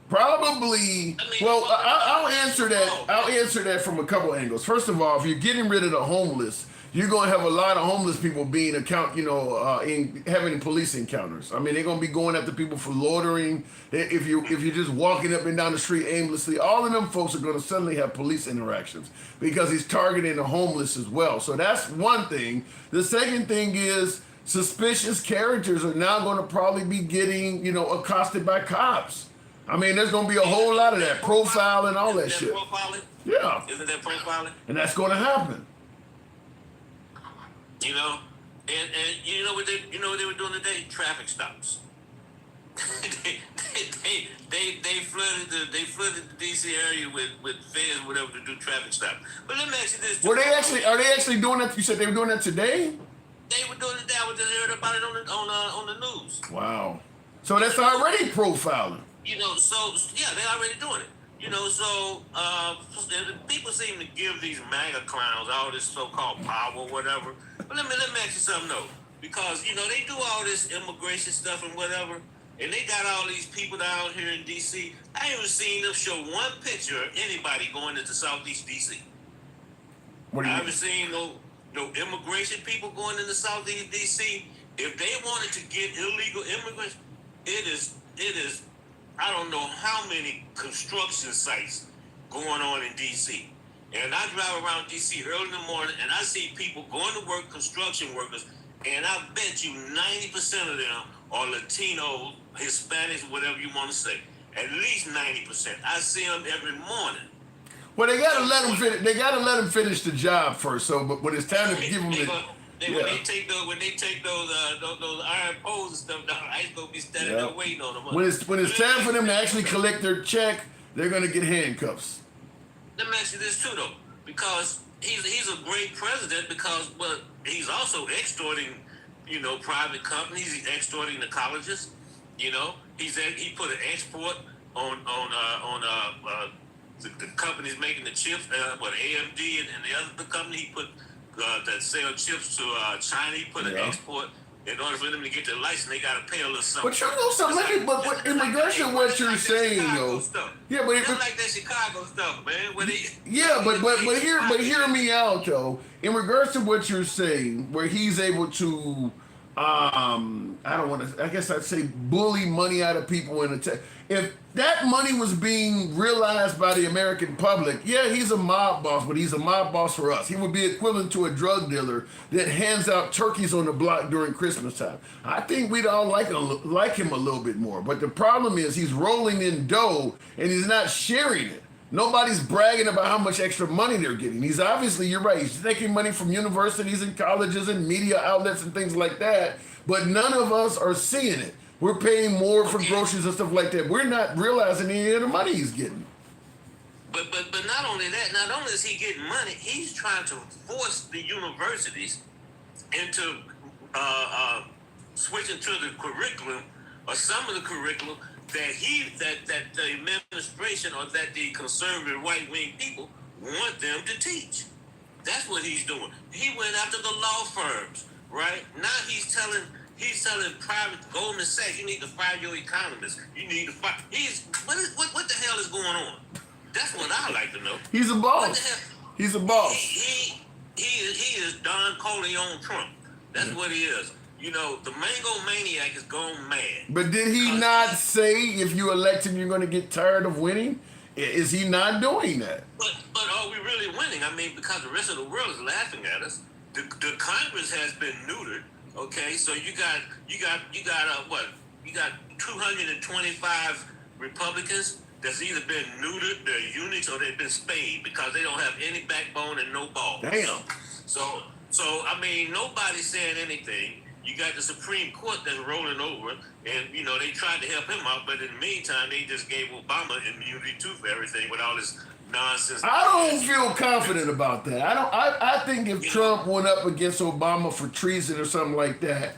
Probably. Well, I'll answer that. I'll answer that from a couple angles. First of all, if you're getting rid of the homeless, you're going to have a lot of homeless people being having police encounters. I mean, they're going to be going after people for loitering. If you're just walking up and down the street aimlessly, all of them folks are going to suddenly have police interactions because he's targeting the homeless as well. So that's one thing. The second thing is suspicious characters are now going to probably be getting, accosted by cops. I mean, there's going to be a whole lot of that profiling, all that shit. Profiling? Yeah. Isn't that profiling? And that's going to happen. And you know what they were doing today? Traffic stops. they flooded the DC area with feds or whatever to do traffic stops. But let me ask you this: are they actually doing that? You said they were doing that today? They were doing it. I was just hearing about it on the news. Wow. So that's already profiling. So yeah, they're already doing it. People seem to give these MAGA clowns all this so-called power or whatever. But let me ask you something though, because they do all this immigration stuff and whatever, and they got all these people down here in DC. I haven't seen them show one picture of anybody going into Southeast DC. I haven't seen no immigration people going into Southeast DC. If they wanted to get illegal immigrants, it is. I don't know how many construction sites going on in D.C. And I drive around D.C. early in the morning, and I see people going to work, construction workers, and I bet you 90% of them are Latinos, Hispanics, whatever you want to say. At least 90%. I see them every morning. Well, they gotta let them finish. They gotta let them finish the job first. So, but when it's time to give them when they take those iron poles and stuff down, I ain't gonna be standing there waiting on them. When it's time for them to actually collect their check, they're gonna get handcuffs. Let me ask you this too, though, because he's a great president but he's also extorting, private companies. He's extorting the colleges. He put an export on the companies making the chips. AMD and the other company he put. That sell chips to China, he put an export. In order for them to get their license, they got to pay a little something. But something. But in regards to what you're saying, though, yeah, but like that Chicago stuff, man. But hear me out, though. In regards to what you're saying, where he's able to, I guess I'd say bully money out of people if that money was being realized by the American public, yeah, he's a mob boss, but he's a mob boss for us. He would be equivalent to a drug dealer that hands out turkeys on the block during Christmas time. I think we'd all like him a little bit more. But the problem is he's rolling in dough and he's not sharing it. Nobody's bragging about how much extra money they're getting. He's obviously, you're right, he's taking money from universities and colleges and media outlets and things like that, but none of us are seeing it. We're paying more for groceries and stuff like that. We're not realizing any of the money he's getting. But not only that, not only is he getting money, he's trying to force the universities into switching to the curriculum or some of the curriculum that the administration or that the conservative right-wing people want them to teach. That's what he's doing. He went after the law firms, right? Now he's telling private Goldman Sachs, you need to fire your economists. You need to fire. What the hell is going on? That's what I like to know. He's a boss. He's a boss. He is Don Corleone Trump. That's what he is. The mango maniac is going mad. But did he not say if you elect him, you're going to get tired of winning? Is he not doing that? But are we really winning? I mean, because the rest of the world is laughing at us. The Congress has been neutered. Okay, so you got what? You got 225 Republicans that's either been neutered, they're eunuchs, or they've been spayed because they don't have any backbone and no balls. Damn. So I mean, nobody's saying anything. You got the Supreme Court that's rolling over, and you know they tried to help him out, but in the meantime, they just gave Obama immunity too for everything with all this nonsense. I don't feel confident about that. I think if Trump went up against Obama for treason or something like that,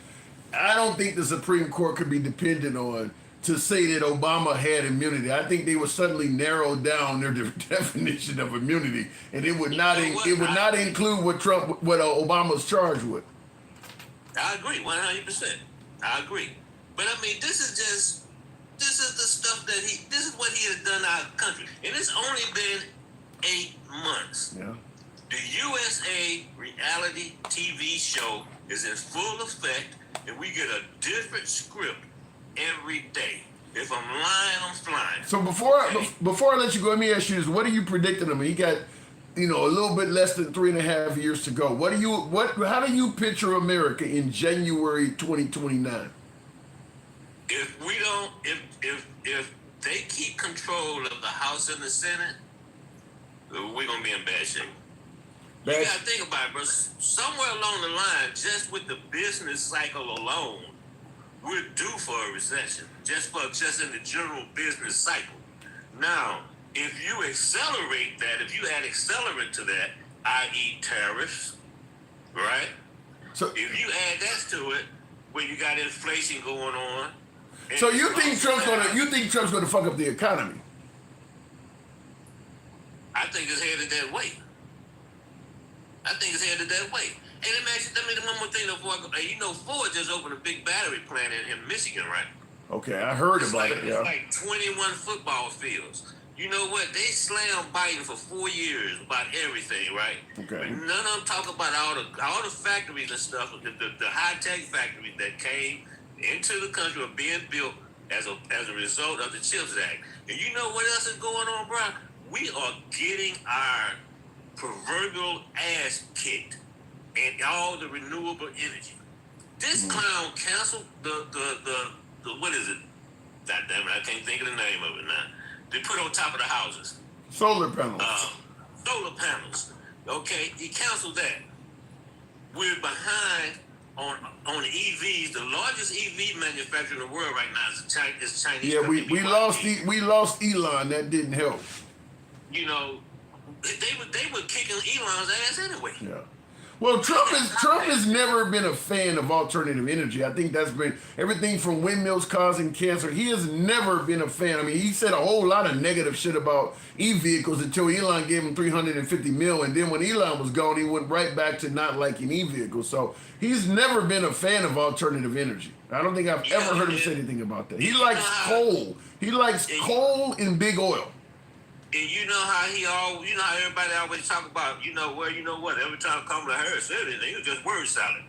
I don't think the Supreme Court could be dependent on to say that Obama had immunity. I think they would suddenly narrow down their definition of immunity, and it would not include what Obama's charged with. I agree, 100%. I agree. But I mean, this is the stuff that this is what he has done to our country. And it's only been 8 months. Yeah. The USA reality TV show is in full effect, and we get a different script every day. If I'm lying, I'm flying. So before I let you go, let me ask you this: what are you predicting him? He got, a little bit less than 3.5 years to go. How do you picture America in January 2029? If we don't, if they keep control of the House and the Senate, we're gonna be in bad shape. You gotta think about it, bro. Somewhere along the line, just with the business cycle alone, we're due for a recession. Just in the general business cycle. Now, if you accelerate that, if you add accelerant to that, i.e. tariffs, right? So if you add that to it, where you got inflation going on. So you think Trump's gonna fuck up the economy? I think it's headed that way. And imagine, one more thing before I go. Ford just opened a big battery plant in Michigan, right? Okay, I heard about it. Yeah. It's like 21 football fields. You know what? They slammed Biden for 4 years about everything, right? Okay. But none of them talk about all the factories and stuff, the high tech factories that came into the country are being built as a result of the CHIPS Act. And you know what else is going on, bro? We are getting our proverbial ass kicked in all the renewable energy. This clown canceled the what is it? God damn it, I can't think of the name of it now. They put on top of the houses. Solar panels. Okay, he canceled that. We're behind on the EVs. The largest EV manufacturer in the world right now is Chinese. Yeah, we lost Elon. That didn't help. They were kicking Elon's ass anyway. Yeah. Well, Trump has never been a fan of alternative energy. I think that's been everything from windmills causing cancer. He has never been a fan. I mean, he said a whole lot of negative shit about e-vehicles until Elon gave him $350 million. And then when Elon was gone, he went right back to not liking e-vehicles. So he's never been a fan of alternative energy. I don't think I've ever heard him say anything about that. He likes coal. He likes coal and big oil. And you know how everybody always talk about, every time Kamala Harris said anything, it was just word salad.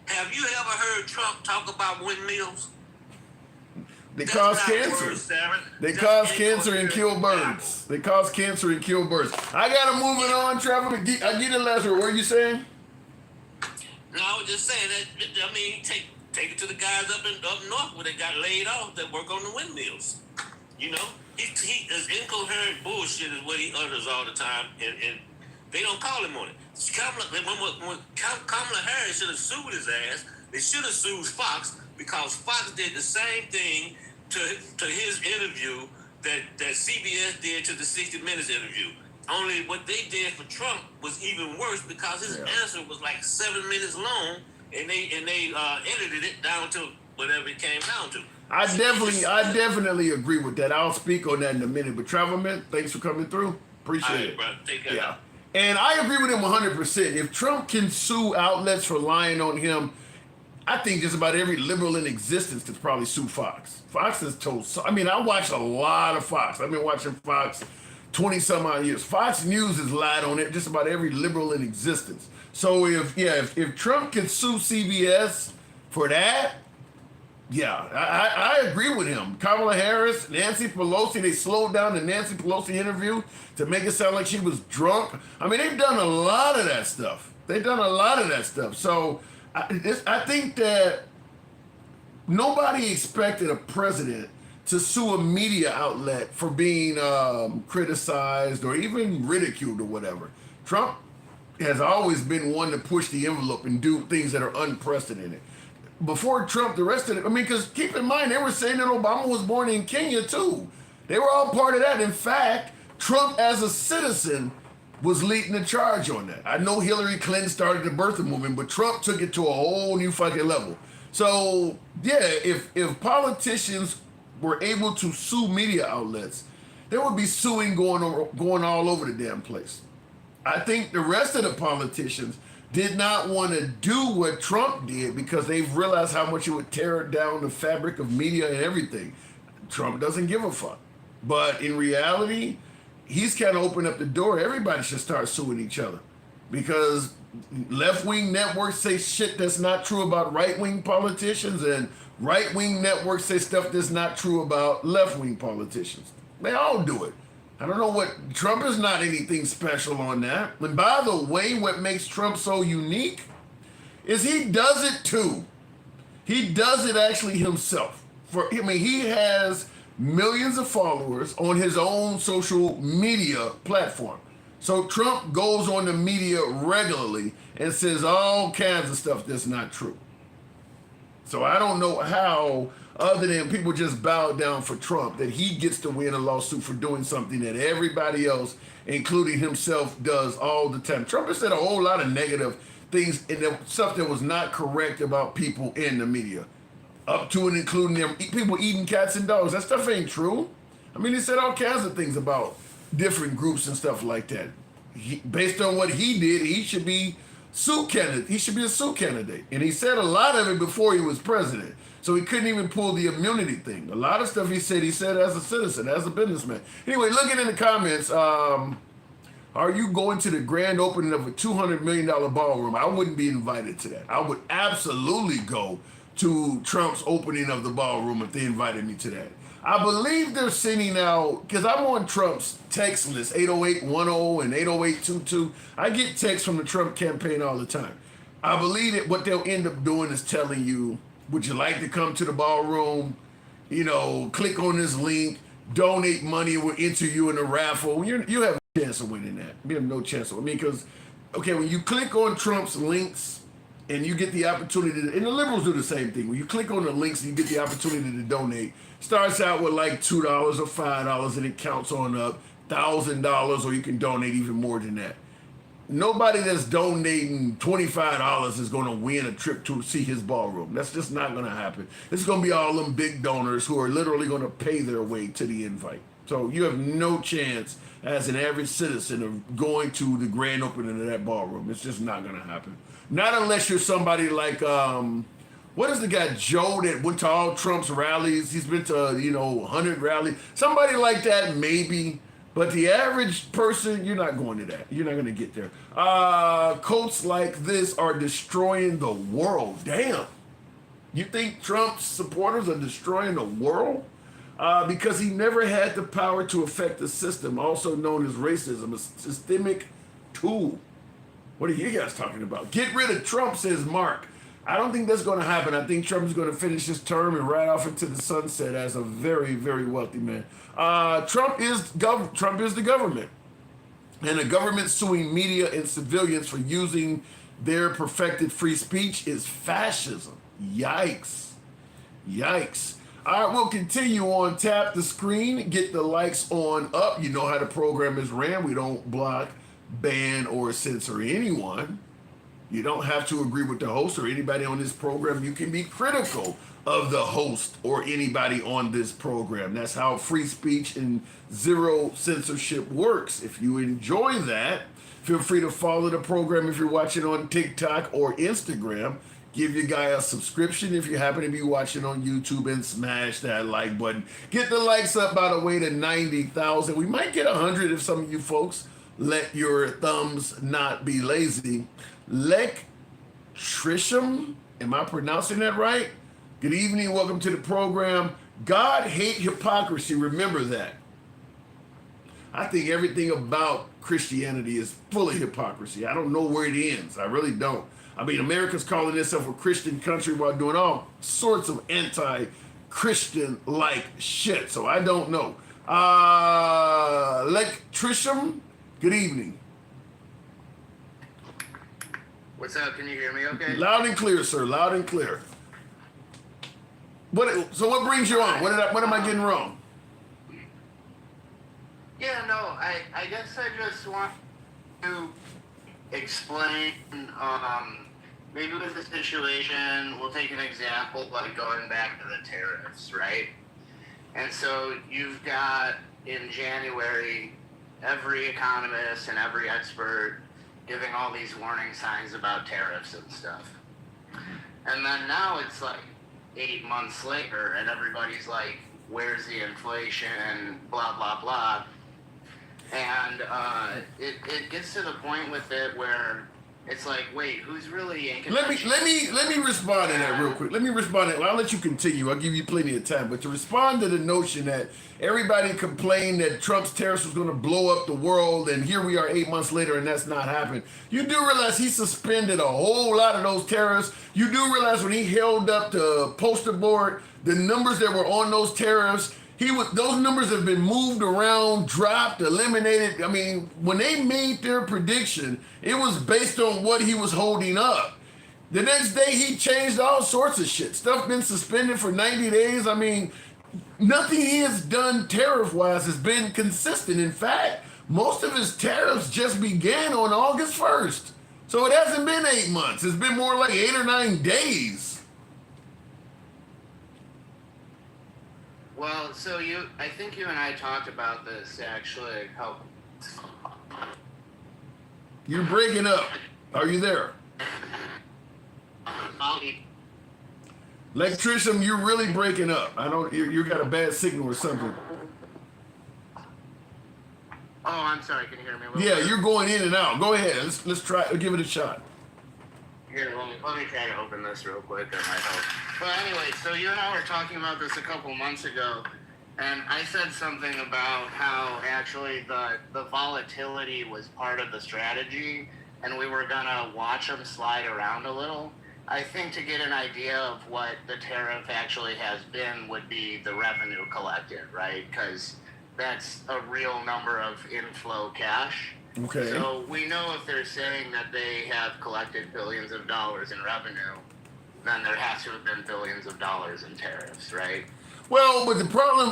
Have you ever heard Trump talk about windmills? They cause cancer. They cause cancer and kill birds. They cause cancer and kill birds. I got to move it on, Trevor. I get the last word. What are you saying? No, I was just saying that, take it to the guys up north where they got laid off that work on the windmills. He is incoherent bullshit is what he utters all the time, and they don't call him on it. Kamala Harris should have sued his ass. They should have sued Fox because Fox did the same thing to his interview that CBS did to the 60 Minutes interview. Only what they did for Trump was even worse because his answer was like 7 minutes long, and they edited it down to whatever it came down to. I definitely agree with that. I'll speak on that in a minute. But Travelman, thanks for coming through. Appreciate it. Bro. Take care. Yeah. And I agree with him 100%. If Trump can sue outlets for lying on him, I think just about every liberal in existence could probably sue Fox. Fox has told. I watch a lot of Fox. I've been watching Fox 20 some odd years. Fox News has lied on it. Just about every liberal in existence. So if Trump can sue CBS for that. Yeah, I agree with him. Kamala Harris, Nancy Pelosi, they slowed down the Nancy Pelosi interview to make it sound like she was drunk. I mean, they've done a lot of that stuff. So I think that nobody expected a president to sue a media outlet for being criticized or even ridiculed or whatever. Trump has always been one to push the envelope and do things that are unprecedented. before Trump, the rest of it. I mean, because keep in mind, they were saying that Obama was born in Kenya too. They were all part of that. In fact, Trump as a citizen was leading the charge on that. I know Hillary Clinton started the birther movement, but Trump took it to a whole new fucking level. So yeah, if politicians were able to sue media outlets, there would be suing going all over the damn place. I think the rest of the politicians did not want to do what Trump did because they've realized how much it would tear down the fabric of media and everything. Trump doesn't give a fuck. But in reality, he's kind of opened up the door. Everybody should start suing each other because left-wing networks say shit that's not true about right-wing politicians, and right-wing networks say stuff that's not true about left-wing politicians. They all do it. I don't know what, Trump is not anything special on that. And by the way, what makes Trump so unique is he does it too. He does it actually himself. He has millions of followers on his own social media platform. So Trump goes on the media regularly and says all kinds of stuff that's not true. So I don't know how, other than people just bow down for Trump, that he gets to win a lawsuit for doing something that everybody else, including himself, does all the time. Trump has said a whole lot of negative things and stuff that was not correct about people in the media, up to and including them people eating cats and dogs. That stuff ain't true. I mean, he said all kinds of things about different groups and stuff like that. Based on what he did, he should be suit candidate. He should be a suit candidate. And he said a lot of it before he was president. So he couldn't even pull the immunity thing. A lot of stuff he said as a citizen, as a businessman. Anyway, looking in the comments, are you going to the grand opening of a $200 million ballroom? I wouldn't be invited to that. I would absolutely go to Trump's opening of the ballroom if they invited me to that. I believe they're sending out, because I'm on Trump's text list, 80810 and 80822. I get texts from the Trump campaign all the time. I believe that what they'll end up doing is telling you, would you like to come to the ballroom? You know, click on this link, donate money, we'll enter you in a raffle. You have no chance of winning that. You have no chance of, because, okay, when you click on Trump's links and you get the opportunity to, and the liberals do the same thing. When you click on the links and you get the opportunity to donate, starts out with like $2 or $5 and it counts on up $1,000, or you can donate even more than that. Nobody that's donating $25 is going to win a trip to see his ballroom. That's just not going to happen. It's going to be all them big donors who are literally going to pay their way to the invite. So you have no chance as an average citizen of going to the grand opening of that ballroom. It's just not going to happen. Not unless you're somebody like, what is the guy, Joe, that went to all Trump's rallies? He's been to, 100 rallies. Somebody like that, maybe. But the average person, you're not going to that. You're not going to get there. Quotes like this are destroying the world. Damn. You think Trump's supporters are destroying the world? Because he never had the power to affect the system, also known as racism, a systemic tool. What are you guys talking about? Get rid of Trump, says Mark. I don't think that's going to happen. I think Trump is going to finish his term and ride off into the sunset as a very, very wealthy man. Trump is the government. And the government suing media and civilians for using their perfected free speech is fascism. Yikes. Yikes. All right, we'll continue on. Tap the screen. Get the likes on up. You know how the program is ran. We don't block, ban, or censor anyone. You don't have to agree with the host or anybody on this program. You can be critical of the host or anybody on this program. That's how free speech and zero censorship works. If you enjoy that, feel free to follow the program if you're watching on TikTok or Instagram. Give your guy a subscription if you happen to be watching on YouTube, and smash that like button. Get the likes up by the way to 90,000. We might get 100 if some of you folks let your thumbs not be lazy. Trisham, am I pronouncing that right? Good evening, welcome to the program. God hate hypocrisy, remember that. I think everything about Christianity is full of hypocrisy. I don't know where it ends, I really don't. I mean, America's calling itself a Christian country while doing all sorts of anti-Christian-like shit, so I don't know. Trisham, good evening. What's up? Can you hear me okay? Loud and clear, sir. Loud and clear. So what brings you on? What am I getting wrong? Yeah, no, I guess I just want to explain, maybe with the situation, we'll take an example, like going back to the tariffs, right? And so you've got, in January, every economist and every expert giving all these warning signs about tariffs and stuff. And then now it's like 8 months later, and everybody's like, where's the inflation, blah, blah, blah. And it gets to the point with it where it's like, wait, who's really yanking? Let me respond to that real quick. Let me respond to that. Well, I'll let you continue. I'll give you plenty of time. But to respond to the notion that everybody complained that Trump's tariffs was going to blow up the world, and here we are 8 months later, and that's not happened. You do realize he suspended a whole lot of those tariffs. You do realize when he held up the poster board, the numbers that were on those tariffs, those numbers have been moved around, dropped, eliminated. I mean, when they made their prediction, it was based on what he was holding up. The next day, he changed all sorts of shit. Stuff been suspended for 90 days. I mean, nothing he has done tariff-wise has been consistent. In fact, most of his tariffs just began on August 1st. So it hasn't been 8 months. It's been more like 8 or 9 days. Well, so I think you and I talked about this actually. You're breaking up. Are you there? Electrician, you're really breaking up. You got a bad signal or something. Oh, I'm sorry. Can you hear me? Yeah, you're going in and out. Go ahead. Let's try. Give it a shot. Here, let me try to open this real quick. That might help. But anyway, so you and I were talking about this a couple months ago, and I said something about how actually the volatility was part of the strategy, and we were gonna watch them slide around a little. I think to get an idea of what the tariff actually has been would be the revenue collected, right? Because that's a real number of inflow cash. Okay. So we know if they're saying that they have collected billions of dollars in revenue, then there has to have been billions of dollars in tariffs, right? Well, but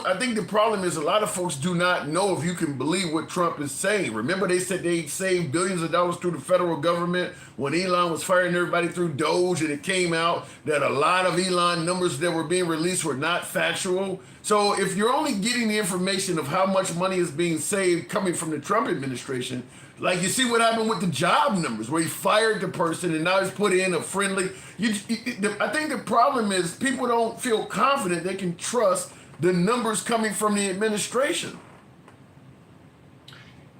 I think the problem is a lot of folks do not know if you can believe what Trump is saying. Remember they said they saved billions of dollars through the federal government when Elon was firing everybody through Doge, and it came out that a lot of Elon numbers that were being released were not factual. So if you're only getting the information of how much money is being saved coming from the Trump administration, like you see what happened with the job numbers, where he fired the person and now he's put in a friendly. I think the problem is people don't feel confident they can trust the numbers coming from the administration.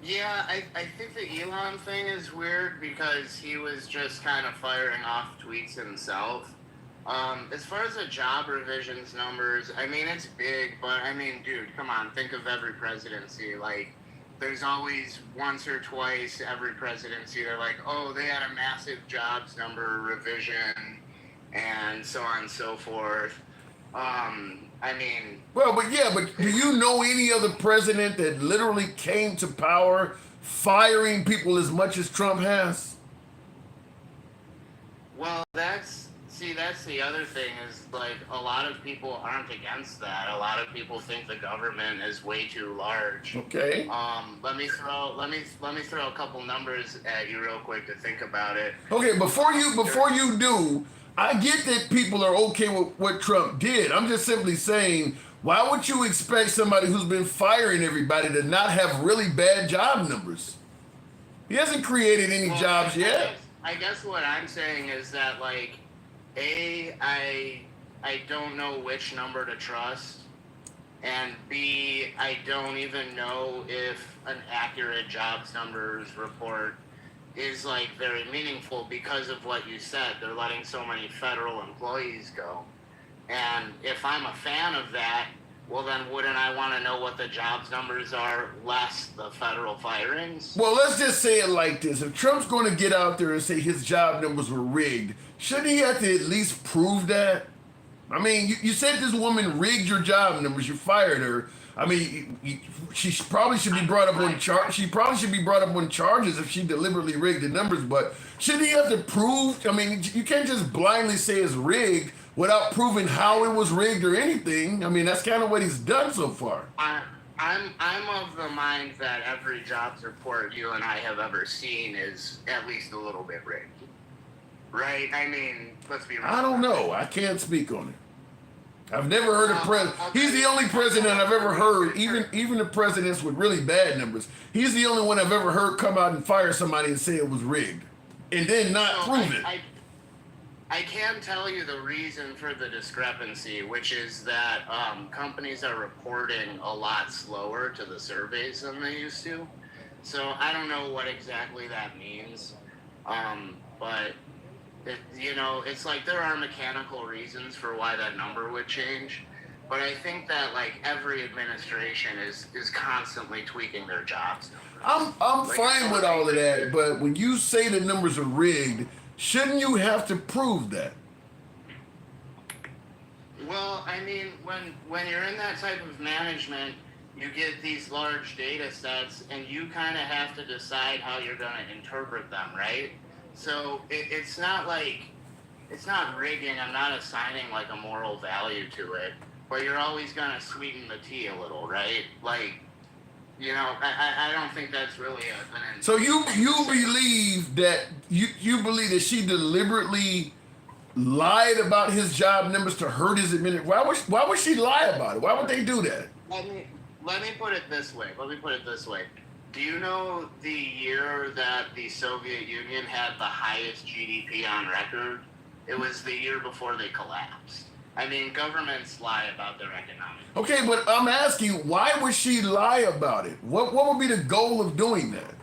Yeah, I think the Elon thing is weird because he was just kind of firing off tweets himself. As far as the job revisions numbers, I mean, it's big, but I mean, dude, come on, think of every presidency. Like, there's always once or twice every presidency, they're like, oh, they had a massive jobs number revision and so on and so forth. I mean... Well, but do you know any other president that literally came to power firing people as much as Trump has? Well, that's the other thing is, like, a lot of people aren't against that. A lot of people think the government is way too large. Okay. Let me throw a couple numbers at you real quick to think about it. Okay, before you do, I get that people are okay with what Trump did. I'm just simply saying, why would you expect somebody who's been firing everybody to not have really bad job numbers? He hasn't created any jobs yet. I guess what I'm saying is that, like, I don't know which number to trust, and B, I don't even know if an accurate jobs numbers report is, like, very meaningful because of what you said. They're letting so many federal employees go. And if I'm a fan of that, well, then wouldn't I want to know what the jobs numbers are less the federal firings? Well, let's just say it like this. If Trump's going to get out there and say his job numbers were rigged, shouldn't he have to at least prove that? I mean, you said this woman rigged your job numbers. You fired her. I mean, she probably should be brought up on She probably should be brought up on charges if she deliberately rigged the numbers. But shouldn't he have to prove? I mean, you can't just blindly say it's rigged without proving how it was rigged or anything. I mean, that's kind of what he's done so far. I'm of the mind that every jobs report you and I have ever seen is at least a little bit rigged. Right? I mean, let's be real. I don't know. I can't speak on it. I've never heard a president. He's the only president I've ever heard, even the presidents with really bad numbers, he's the only one I've ever heard come out and fire somebody and say it was rigged and then not prove it. I can tell you the reason for the discrepancy, which is that companies are reporting a lot slower to the surveys than they used to. So I don't know what exactly that means, but it's like there are mechanical reasons for why that number would change. But I think that like every administration is constantly tweaking their jobs. I'm fine with all of that, but when you say the numbers are rigged, shouldn't you have to prove that? Well, I mean, when you're in that type of management, you get these large data sets, and you kind of have to decide how you're going to interpret them, right? So it's not rigging. I'm not assigning like a moral value to it, but you're always going to sweeten the tea a little, right? Like, I don't think that's really an. So you believe that you believe that she deliberately lied about his job numbers to hurt his administration? Why would she lie about it? Why would they do that? Let me put it this way. Do you know the year that the Soviet Union had the highest GDP on record? It was the year before they collapsed. I mean, governments lie about their economics. Okay, but I'm asking, why would she lie about it? What would be the goal of doing that?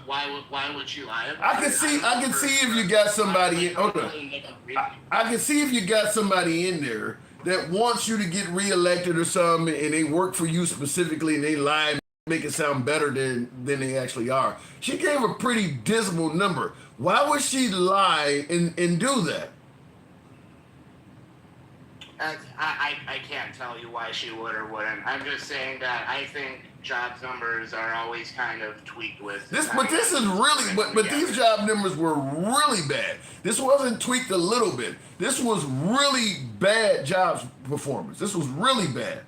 Why would she lie about it? I can see if you got somebody in. Hold on. I can see if you got somebody in there that wants you to get reelected or something, and they work for you specifically, and they lie and make it sound better than they actually are. She gave a pretty dismal number. Why would she lie and do that? I can't tell you why she would or wouldn't. I'm just saying that I think jobs numbers are always kind of tweaked with this. But this is really, but these job numbers were really bad. This wasn't tweaked a little bit. This was really bad jobs performance. This was really bad.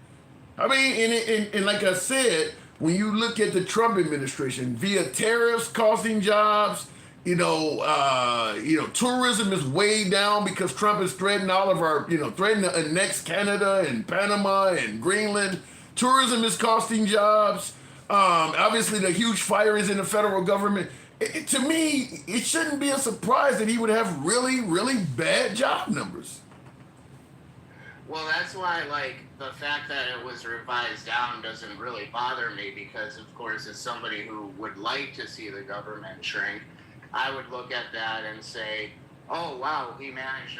I mean, and like I said, when you look at the Trump administration, via tariffs costing jobs, tourism is way down because Trump is threatening all of our, threatening to annex Canada and Panama and Greenland. Tourism is costing jobs. Obviously, the huge firings in the federal government. To me, it shouldn't be a surprise that he would have really, really bad job numbers. Well, that's why, the fact that it was revised down doesn't really bother me because, of course, as somebody who would like to see the government shrink, I would look at that and say, oh, wow, he managed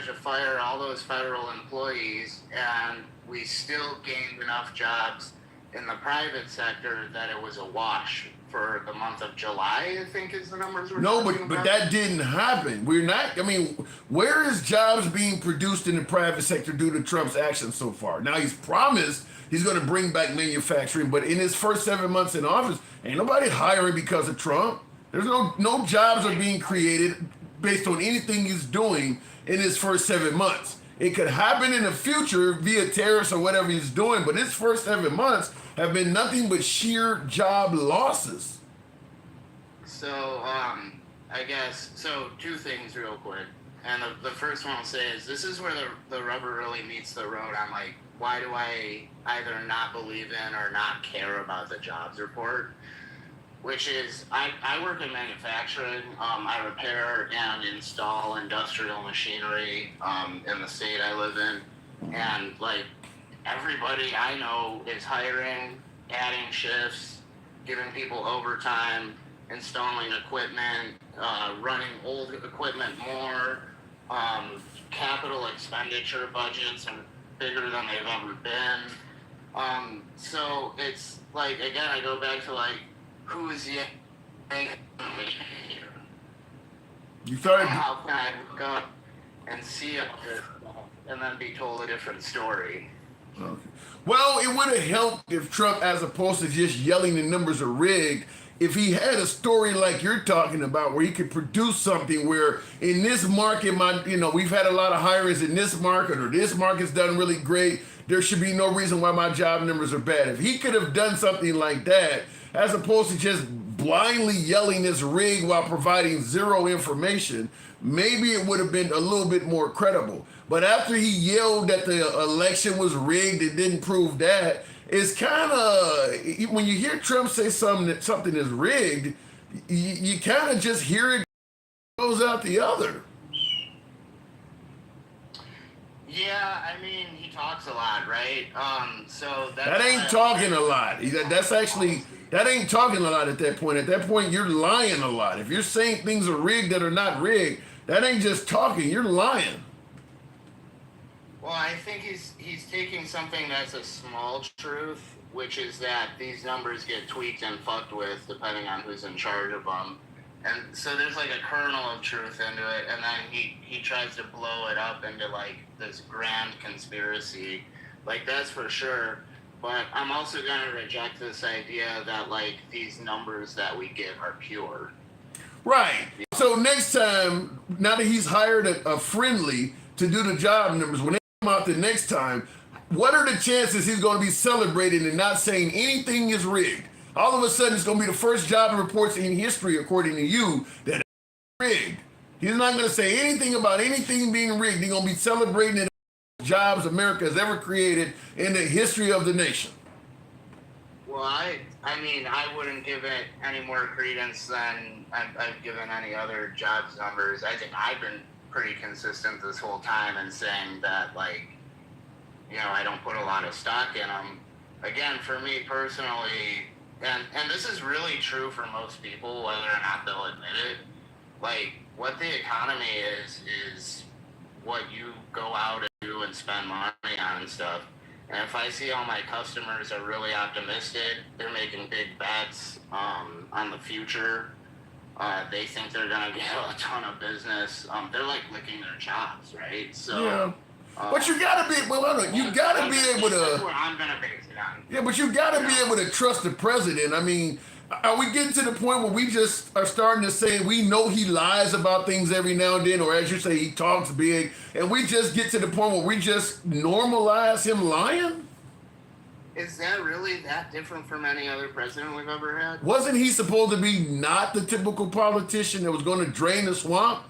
to fire all those federal employees, and we still gained enough jobs in the private sector that it was a wash for the month of July, I think is the numbers we're talking about. But that didn't happen. Where is jobs being produced in the private sector due to Trump's actions so far? Now, he's promised he's going to bring back manufacturing, but in his first 7 months in office, ain't nobody hiring because of Trump. There's no jobs are being created based on anything he's doing in his first 7 months. It could happen in the future via tariffs or whatever he's doing, but his first 7 months have been nothing but sheer job losses. So, I guess, two things real quick. And the first one I'll say is this is where the rubber really meets the road. I'm like, why do I either not believe in or not care about the jobs report? Which is, I work in manufacturing. I repair and install industrial machinery in the state I live in. And, everybody I know is hiring, adding shifts, giving people overtime, installing equipment, running old equipment more. Capital expenditure budgets are bigger than they've ever been. So it's, again, I go back to, who is the You started. How can I look up and see it and then be told a different story? Okay. Well, it would have helped if Trump, as opposed to just yelling the numbers are rigged, if he had a story like you're talking about, where he could produce something where in this market, we've had a lot of hirings in this market, or this market's done really great, there should be no reason why my job numbers are bad. If he could have done something like that, as opposed to just blindly yelling this rig while providing zero information, maybe it would have been a little bit more credible. But after he yelled that the election was rigged, it didn't prove that. It's kind of, when you hear Trump say something is rigged, you kind of just hear it goes out the other. Yeah, I mean, he talks a lot, right? So that ain't talking a lot. That ain't talking a lot at that point. At that point, you're lying a lot. If you're saying things are rigged that are not rigged, that ain't just talking. You're lying. Well, I think he's taking something that's a small truth, which is that these numbers get tweaked and fucked with depending on who's in charge of them. And so there's like a kernel of truth into it, and then he tries to blow it up into like this grand conspiracy. Like, that's for sure. But I'm also going to reject this idea that like these numbers that we get are pure. Right. So next time, now that he's hired a friendly to do the job numbers, when they come out the next time, what are the chances he's going to be celebrating and not saying anything is rigged? All of a sudden, it's going to be the first job reports in history, according to you, that rigged. He's not going to say anything about anything being rigged. He's going to be celebrating the jobs America has ever created in the history of the nation. Well, I mean, I wouldn't give it any more credence than I've given any other jobs numbers. I think I've been pretty consistent this whole time in saying that, like, I don't put a lot of stock in them. Again, for me personally, and this is really true for most people, whether or not they'll admit it, like, what the economy is what you go out and do and spend money on and stuff. And if I see all my customers are really optimistic, they're making big bets on the future, they think they're going to get a ton of business, they're like licking their chops, right? So, yeah. But you gotta be, you gotta be able to. That's what I'm gonna base it on. Yeah, but you gotta be able to trust the president. I mean, are we getting to the point where we just are starting to say we know he lies about things every now and then, or as you say, he talks big, and we just get to the point where we just normalize him lying? Is that really that different from any other president we've ever had? Wasn't he supposed to be not the typical politician that was going to drain the swamp?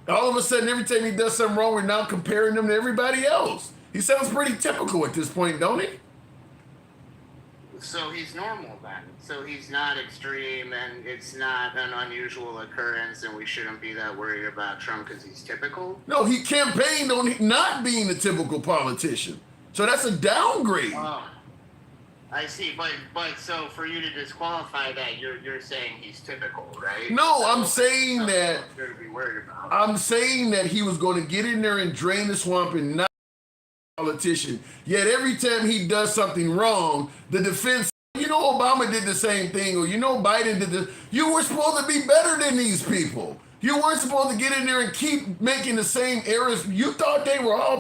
All of a sudden, every time he does something wrong, we're now comparing him to everybody else. He sounds pretty typical at this point, don't he? So he's normal then. So he's not extreme, and it's not an unusual occurrence, and we shouldn't be that worried about Trump because he's typical? No, he campaigned on not being a typical politician. So that's a downgrade. Oh, I see. But so for you to disqualify that, you're saying he's typical, right? No, so I'm saying that. To be worried about. I'm saying that he was going to get in there and drain the swamp and not be a politician. Yet every time he does something wrong, the defense, Obama did the same thing, or Biden did this. You were supposed to be better than these people. You weren't supposed to get in there and keep making the same errors. You thought they were all.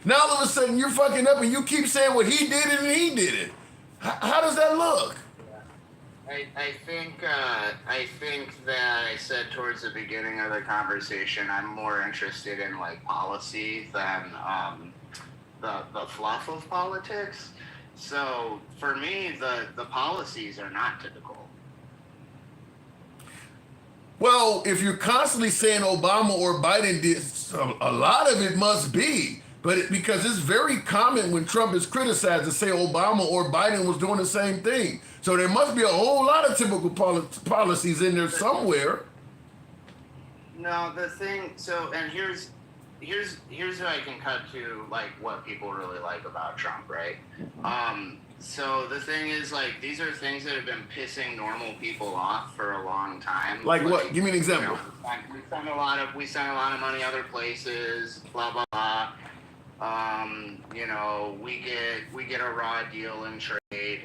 Now all of a sudden you're fucking up and you keep saying what he did and he did it. How does that look? I think that I said towards the beginning of the conversation, I'm more interested in like policy than the fluff of politics. So for me, the policies are not typical. Well, if you're constantly saying Obama or Biden did, a lot of it must be. But because it's very common when Trump is criticized to say Obama or Biden was doing the same thing. So there must be a whole lot of typical policies in there somewhere. No, the thing. So, and here's where I can cut to like what people really like about Trump, right? So the thing is, like, these are things that have been pissing normal people off for a long time. Like what? Give me an example. We spend a lot of money other places. Blah blah blah. We get a raw deal in trade.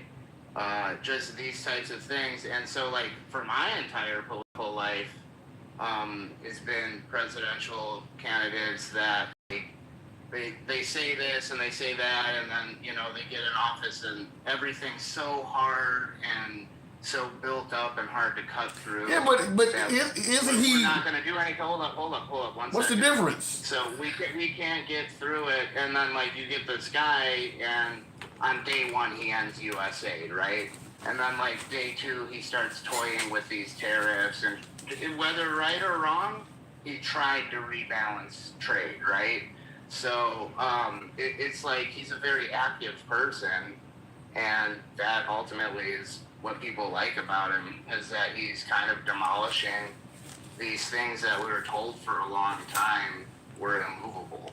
Just these types of things. And so, like, for my entire political life, it's been presidential candidates that they say this and they say that, and then they get in office and everything's so hard and so built up and hard to cut through. Yeah, but that isn't we're he? not going to do anything. Hold up, one What's second. the difference? So we can't get through it, and then like you get this guy, and on day one he ends USAID, right? And then like day two he starts toying with these tariffs, and whether right or wrong, he tried to rebalance trade, right? So it's like he's a very active person, and that ultimately is what people like about him, is that he's kind of demolishing these things that we were told for a long time were immovable.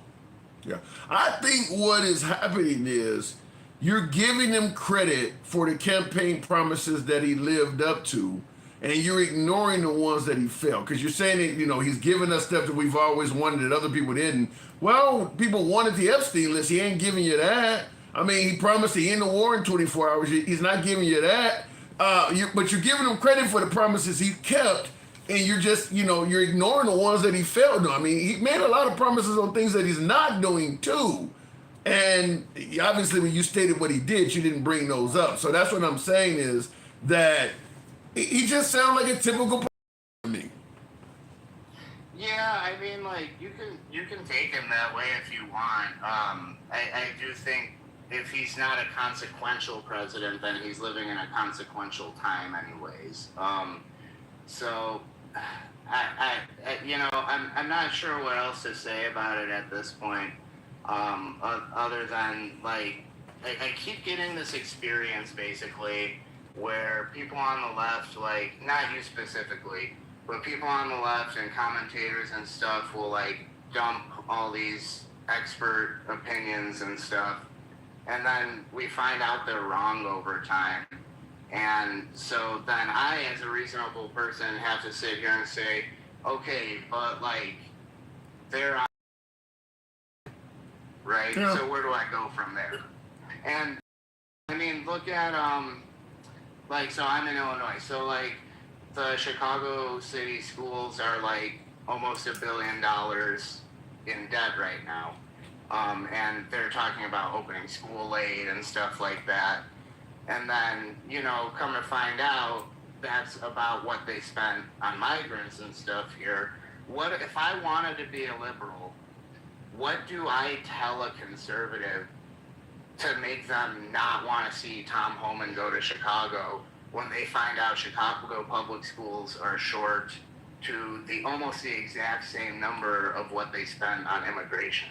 Yeah, I think what is happening is you're giving him credit for the campaign promises that he lived up to, and you're ignoring the ones that he failed. Because you're saying that, you know, he's giving us stuff that we've always wanted that other people didn't. Well, people wanted the Epstein list. He ain't giving you that. I mean, he promised to end the war in 24 hours. He's not giving you that. But you're giving him credit for the promises he kept, and you're just, you know, you're ignoring the ones that he failed on. I mean, he made a lot of promises on things that he's not doing too. And obviously when you stated what he did, you didn't bring those up. So that's what I'm saying is that he just sounds like a typical person to me. Yeah, I mean, like you can take him that way if you want. I do think if he's not a consequential president, then he's living in a consequential time, anyways. So, I'm not sure what else to say about it at this point, other than like I keep getting this experience basically where people on the left, like not you specifically, but people on the left and commentators and stuff will like dump all these expert opinions and stuff, and then we find out they're wrong over time. And so then I, as a reasonable person, have to sit here and say, okay, but like they're right. Yeah. So where do I go from there? And I mean, look at like, so I'm in Illinois, so like the Chicago city schools are like almost $1 billion in debt right now. And they're talking about opening school aid and stuff like that. And then, you know, come to find out that's about what they spent on migrants and stuff here. What if I wanted to be a liberal, what do I tell a conservative to make them not want to see Tom Homan go to Chicago when they find out Chicago public schools are short to almost the exact same number of what they spend on immigration?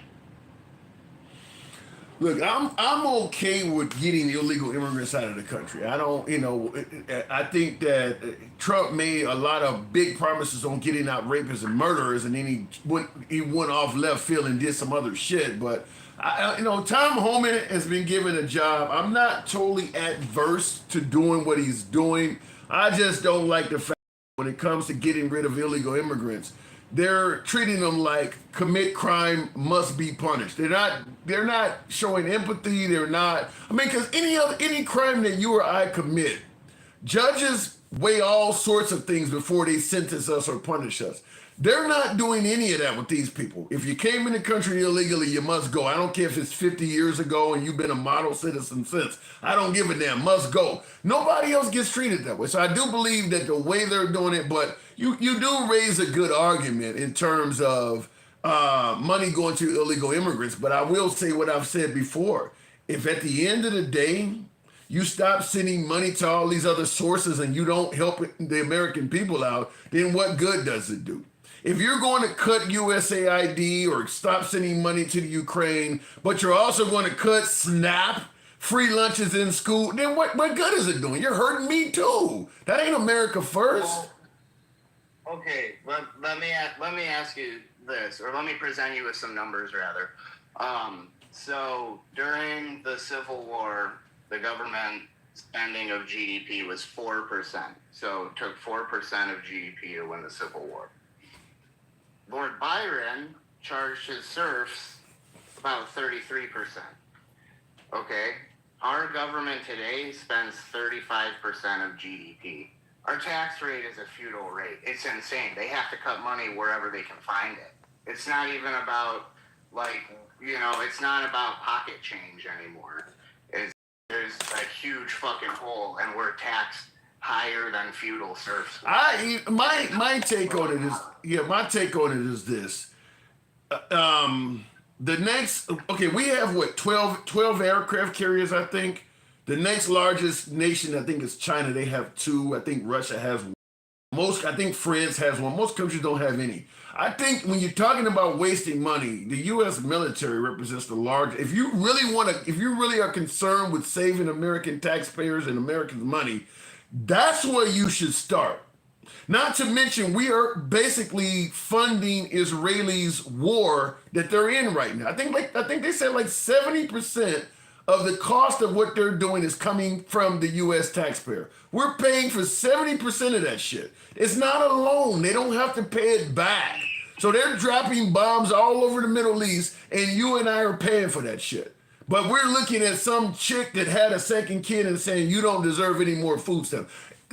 Look, I'm okay with getting illegal immigrants out of the country. I don't, you know, I think that Trump made a lot of big promises on getting out rapists and murderers, and then he went off left field and did some other shit. But you know, Tom Homan has been given a job. I'm not totally adverse to doing what he's doing. I just don't like the fact when it comes to getting rid of illegal immigrants, they're treating them like commit crime, must be punished. They're not showing empathy. They're not. I mean, because any crime that you or I commit, judges weigh all sorts of things before they sentence us or punish us. They're not doing any of that with these people. If you came in the country illegally, you must go. I don't care if it's 50 years ago and you've been a model citizen since. I don't give a damn. Must go. Nobody else gets treated that way. So I do believe that the way they're doing it, but you do raise a good argument in terms of money going to illegal immigrants. But I will say what I've said before. If at the end of the day, you stop sending money to all these other sources and you don't help the American people out, then what good does it do? If you're going to cut USAID or stop sending money to the Ukraine, but you're also going to cut SNAP, free lunches in school, then what good is it doing? You're hurting me too. That ain't America first. Well, okay, let me ask you this, or let me present you with some numbers rather. So during the Civil War, the government spending of GDP was 4%. So it took 4% of GDP to win the Civil War. Lord Byron charged his serfs about 33%. Okay? Our government today spends 35% of GDP. Our tax rate is a feudal rate. It's insane. They have to cut money wherever they can find it. It's not even about, like, you know, it's not about pocket change anymore. There's a huge fucking hole, and we're taxed higher than feudal serfs. My take on it is my take on it is this. The next, we have what 12 aircraft carriers, I think. The next largest nation, I think, is China. They have 2. I think Russia has one. I think France has one. Most countries don't have any. I think when you're talking about wasting money, the U.S. military represents the large. If you really are concerned with saving American taxpayers and Americans' money, that's where you should start. Not to mention, we are basically funding Israelis' war that they're in right now. I think they said like 70% of the cost of what they're doing is coming from the U.S. taxpayer. We're paying for 70% of that shit. It's not a loan. They don't have to pay it back. So they're dropping bombs all over the Middle East, and you and I are paying for that shit. But we're looking at some chick that had a second kid and saying, you don't deserve any more food stamps.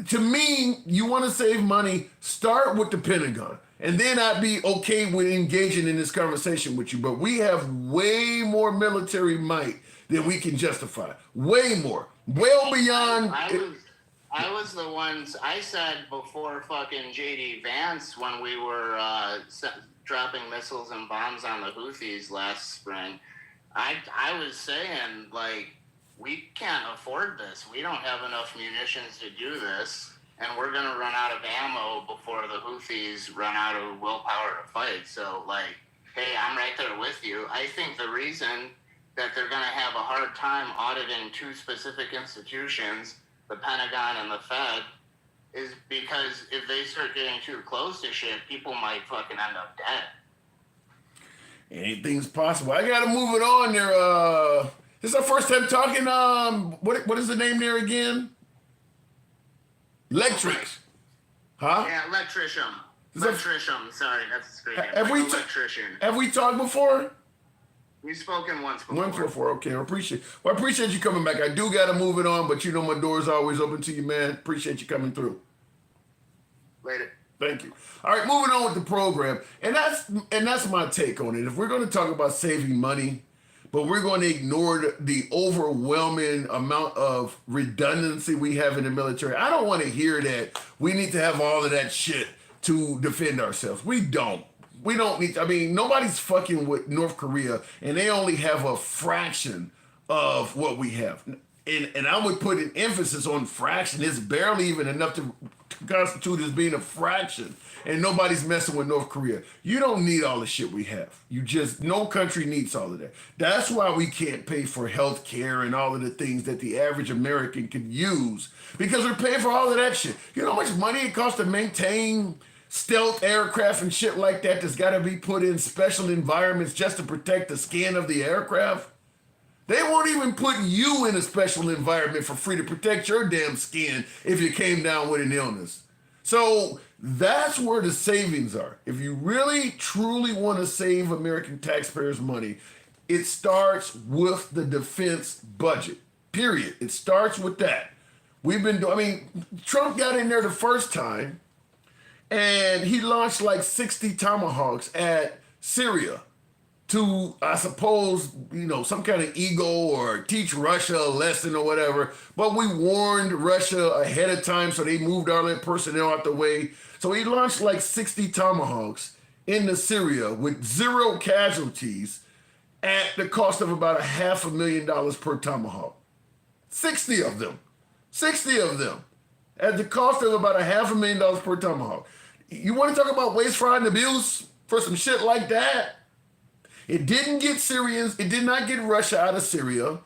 To me, you want to save money, start with the Pentagon. And then I'd be okay with engaging in this conversation with you. But we have way more military might than we can justify. Way more. Well beyond... I was the ones, I said before fucking J.D. Vance when we were dropping missiles and bombs on the Houthis last spring, I was saying, like, we can't afford this. We don't have enough munitions to do this, and we're going to run out of ammo before the Houthis run out of willpower to fight. So, like, hey, I'm right there with you. I think the reason that they're going to have a hard time auditing 2 specific institutions, the Pentagon and the Fed, is because if they start getting too close to shit, people might fucking end up dead. Anything's possible. I gotta move it on there. This is our first time talking. What is the name there again? Electrics. Huh? Yeah, Electrician. Electrician. Sorry, that's a great name. Electrician. Have we talked before? We've spoken once before. Once before, okay. I appreciate you coming back. I do gotta move it on, but you know my door's always open to you, man. Appreciate you coming through. Later. Thank you. All right, moving on with the program. And that's my take on it. If we're going to talk about saving money, but we're going to ignore the overwhelming amount of redundancy we have in the military, I don't want to hear that we need to have all of that shit to defend ourselves. We don't. We don't need to, nobody's fucking with North Korea, and they only have a fraction of what we have. And I would put an emphasis on fraction. It's barely even enough to constitute as being a fraction. And nobody's messing with North Korea. You don't need all the shit we have. No country needs all of that. That's why we can't pay for health care and all of the things that the average American could use, because we're paying for all of that shit. You know how much money it costs to maintain stealth aircraft and shit like that that's got to be put in special environments just to protect the skin of the aircraft? They won't even put you in a special environment for free to protect your damn skin if you came down with an illness. So that's where the savings are. If you really, truly want to save American taxpayers money, it starts with the defense budget, period. It starts with that. Trump got in there the first time, and he launched like 60 Tomahawks at Syria to, I suppose, some kind of ego or teach Russia a lesson or whatever. But we warned Russia ahead of time, so they moved all their personnel out the way. So he launched like 60 Tomahawks into Syria with 0 casualties at the cost of about $500,000 per Tomahawk. 60 of them. 60 of them. At the cost of about $500,000 per Tomahawk. You want to talk about waste, fraud, and abuse for some shit like that? It didn't get Syrians. It did not get Russia out of Syria.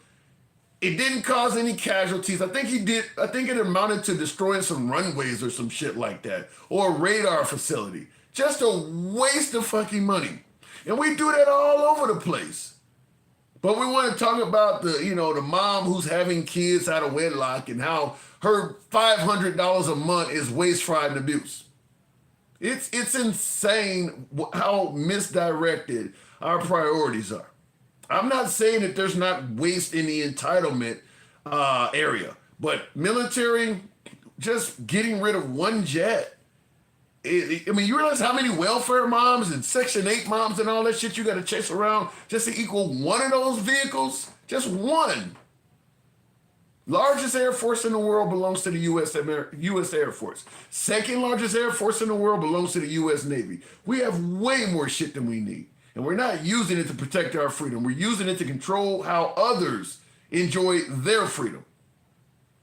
It didn't cause any casualties. I think it amounted to destroying some runways or some shit like that, or a radar facility. Just a waste of fucking money. And we do that all over the place. But we want to talk about the mom who's having kids out of wedlock and how her $500 a month is waste, fraud, and abuse. It's insane how misdirected our priorities are. I'm not saying that there's not waste in the entitlement area, but military, just getting rid of one jet. You realize how many welfare moms and Section 8 moms and all that shit you got to chase around just to equal one of those vehicles? Just one. Largest Air Force in the world belongs to the U.S. Air Force. Second largest Air Force in the world belongs to the U.S. Navy. We have way more shit than we need. And we're not using it to protect our freedom. We're using it to control how others enjoy their freedom.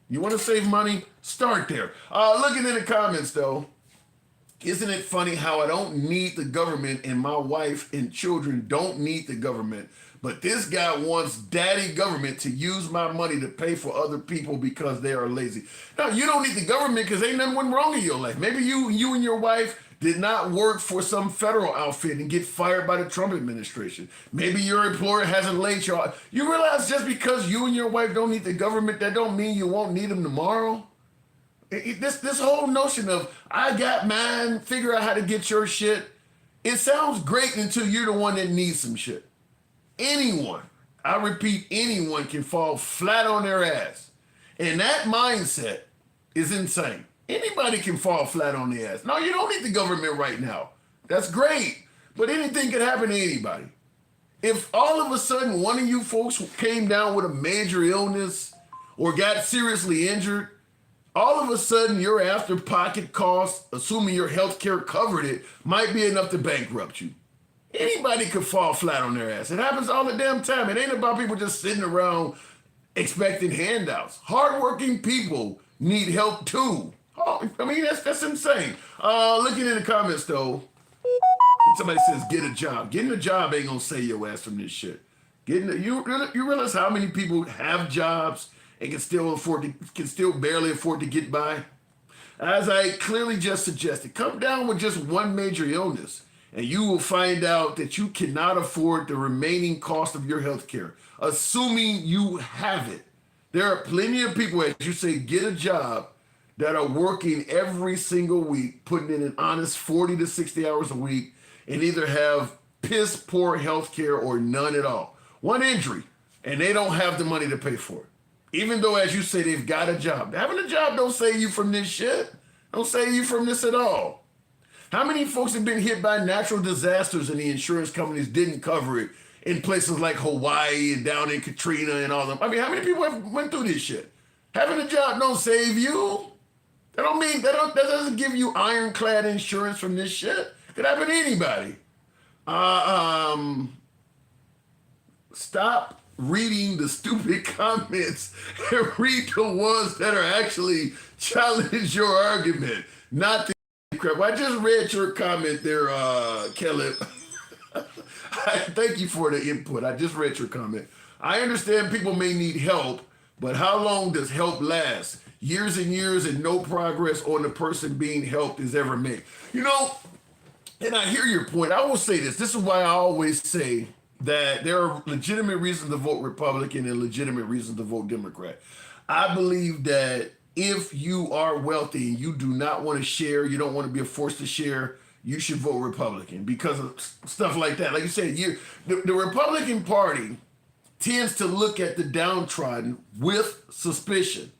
You want to save money? Start there. Looking in the comments, though, isn't it funny how I don't need the government and my wife and children don't need the government, but this guy wants daddy government to use my money to pay for other people because they are lazy. Now, you don't need the government because ain't nothing wrong in your life. Maybe you and your wife did not work for some federal outfit and get fired by the Trump administration. Maybe your employer hasn't laid you off. You realize just because you and your wife don't need the government, that don't mean you won't need them tomorrow? This whole notion of, I got mine, figure out how to get your shit, it sounds great until you're the one that needs some shit. Anyone, I repeat, anyone can fall flat on their ass. And that mindset is insane. Anybody can fall flat on their ass. No, you don't need the government right now. That's great. But anything can happen to anybody. If all of a sudden one of you folks came down with a major illness or got seriously injured, all of a sudden your after-pocket costs, assuming your health care covered it, might be enough to bankrupt you. Anybody could fall flat on their ass. It happens all the damn time. It ain't about people just sitting around expecting handouts. Hardworking people need help too. Oh, I mean, that's insane. Looking in the comments though, somebody says get a job. Getting a job ain't gonna save your ass from this shit. You realize how many people have jobs and can still barely afford to get by? As I clearly just suggested, come down with just one major illness and you will find out that you cannot afford the remaining cost of your health care, assuming you have it. There are plenty of people, as you say, get a job, that are working every single week, putting in an honest 40 to 60 hours a week, and either have piss poor health care or none at all. One injury, and they don't have the money to pay for it. Even though, as you say, they've got a job. Having a job don't save you from this shit. Don't save you from this at all. How many folks have been hit by natural disasters and the insurance companies didn't cover it in places like Hawaii and down in Katrina and all them? I mean, how many people have went through this shit? Having a job don't save you. That doesn't give you ironclad insurance from this shit. Could happen to anybody. Stop reading the stupid comments and read the ones that are actually challenge your argument, not the crap. I just read your comment there, Kelly. Thank you for the input. I just read your comment. I understand people may need help, but how long does help last? Years and years and no progress on the person being helped is ever made. You know, and I hear your point. I will say this. This is why I always say that there are legitimate reasons to vote Republican and legitimate reasons to vote Democrat. I believe that if you are wealthy and you do not want to share, you don't want to be a force to share, you should vote Republican because of stuff like that. Like you said, the Republican Party tends to look at the downtrodden with suspicion.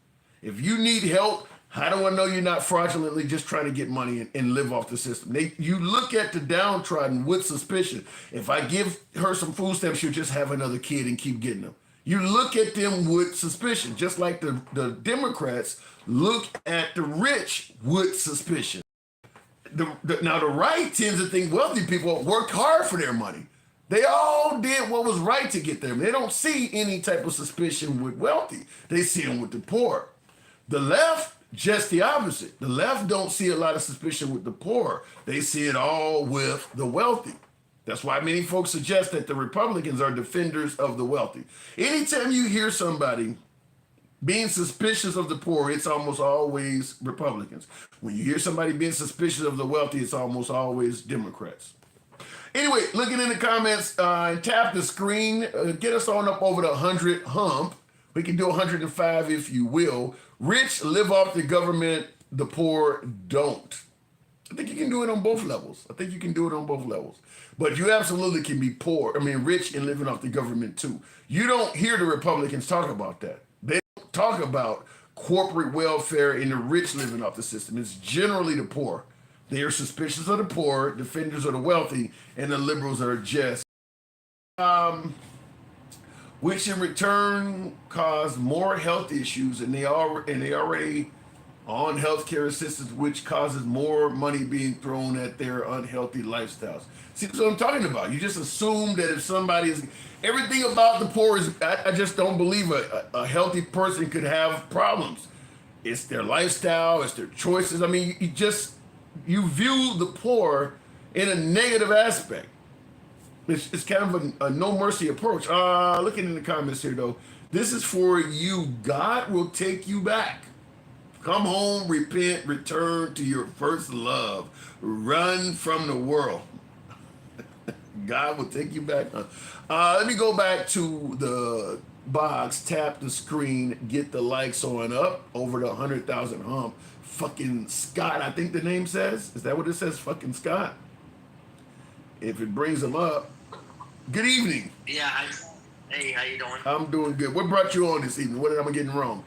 If you need help, how do I know you're not fraudulently just trying to get money and live off the system? You look at the downtrodden with suspicion. If I give her some food stamps, she'll just have another kid and keep getting them. You look at them with suspicion, just like the Democrats look at the rich with suspicion. Now, the right tends to think wealthy people worked hard for their money. They all did what was right to get them. They don't see any type of suspicion with wealthy. They see them with the poor. The left, just the opposite. The left don't see a lot of suspicion with the poor. They see it all with the wealthy. That's why many folks suggest that the Republicans are defenders of the wealthy. Anytime you hear somebody being suspicious of the poor, it's almost always Republicans. When you hear somebody being suspicious of the wealthy, it's almost always Democrats. Anyway, looking in the comments, tap the screen, get us on up over the 100 hump. We can do 105 if you will. Rich live off the government, the poor don't. I think you can do it on both levels. But you absolutely can be rich and living off the government too. You don't hear the Republicans talk about that. They don't talk about corporate welfare and the rich living off the system. It's generally the poor. They are suspicious of the poor, defenders of the wealthy, and the liberals are just. which in return cause more health issues, and they already on healthcare assistance, which causes more money being thrown at their unhealthy lifestyles. See, that's what I'm talking about. You just assume that if somebody's everything about the poor is, I just don't believe a healthy person could have problems. It's their lifestyle, it's their choices. I mean, you view the poor in a negative aspect. It's kind of a no mercy approach. Looking in the comments here though, this is for you. God will take you back. Come home, repent, return to your first love. Run from the world. God will take you back. Let me go back to the box. Tap the screen. Get the likes on up. Over the 100,000 hump. Fucking Scott, I think the name says. Is that what it says? Fucking Scott. If it brings them up. Good evening. Yeah. Hey, how you doing? I'm doing good. What brought you on this evening? What am I getting wrong?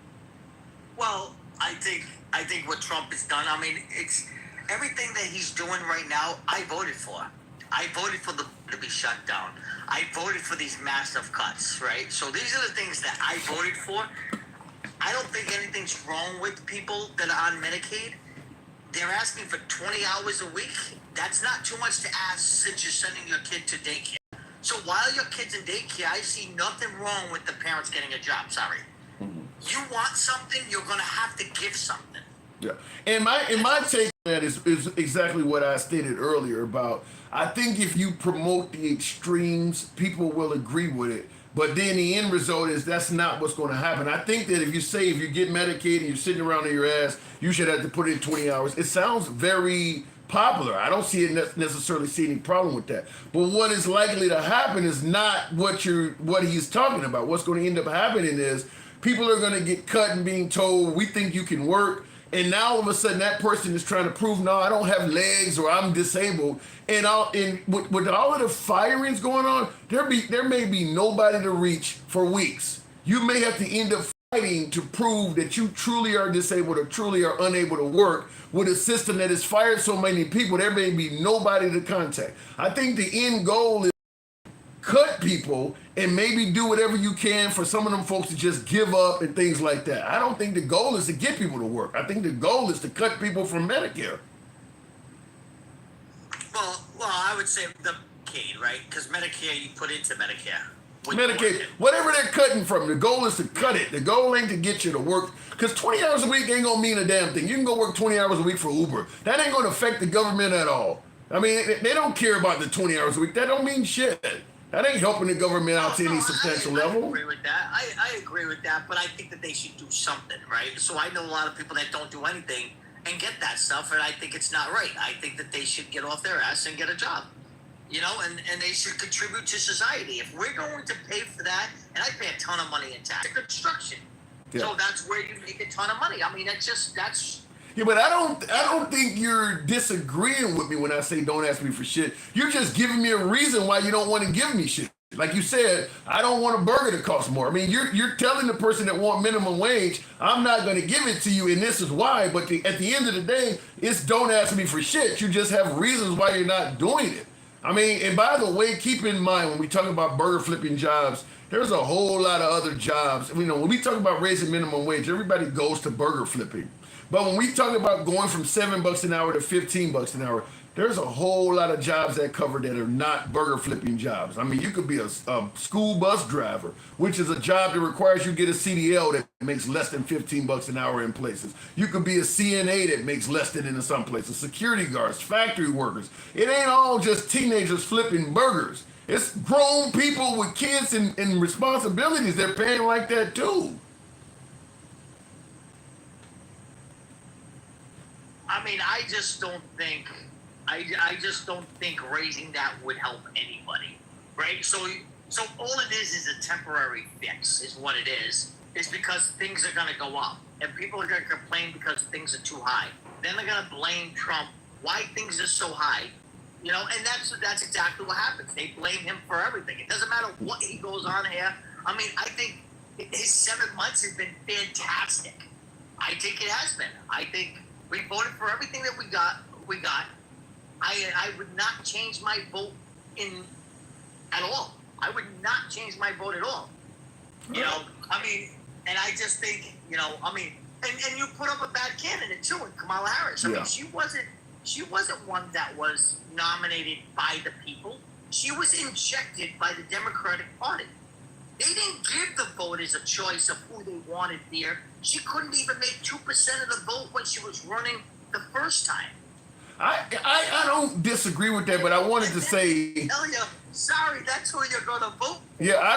Well, I think what Trump has done, I mean, it's everything that he's doing right now, I voted for. I voted for the to be shut down. I voted for these massive cuts, right? So these are the things that I voted for. I don't think anything's wrong with people that are on Medicaid. They're asking for 20 hours a week. That's not too much to ask since you're sending your kid to daycare. So while your kid's in daycare, I see nothing wrong with the parents getting a job. Sorry. You want something, you're going to have to give something. Yeah. And my take on that is exactly what I stated earlier about, I think if you promote the extremes, people will agree with it. But then the end result is that's not what's going to happen. I think that if you get Medicaid and you're sitting around on your ass, you should have to put in 20 hours. It sounds very popular. I don't necessarily see any problem with that. But what is likely to happen is not what he's talking about. What's going to end up happening is people are going to get cut and being told, we think you can work. And now all of a sudden that person is trying to prove, no, I don't have legs or I'm disabled. And with all of the firings going on, there may be nobody to reach for weeks. You may have to end up fighting to prove that you truly are disabled or truly are unable to work with a system that has fired so many people. There may be nobody to contact. I think the end goal is cut people and maybe do whatever you can for some of them folks to just give up and things like that. I don't think the goal is to get people to work. I think the goal is to cut people from Medicare. Well, I would say the Medicaid, right? Because Medicare, you put into Medicare. Medicaid, whatever they're cutting from, the goal is to cut it. The goal ain't to get you to work, because 20 hours a week ain't gonna mean a damn thing. You can go work 20 hours a week for Uber. That ain't gonna affect the government at all. I mean, they don't care about the 20 hours a week. That don't mean shit. That ain't helping the government out to any substantial level. I agree with that. I agree with that, but I think that they should do something, right? So I know a lot of people that don't do anything and get that stuff, and I think it's not right. I think that they should get off their ass and get a job, you know, and they should contribute to society. If we're going to pay for that, and I pay a ton of money in tax, construction, so that's where you make a ton of money. I mean, that's. Yeah, but I don't think you're disagreeing with me when I say don't ask me for shit. You're just giving me a reason why you don't want to give me shit. Like you said, I don't want a burger to cost more. I mean, you're telling the person that want minimum wage, I'm not going to give it to you, and this is why. But at the end of the day, it's don't ask me for shit. You just have reasons why you're not doing it. I mean, and by the way, keep in mind when we talk about burger flipping jobs, there's a whole lot of other jobs. You know, when we talk about raising minimum wage, everybody goes to burger flipping. But when we talk about going from $7 an hour to $15 an hour, there's a whole lot of jobs that cover that are not burger flipping jobs. I mean, you could be a school bus driver, which is a job that requires you to get a CDL that makes less than $15 an hour in places. You could be a CNA that makes less than in some places. Security guards, factory workers. It ain't all just teenagers flipping burgers. It's grown people with kids and responsibilities. They're paying like that too. I mean, I just don't think raising that would help anybody, right? So all it is a temporary fix, is what it is because things are gonna go up, and people are gonna complain because things are too high. Then they're gonna blame Trump why things are so high, you know, and that's exactly what happens. They blame him for everything. It doesn't matter what he goes on here. I mean, I think his 7 months has been fantastic. I think it has been. I think we voted for everything that we got. I would not change my vote at all. I would not change my vote at all. You know, I mean, and I just think, you know, I mean, and you put up a bad candidate too in Kamala Harris. I mean, she wasn't one that was nominated by the people. She was injected by the Democratic Party. They didn't give the voters a choice of who they wanted there. She couldn't even make 2% of the vote when she was running the first time. I don't disagree with that, but I wanted to say. Tell you, sorry, that's who you're going to vote. Yeah, I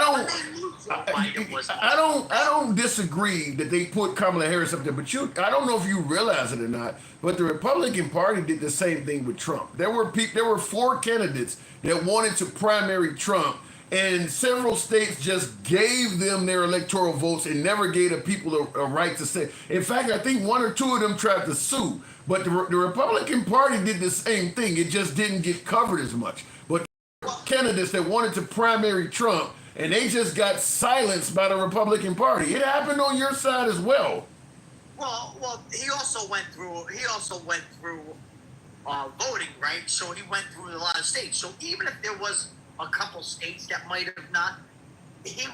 don't disagree that they put Kamala Harris up there, but I don't know if you realize it or not, but the Republican Party did the same thing with Trump. There were 4 candidates that wanted to primary Trump, and several states just gave them their electoral votes and never gave the people a right to say. In fact, I think 1 or 2 of them tried to sue, but the Republican Party did the same thing. It just didn't get covered as much. But candidates that wanted to primary Trump, and they just got silenced by the Republican Party. It happened on your side as well. Well, he also went through voting, right? So he went through a lot of states. So even if there was a couple states that might have not, he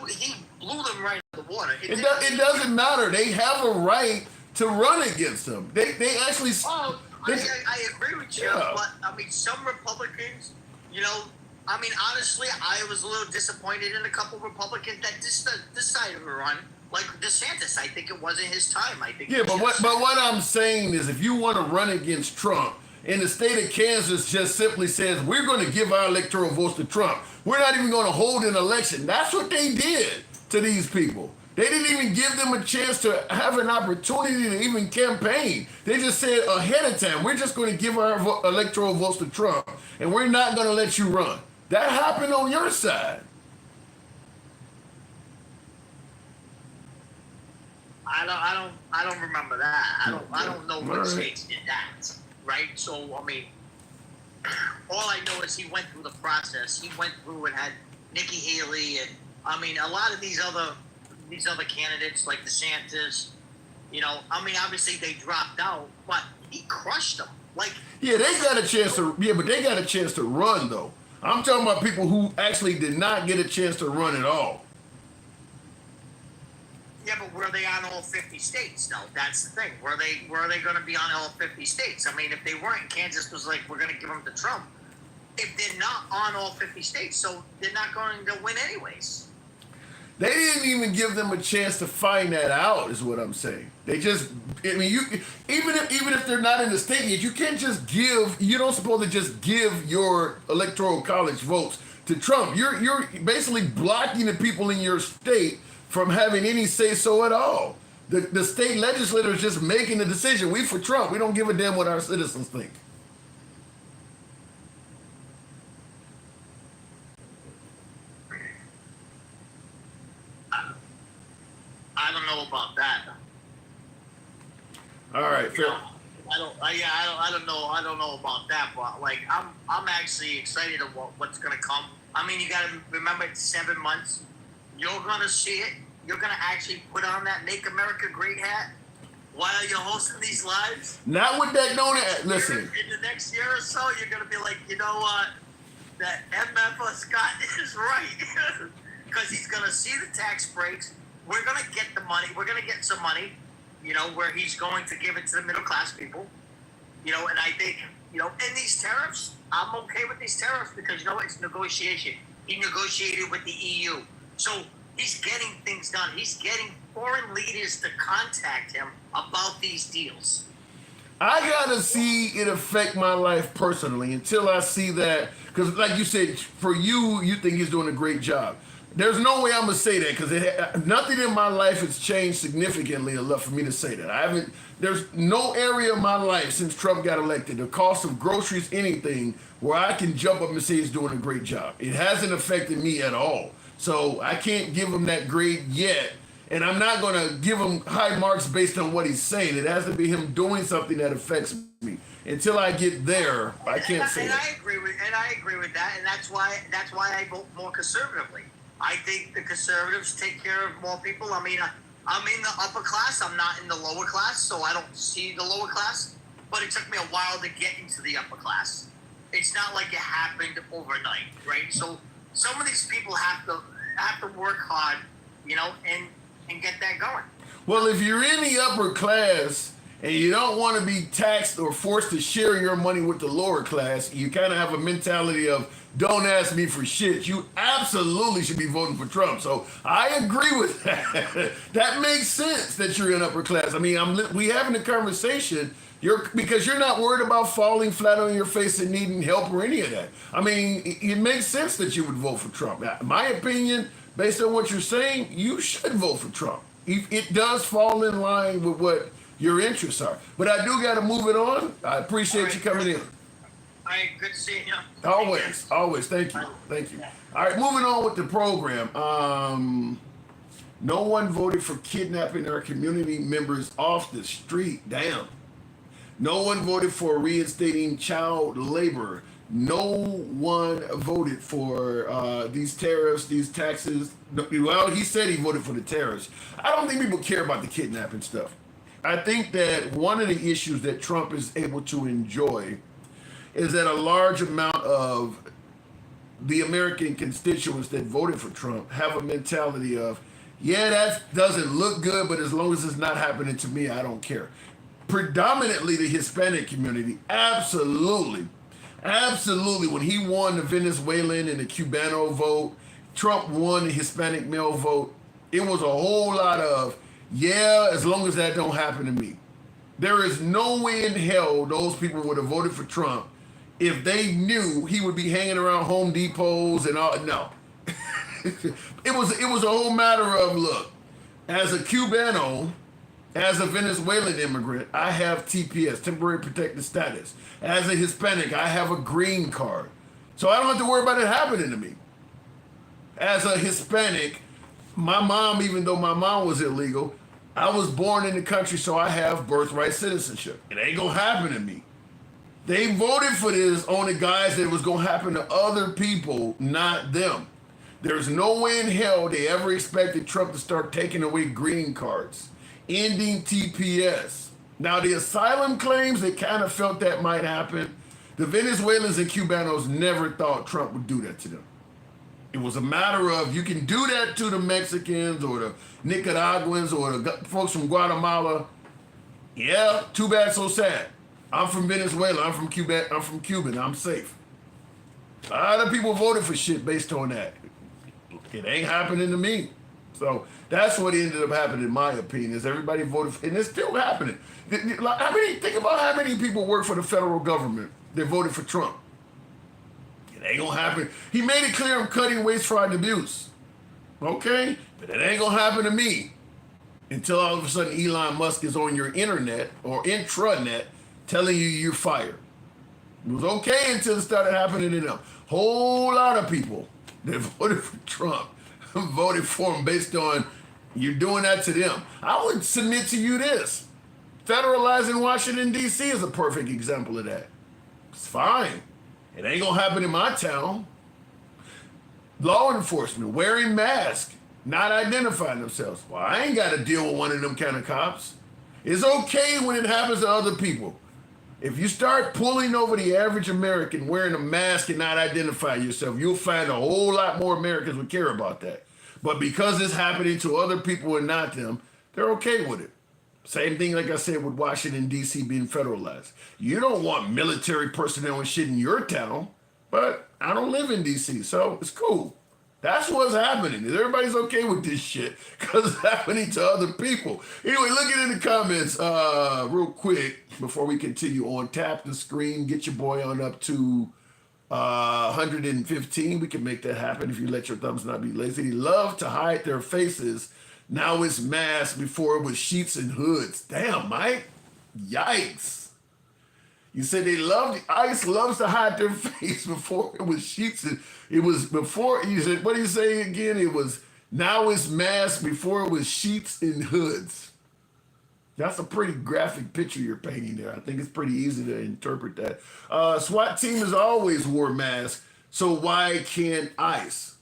blew them right out of the water. It doesn't matter. They have a right to run against them. They actually. Oh, I agree with you, but I mean, some Republicans, you know, I mean, honestly, I was a little disappointed in a couple of Republicans that decided to run. Like DeSantis, I think it wasn't his time. I think. Yeah, but what I'm saying is, if you want to run against Trump, and the state of Kansas just simply says we're going to give our electoral votes to Trump, we're not even going to hold an election. That's what they did to these people. They didn't even give them a chance to have an opportunity to even campaign. They just said ahead of time, we're just going to give our electoral votes to Trump, and we're not going to let you run. That happened on your side. I don't remember that. I don't know what states did that, right? So I mean, all I know is he went through the process. He went through and had Nikki Haley, and I mean a lot of these other candidates like DeSantis. You know, I mean obviously they dropped out, but he crushed them. Like they got a chance to. Yeah, but they got a chance to run though. I'm talking about people who actually did not get a chance to run at all. Yeah, but were they on all 50 states? No, that's the thing. Were they going to be on all 50 states? I mean, if they weren't, Kansas was like, we're going to give them to Trump. If they're not on all 50 states, so they're not going to win anyways. They didn't even give them a chance to find that out, is what I'm saying. They just, I mean, even if they're not in the state yet, you can't just give. You don't supposed to just give your electoral college votes to Trump. You're basically blocking the people in your state from having any say-so at all. The state legislature is just making the decision. We for Trump. We don't give a damn what our citizens think. I don't know about that. All right, fair. I don't know about that, but like I'm actually excited about what's gonna come. I mean, you gotta remember it's 7 months. You're gonna see it. You're gonna actually put on that "Make America Great" hat while you're hosting these lives. Not with that listen. In the next year or so, you're gonna be like, you know what? That MF Scott is right, because he's gonna see the tax breaks. We're gonna get the money. We're gonna get some money, you know, where he's going to give it to the middle class people, you know. And I think, you know, and these tariffs, I'm okay with these tariffs because, you know, it's negotiation. He negotiated with the EU, so he's getting things done. He's getting foreign leaders to contact him about these deals. I gotta see it affect my life personally until I see that, because like you said, for you think he's doing a great job. There's no way I'm gonna say that because nothing in my life has changed significantly enough for me to say that. There's no area of my life since Trump got elected, the cost of groceries, anything, where I can jump up and say he's doing a great job. It hasn't affected me at all. So I can't give him that grade yet. And I'm not gonna give him high marks based on what he's saying. It has to be him doing something that affects me. Until I get there, I can't say that. I agree with that, and that's why I vote more conservatively. I think the conservatives take care of more people. I mean, I'm in the upper class. I'm not in the lower class, so I don't see the lower class. But it took me a while to get into the upper class. It's not like it happened overnight, right? So some of these people have to work hard and get that going. Well, if you're in the upper class and you don't want to be taxed or forced to share your money with the lower class, you kind of have a mentality of don't ask me for shit. You absolutely should be voting for Trump. So I agree with that. That makes sense that you're in upper class. I mean, we having a conversation. Because you're not worried about falling flat on your face and needing help or any of that. I mean, it makes sense that you would vote for Trump. Now, my opinion, based on what you're saying, you should vote for Trump. It does fall in line with what your interests are. But I do got to move it on. I appreciate you coming in. All right, good seeing you. Always. Thank you. All right, moving on with the program. No one voted for kidnapping our community members off the street. Damn. No one voted for reinstating child labor. No one voted for these tariffs, these taxes. Well, he said he voted for the tariffs. I don't think people care about the kidnapping stuff. I think that one of the issues that Trump is able to enjoy is that a large amount of the American constituents that voted for Trump have a mentality of, yeah, that doesn't look good, but as long as it's not happening to me, I don't care. Predominantly the Hispanic community, absolutely. When he won the Venezuelan and the Cubano vote, Trump won the Hispanic male vote, it was a whole lot of, yeah, as long as that don't happen to me. There is no way in hell those people would have voted for Trump if they knew he would be hanging around Home Depots and all. No. It was a whole matter of, look, as a Cubano, as a Venezuelan immigrant, I have TPS, temporary protected status. As a Hispanic, I have a green card. So I don't have to worry about it happening to me. As a Hispanic, my mom, even though my mom was illegal, I was born in the country, so I have birthright citizenship. It ain't gonna happen to me. They voted for this on the guise that it was gonna happen to other people, not them. There's no way in hell they ever expected Trump to start taking away green cards, ending TPS. Now, the asylum claims, they kind of felt that might happen. The Venezuelans and Cubanos never thought Trump would do that to them. It was a matter of, you can do that to the Mexicans or the Nicaraguans or the folks from Guatemala. Yeah, too bad, so sad. I'm from Venezuela, I'm from Cuba, I'm safe. A lot of people voted for shit based on that. It ain't happening to me. So that's what ended up happening, in my opinion, is everybody voted for, and it's still happening. Think about how many people work for the federal government that voted for Trump. It ain't gonna happen. He made it clear I'm cutting waste, fraud, and abuse. Okay? But it ain't gonna happen to me until all of a sudden Elon Musk is on your internet or intranet telling you you're fired. It was okay until it started happening to them. Whole lot of people that voted for Trump voted for him based on you're doing that to them. I would submit to you this. Federalizing Washington, D.C. is a perfect example of that. It's fine. It ain't gonna happen in my town. Law enforcement, wearing masks, not identifying themselves. Well, I ain't gotta deal with one of them kind of cops. It's okay when it happens to other people. If you start pulling over the average American wearing a mask and not identifying yourself, you'll find a whole lot more Americans would care about that. But because it's happening to other people and not them, they're okay with it. Same thing, like I said, with Washington, D.C. being federalized. You don't want military personnel and shit in your town, but I don't live in D.C., so it's cool. That's what's happening. Everybody's okay with this shit because it's happening to other people. Anyway, look at it in the comments real quick before we continue on. Tap the screen. Get your boy on up to 115. We can make that happen if you let your thumbs not be lazy. They love to hide their faces. Now it's masks. Before it was sheets and hoods. Damn, Mike. Yikes. You said ICE loves to hide their face. Before it was sheets and it was before, you said, what do you say again? It was, now it's masks. Before it was sheets and hoods. That's a pretty graphic picture you're painting there. I think it's pretty easy to interpret that. SWAT team has always wore masks, so why can't ICE?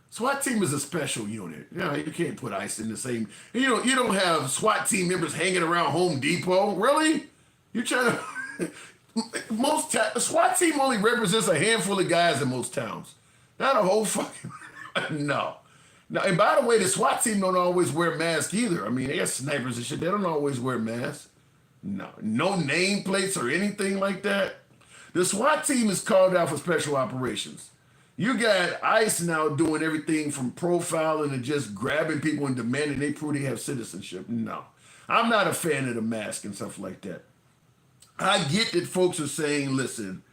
SWAT team is a special unit. You know, you can't put ICE in the same. You don't have SWAT team members hanging around Home Depot. Really? You're trying to. SWAT team only represents a handful of guys in most towns. Not a whole fucking. No. Now, and by the way, the SWAT team don't always wear masks either. I mean, they got snipers and shit. They don't always wear masks. No nameplates or anything like that. The SWAT team is called out for special operations. You got ICE now doing everything from profiling and just grabbing people and demanding they prove they have citizenship. No, I'm not a fan of the mask and stuff like that. I get that folks are saying, listen,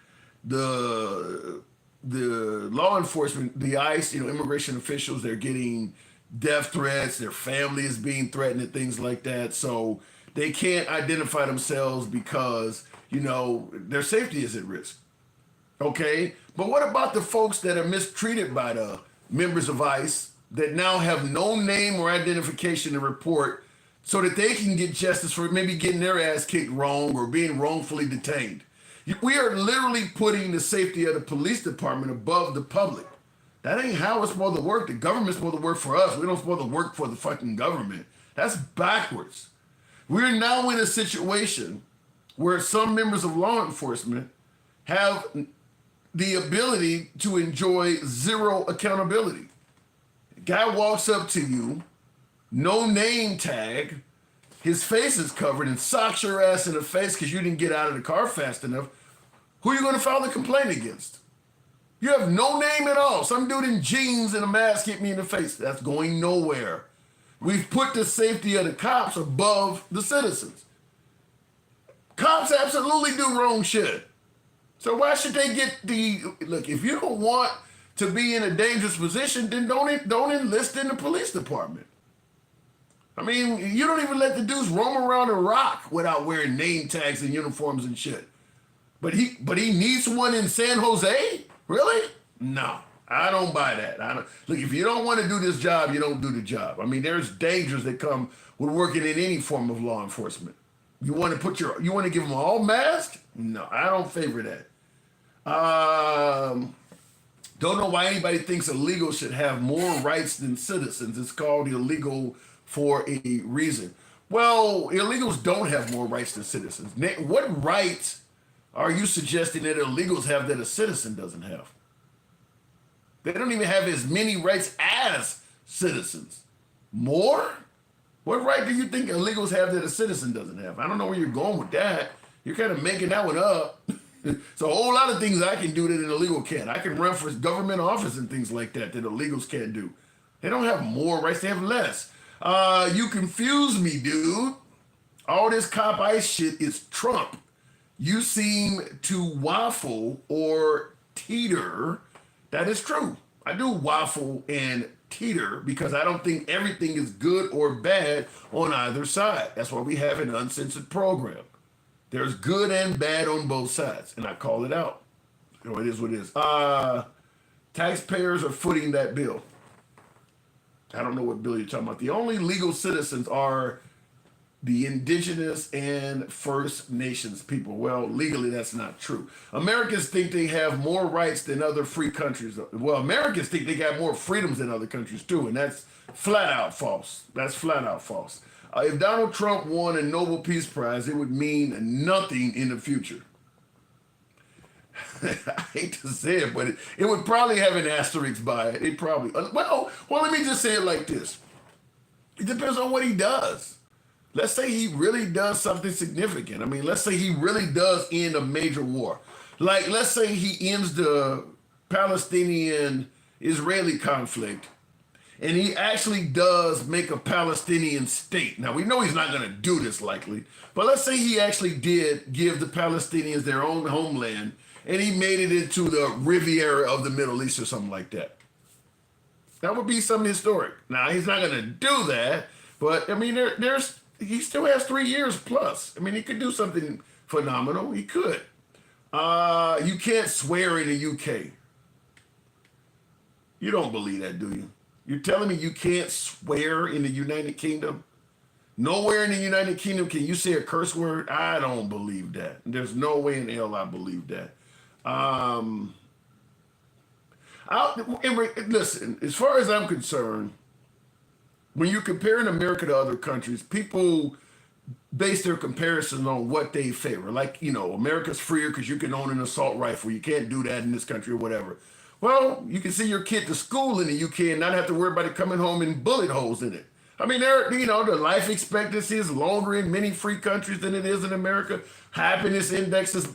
the law enforcement, the ICE, immigration officials, they're getting death threats, their family is being threatened and things like that. So they can't identify themselves because, their safety is at risk. Okay? But what about the folks that are mistreated by the members of ICE that now have no name or identification to report so that they can get justice for maybe getting their ass kicked wrong or being wrongfully detained? We are literally putting the safety of the police department above the public. That ain't how it's supposed to work. The government's supposed to work for us. We don't supposed to work for the fucking government. That's backwards. We're now in a situation where some members of law enforcement have the ability to enjoy zero accountability. Guy walks up to you, no name tag, his face is covered, and socks your ass in the face because you didn't get out of the car fast enough. Who are you going to file the complaint against? You have no name at all. Some dude in jeans and a mask hit me in the face. That's going nowhere. We've put the safety of the cops above the citizens. Cops absolutely do wrong shit. So why should they get look, if you don't want to be in a dangerous position, then don't enlist in the police department. I mean, you don't even let the dudes roam around Iraq without wearing name tags and uniforms and shit. But he needs one in San Jose? Really? No, I don't buy that. Look, if you don't want to do this job, you don't do the job. I mean, there's dangers that come with working in any form of law enforcement. You want to give them all masked? No, I don't favor that. Don't know why anybody thinks illegals should have more rights than citizens. It's called illegal for a reason. Well, illegals don't have more rights than citizens. What rights are you suggesting that illegals have that a citizen doesn't have? They don't even have as many rights as citizens. More? What right do you think illegals have that a citizen doesn't have? I don't know where you're going with that. You're kind of making that one up. So a whole lot of things I can do that an illegal can't. I can run for government office and things like that illegals can't do. They don't have more rights, they have less. You confuse me, dude. All this cop ICE shit is Trump. You seem to waffle or teeter. That is true. I do waffle and teeter because I don't think everything is good or bad on either side. That's why we have an uncensored program. There's good and bad on both sides, and I call it out. It is what it is. Taxpayers are footing that bill. I don't know what bill you're talking about. The only legal citizens are the indigenous and First Nations people. Well, legally, that's not true. Americans think they have more rights than other free countries. Well, Americans think they got more freedoms than other countries too, and that's flat out false. That's flat out false. If Donald Trump won a Nobel Peace Prize, it would mean nothing in the future. I hate to say it, but it would probably have an asterisk by it. It probably, well, let me just say it like this. It depends on what he does. Let's say he really does something significant. I mean, let's say he really does end a major war. Like, let's say he ends the Palestinian-Israeli conflict, and he actually does make a Palestinian state. Now, we know he's not going to do this likely, but let's say he actually did give the Palestinians their own homeland, and he made it into the Riviera of the Middle East or something like that. That would be something historic. Now, he's not going to do that, but, I mean, he still has 3 years plus. I mean, he could do something phenomenal. He could. You can't swear in the UK. You don't believe that, do you? You're telling me you can't swear in the United Kingdom? Nowhere in the United Kingdom can you say a curse word? I don't believe that. There's no way in hell I believe that. Listen, as far as I'm concerned, when you're comparing America to other countries, people base their comparisons on what they favor. Like, America's freer because you can own an assault rifle. You can't do that in this country or whatever. Well, you can send your kid to school in the UK and not have to worry about it coming home in bullet holes in it. I mean, the life expectancy is longer in many free countries than it is in America. Happiness index is